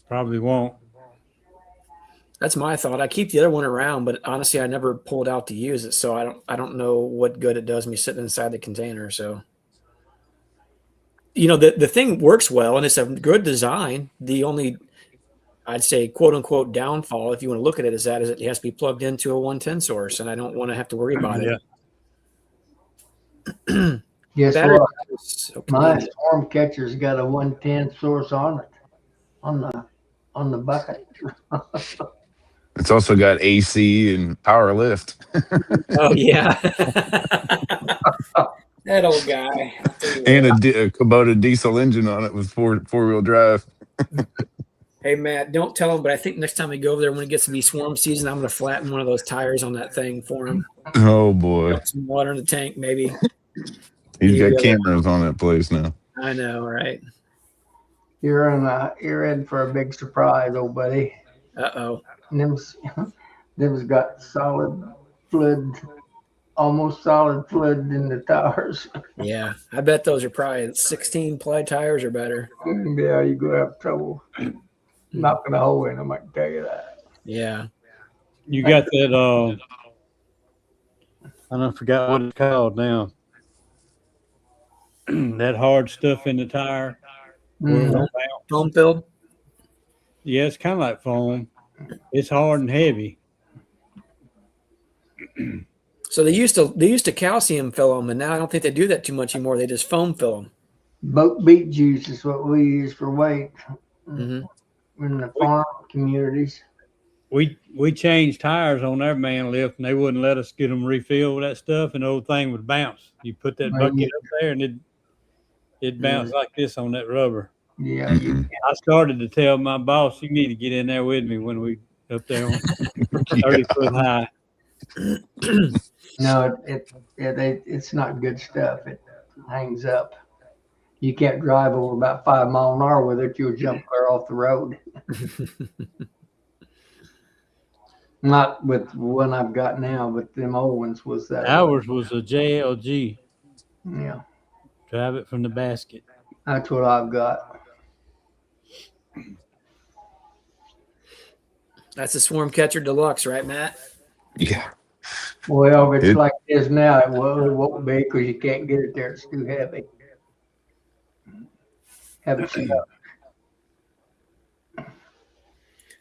Probably won't. That's my thought. I keep the other one around, but honestly, I never pulled out to use it, so I don't know what good it does me sitting inside the container. So the thing works well and it's a good design. The only, I'd say, quote unquote downfall, if you want to look at it as that, is it has to be plugged into a 110 source, and I don't want to have to worry about Yeah. it. Guess Battery what? life is so My convenient. storm catcher's got a 110 source on it, on the bucket. It's also got AC and power lift. Oh yeah, that old guy. I'll tell you And what. a Kubota diesel engine on it with four-wheel drive. Hey Matt, don't tell him, but I think next time we go over there, when it gets to be swarm season, I'm going to flatten one of those tires on that thing for him. Oh boy, Dump some water in the tank, maybe. he's got Yeah. cameras on that place now. I know, right? You're in for a big surprise, old buddy. Uh-oh. Them's got almost solid fluid in the tires. Yeah, I bet those are probably 16 ply tires or better. Yeah, you go have trouble knocking a hole in them, I can tell you that. Yeah. You got that, I don't forgot what it's called now. That hard stuff in the tire. where it Mhm. won't bounce. Foam filled? Yeah, it's kind of like foam. It's hard and heavy. So they used to calcium fill them, and now I don't think they do that too much anymore. They just foam fill them. Boat beet juice is what we use for weight Mm-hmm. in the farm communities. We changed tires on their man lift, and they wouldn't let us get them refilled with that stuff, and the old thing would bounce. You put that bucket up there, and it bounced like this on that rubber. Yeah, Mhm. I started to tell my boss, you need to get in there with me when we up there on 30 foot high. no, it's not good stuff. It hangs up. You can't drive over about 5 miles an hour with it. You'll jump clear off the road. Not with one I've got now, but them old ones was that. Ours was a JLG. Yeah, Drive it from the basket. that's what I've got. That's a Swarm Catcher Deluxe, right, Matt? Yeah. Well, if it's It- like this now, it won't be because you can't get it there. It's too heavy. Have it stuck.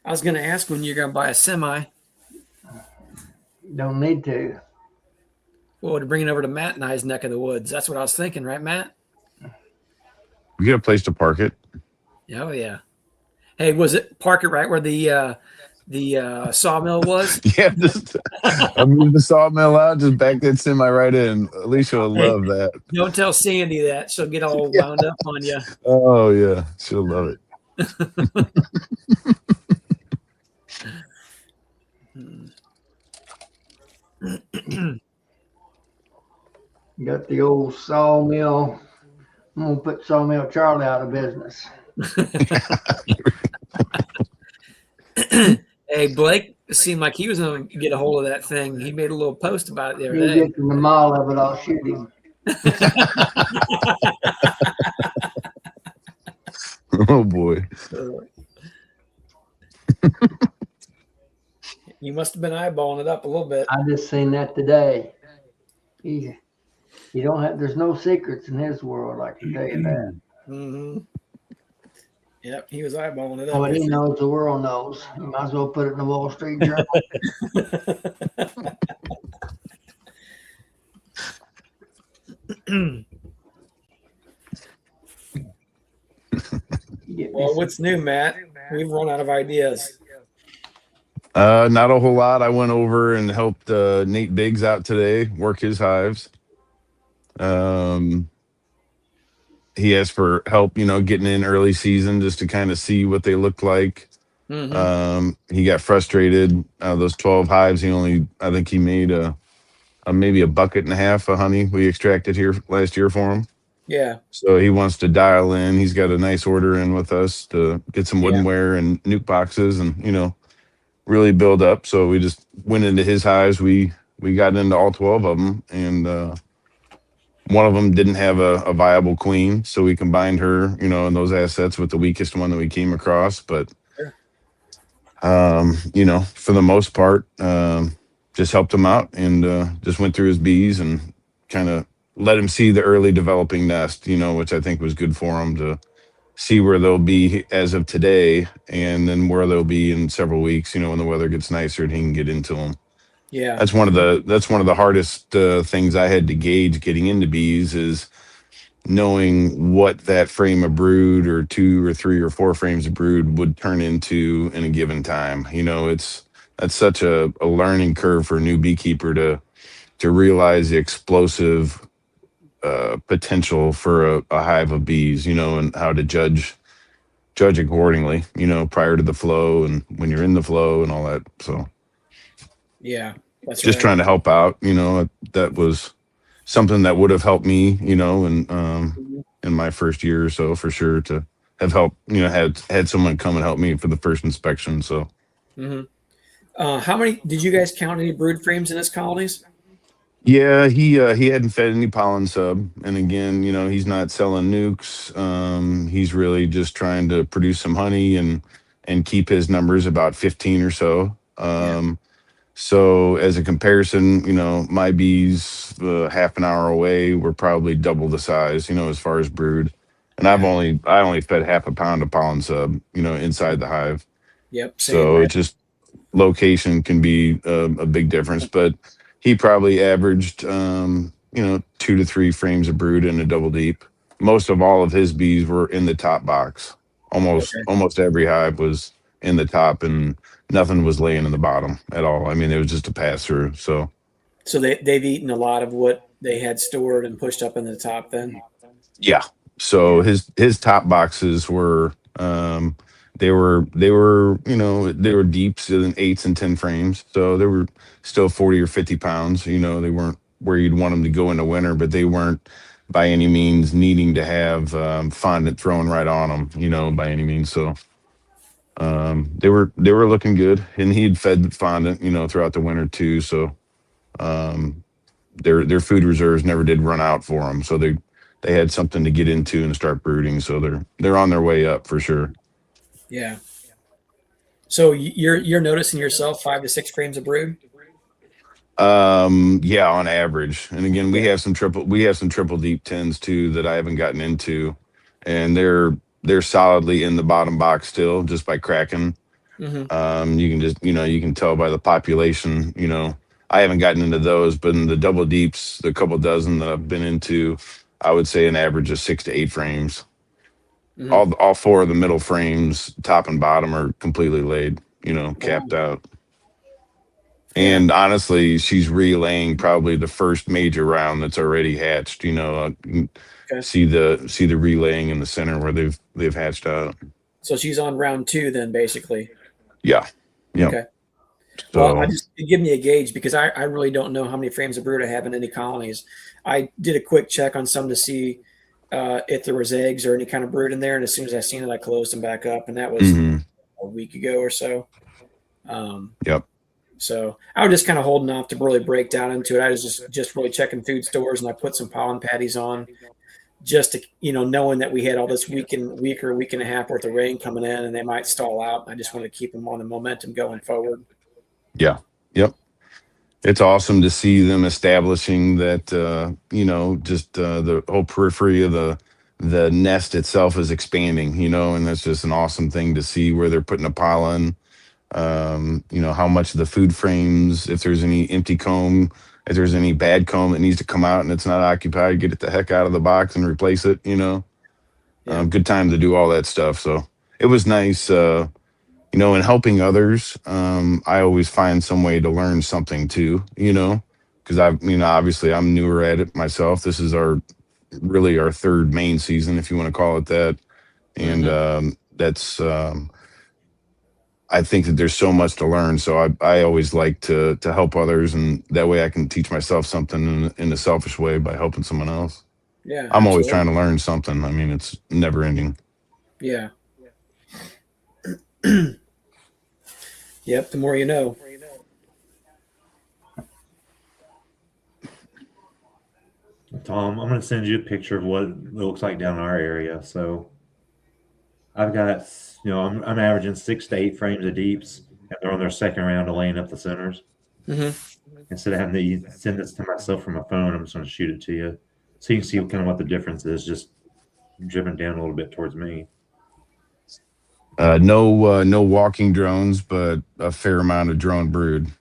I was going to ask when you're going to buy a semi. Don't need to. Well, to bring it over to Matt and I's neck of the woods. That's what I was thinking, right, Matt? We get a place to park it. Oh yeah. Hey, was it park it right where the sawmill was? Yeah, just I moved the sawmill out, just back that semi right in. Alicia will love that. Don't tell Sandy that; she'll get all wound up on you. Oh yeah, she'll love it. Got the old sawmill. I'm gonna put Sawmill Charlie out of business. Hey, Blake seemed like he was going to get a hold of that thing. He made a little post about it the other He'll day. get to the mile of it, I'll shoot him. Oh boy. You must have been eyeballing it up a little bit. I just seen that today. You don't have. There's no secrets in his world. I can tell you that. Mm-hmm. Yep, he was eyeballing it up. What he knows, the world knows. You might as well put it in the Wall Street Journal. Well, what's new, Matt? We've run out of ideas. Not a whole lot. I went over and helped Nate Biggs out today, work his hives. He asked for help, getting in early season just to kind of see what they looked like. Mm-hmm. He got frustrated. Those 12 hives, I think he made maybe a bucket and a half of honey we extracted here last year for him. Yeah. So he wants to dial in. He's got a nice order in with us to get some woodenware and nuke boxes and, really build up. So we just went into his hives. We got into all 12 of them, and one of them didn't have a viable queen. So we combined her, and those assets with the weakest one that we came across. But, for the most part, just helped him out and just went through his bees and kind of let him see the early developing nest, which I think was good for him to see where they'll be as of today, and then where they'll be in several weeks, when the weather gets nicer and he can get into them. Yeah. That's one of the hardest things I had to gauge getting into bees is knowing what that frame of brood or 2 or 3 or 4 frames of brood would turn into in a given time. That's such a learning curve for a new beekeeper to realize the explosive potential for a hive of bees, and how to judge accordingly, prior to the flow and when you're in the flow and all that. So Yeah. That's just right. trying to help out, that was something that would have helped me, in my first year or so for sure to have helped, had someone come and help me for the first inspection. So Mm-hmm. How many did you guys count any brood frames in his colonies? yeah, he hadn't fed any pollen sub, and again, he's not selling nukes. He's really just trying to produce some honey and keep his numbers about 15 or so. Yeah. So as a comparison, my bees half an hour away were probably double the size, as far as brood. And Yeah. I only fed half a pound of pollen sub, inside the hive. Yep. Same. So Right. it's just location can be a big difference, but he probably averaged 2 to 3 frames of brood in a double deep. Most of all of his bees were in the top box. Almost Okay. almost every hive was in the top, and nothing was laying in the bottom at all. I mean, it was just a pass through. So So they've eaten a lot of what they had stored and pushed up in the top then. yeah. So Yeah. his top boxes were they were deeps in 8s and 10 frames. So they were still 40 or 50 pounds. They weren't where you'd want them to go into winter, but they weren't by any means needing to have fondant thrown right on them, by any means. So they were looking good, and he'd fed fondant, throughout the winter too. So um, their food reserves never did run out for them. So they had something to get into and start brooding. So they're on their way up for sure. Yeah. So you're noticing yourself 5 to 6 frames of brood. Yeah, on average. And again, Yeah. we have some triple deep tens too that I haven't gotten into, and they're solidly in the bottom box still just by cracking. Mm-hmm. You can just, you can tell by the population, I haven't gotten into those, but in the double deeps, the couple dozen that I've been into, I would say an average of 6 to 8 frames. Mm-hmm. All 4 of the middle frames, top and bottom, are completely laid, Wow. capped out. Yeah. And honestly, she's relaying probably the first major round that's already hatched. You can Okay. see the relaying in the center where they've hatched out. So she's on round 2 then, basically. Yeah, yeah. Okay. Well, So it give me a gauge because I really don't know how many frames of brood I have in any colonies. I did a quick check on some to see if there was eggs or any kind of brood in there, and as soon as I seen it, I closed them back up, and that was hmm a week ago or so. Um, yep, so I was just kind of holding off to really break down into it. I was just really checking food stores, and I put some pollen patties on just to knowing that we had all this week or week and a half worth of rain coming in, and they might stall out. I just wanted to keep them on the momentum going forward. yeah, yep. It's awesome to see them establishing that. Just the whole periphery of the nest itself is expanding. And that's just an awesome thing to see where they're putting a pollen. How much of the food frames, if there's any empty comb, if there's any bad comb that needs to come out and it's not occupied, get it the heck out of the box and replace it. Yeah. Good time to do all that stuff. So it was nice. In helping others, I always find some way to learn something too. Because obviously I'm newer at it myself. This is really our third main season, if you want to call it that, and Mm-hmm. that's. I think that there's so much to learn. So I always like to help others, and that way I can teach myself something in a selfish way by helping someone else. Yeah, I'm always absolutely. trying to learn something. I mean, it's never ending. Yeah. Yep. The more you know. Tom, I'm going to send you a picture of what it looks like down in our area. So I've got, I'm averaging 6 to 8 frames of deeps, and they're on their second round of laying up the centers. Mm-hmm. Instead of having to send this to myself from my phone, I'm just going to shoot it to you. So you can see kind of what the difference is, just driven down a little bit towards me. No walking drones, but a fair amount of drone brood.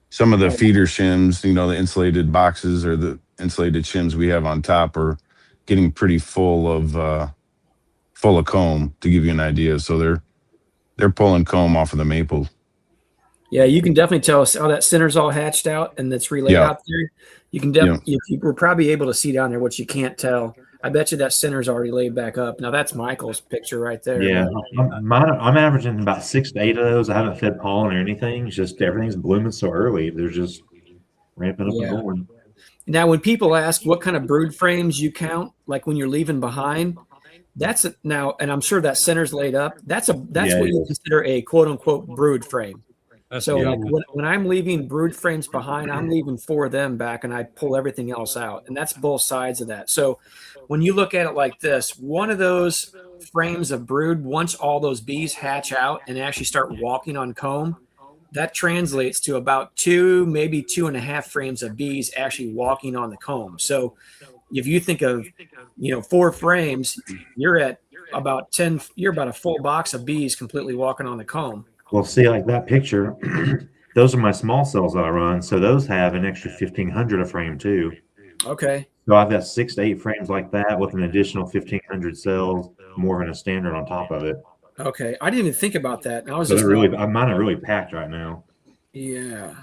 Some of the feeder shims, the insulated boxes or the insulated shims we have on top are getting pretty full of comb, to give you an idea. So they're pulling comb off of the maple. Yeah, you can definitely tell how that center's all hatched out and that's relayed Yeah. out there. You can Yeah. definitely, you were probably able to see down there what you can't tell. I bet you that center's already laid back up. Now that's Michael's picture right there. Yeah, I'm averaging about 6 to 8 of those. I haven't fed pollen or anything. It's just everything's blooming so early. They're just ramping up and going. Now, when people ask what kind of brood frames you count, like when you're leaving behind, now, and I'm sure that center's laid up. That's what you consider a quote unquote brood frame. So like when I'm leaving brood frames behind, I'm leaving 4 of them back and I pull everything else out. And that's both sides of that. So when you look at it like this, one of those frames of brood, once all those bees hatch out and actually start walking on comb, that translates to about 2, maybe 2.5 frames of bees actually walking on the comb. So if you think of, 4 frames, you're at about 10, you're about a full box of bees completely walking on the comb. Well, see, like that picture, those are my small cells that I run. So those have an extra 1,500 a frame too. Okay. So I've got 6 to 8 frames like that with an additional 1,500 cells, more than a standard on top of it. Okay. I didn't even think about that. And I was So just mine are really packed right now. Yeah.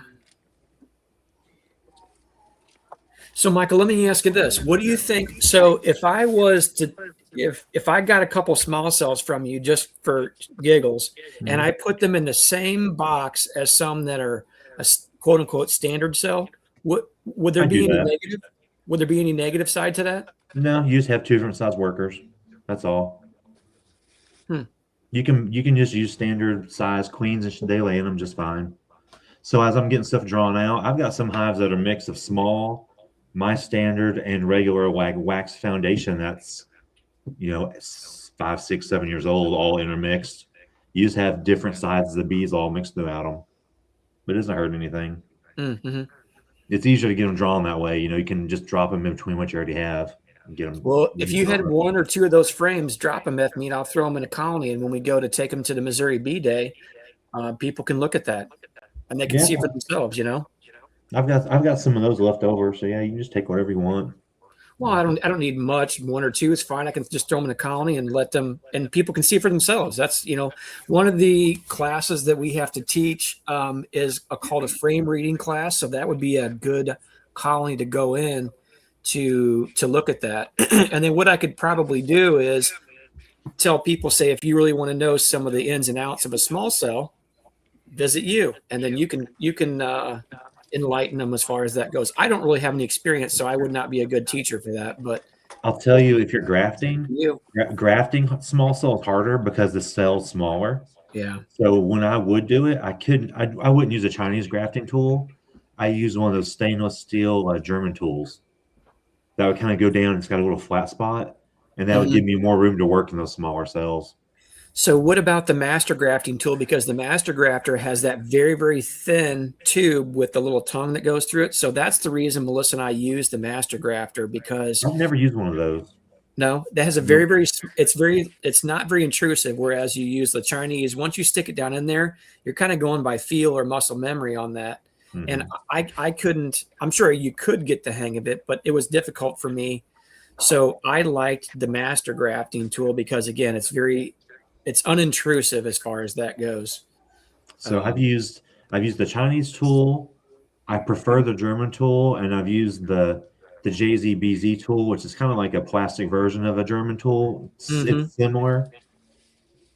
So Michael, let me ask you this. What do you think? So if I was to, if I got a couple small cells from you just for giggles, and I put them in the same box as some that are a quote unquote standard cell, would there be any negative? Would there be any negative side to that? No, you just have 2 different size workers. That's all. You can just use standard size queens and they lay in them just fine. So as I'm getting stuff drawn out, I've got some hives that are a mix of small, my standard, and regular wax foundation that's 5, 6, 7 years old, all intermixed. You just have different sizes of bees all mixed throughout them, but it doesn't hurt anything. Mm-hmm. It's easier to get them drawn that way. You can just drop them in between what you already have and get them. Well, if you had 1 or 2 of those frames, drop them with me, and I'll throw them in a colony. And when we go to take them to the Missouri Bee Day, people can look at that and they can see for themselves. I've got some of those left over, so yeah, you can just take whatever you want. Well, I don't need much. 1 or 2 is fine. I can just throw them in a colony and let them, and people can see for themselves. That's one of the classes that we have to teach is called a frame reading class. So that would be a good colony to go in to look at that. And then what I could probably do is tell people, say, if you really want to know some of the ins and outs of a small cell, visit you, and then you can enlighten them as far as that goes. I don't really have any experience, so I would not be a good teacher for that. But I'll tell you, if you're grafting, grafting small cell is harder because the cell's smaller. Yeah. So when I would do it, I wouldn't use a Chinese grafting tool. I use one of those stainless steel German tools that would kind of go down. It's got a little flat spot, and that would give me more room to work in those smaller cells. So what about the master grafting tool? Because the master grafter has that very, very thin tube with the little tongue that goes through it. So that's the reason Melissa and I use the master grafter, because I've never used one of those. No, that has a very, very, it's not very intrusive. Whereas you use the Chinese, once you stick it down in there, you're kind of going by feel or muscle memory on that. And I couldn't, I'm sure you could get the hang of it, but it was difficult for me. So I liked the master grafting tool because, again, it's unintrusive as far as that goes. So I've used the Chinese tool. I prefer the German tool, and I've used the JZBZ tool, which is kind of like a plastic version of a German tool. It's similar.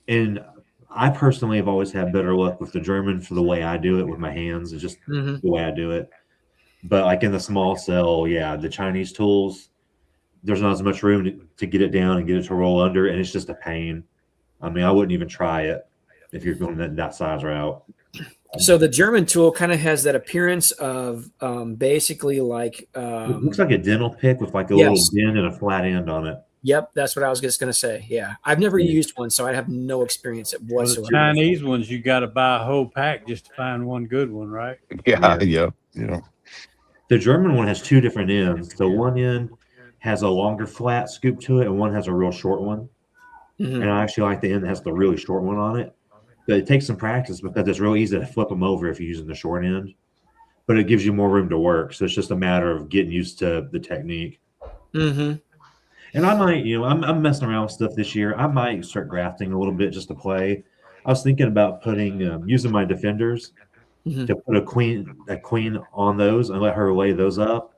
And I personally have always had better luck with the German for the way I do it with my hands. It's just the way I do it. But like in the small cell, the Chinese tools, there's not as much room to get it down and get it to roll under, and it's just a pain. I mean, I wouldn't even try it if you're going that size route. So the German tool kind of has that appearance of basically like it looks like a dental pick with like a little bend and a flat end on it. Yep, that's what I was just going to say. Yeah, I've never used one, so I have no experience whatsoever. The Chinese ones, you got to buy a whole pack just to find one good one, right? Yeah. The German one has 2 different ends. So one end has a longer flat scoop to it, and one has a real short one. Mhm. And I actually like the end that has the really short one on it. But it takes some practice because it's real easy to flip them over if you're using the short end. But it gives you more room to work. So it's just a matter of getting used to the technique. Mm-hmm. And I might, I'm messing around with stuff this year. I might start grafting a little bit just to play. I was thinking about putting using my defenders Mhm. to put a queen on those and let her lay those up,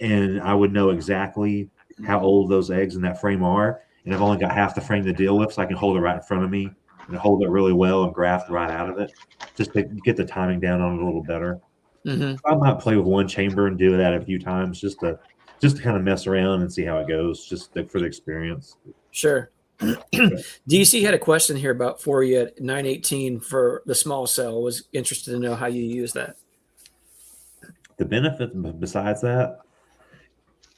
and I would know exactly how old those eggs in that frame are. And I've only got half the frame to deal with, so I can hold it right in front of me and hold it really well and graft right out of it, just to get the timing down on it a little better. Mm-hmm. I might play with one chamber and do that a few times just to kind of mess around and see how it goes, for the experience. Sure. DC had a question here about for you at 918 for the small cell. Was interested to know how you use that. The benefit besides that,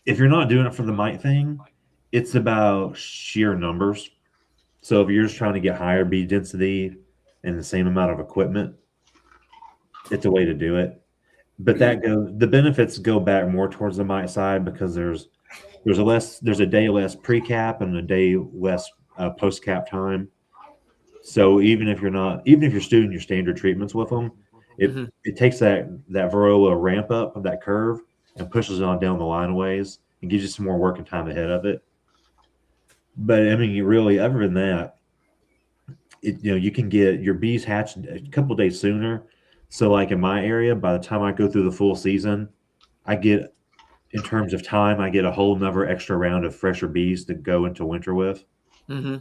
if you're not doing it for the mite thing, it's about sheer numbers. So if you're just trying to get higher bead density and the same amount of equipment, it's a way to do it. But the benefits go back more towards the mite side because there's a day less pre-cap and a day less post-cap time. So even if you're doing your standard treatments with them, it takes that varroa ramp up of that curve and pushes it on down the line a ways and gives you some more working time ahead of it. But I mean, you really, other than that, you can get your bees hatched a couple days sooner. So like in my area, by the time I go through the full season, in terms of time, I get a whole another extra round of fresher bees to go into winter with. Mm-hmm.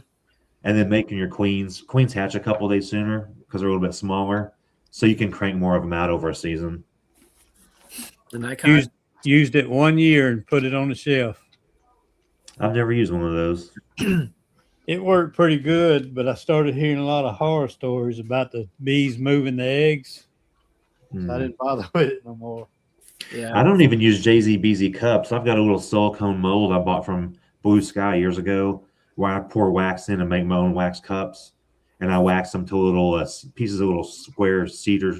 And then making your queens hatch a couple days sooner because they're a little bit smaller. So you can crank more of them out over a season. The Nikon? Used it 1 year and put it on the shelf. I've never used one of those. It worked pretty good, but I started hearing a lot of horror stories about the bees moving the eggs. So I didn't bother with it no more. Yeah. I don't even use JZBZ cups. I've got a little silicone mold I bought from Blue Sky years ago where I pour wax in and make my own wax cups. And I wax them to little pieces of little square cedar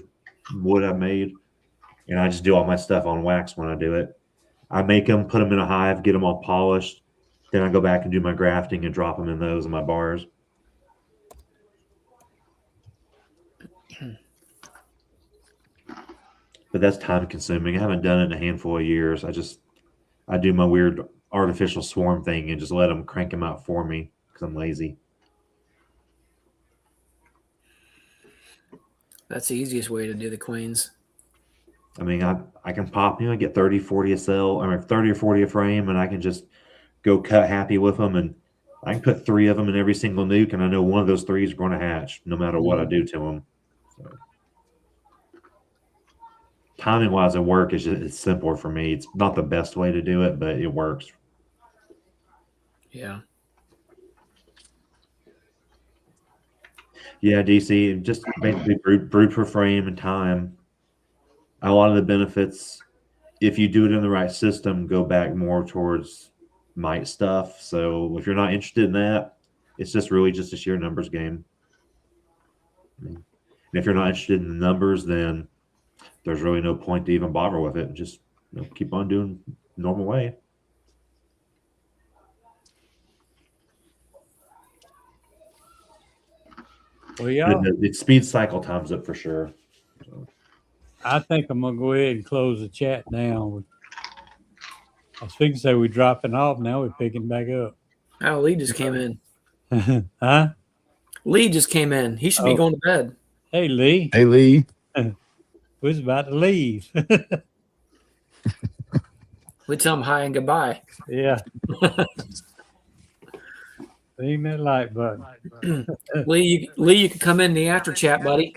wood I made. And I just do all my stuff on wax when I do it. I make them, put them in a hive, get them all polished. Then I go back and do my grafting and drop them in those in my bars. But that's time consuming. I haven't done it in a handful of years. I do my weird artificial swarm thing and just let them crank them out for me because I'm lazy. That's the easiest way to do the queens. I mean, I can pop, I get 30, 40 a cell, or 30 or 40 a frame, and I can just go cut happy with them. And I can put 3 of them in every single nuke, and I know one of those 3 is going to hatch no matter what I do to them. So, timing wise, at work it's simpler for me. It's not the best way to do it, but it works. Yeah. Yeah, DC, just basically brood per frame and time. A lot of the benefits, if you do it in the right system, go back more towards mite stuff. So if you're not interested in that, it's just really just a sheer numbers game. And if you're not interested in the numbers, then there's really no point to even bother with it. Just keep on doing normal way. Well, yeah, It speeds cycle times up for sure. So. I think I'm gonna go ahead and close the chat down. I was thinking to say we're dropping off. Now we're picking back up. Oh, Lee just came in. Huh? Lee just came in. He should be going to bed. Hey, Lee. Hey, Lee. We was about to leave. We tell him hi and goodbye. Yeah. Ain't that like button? Lee, you can come in the after chat, buddy.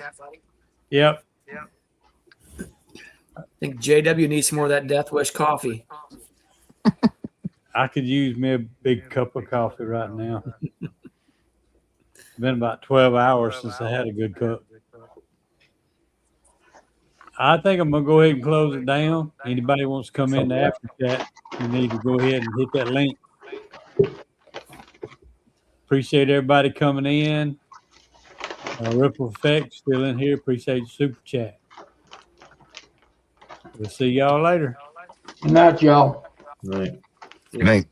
Yep. I think JW needs some more of that Death Wish coffee. I could use me a big cup of coffee right now. It's been about 12 hours since I had a good cup. I think I'm going to go ahead and close it down. Anybody wants to come in the after chat, you need to go ahead and hit that link. Appreciate everybody coming in. Ripple Effect still in here. Appreciate the super chat. We'll see y'all later. Good night, y'all. Right. Good night.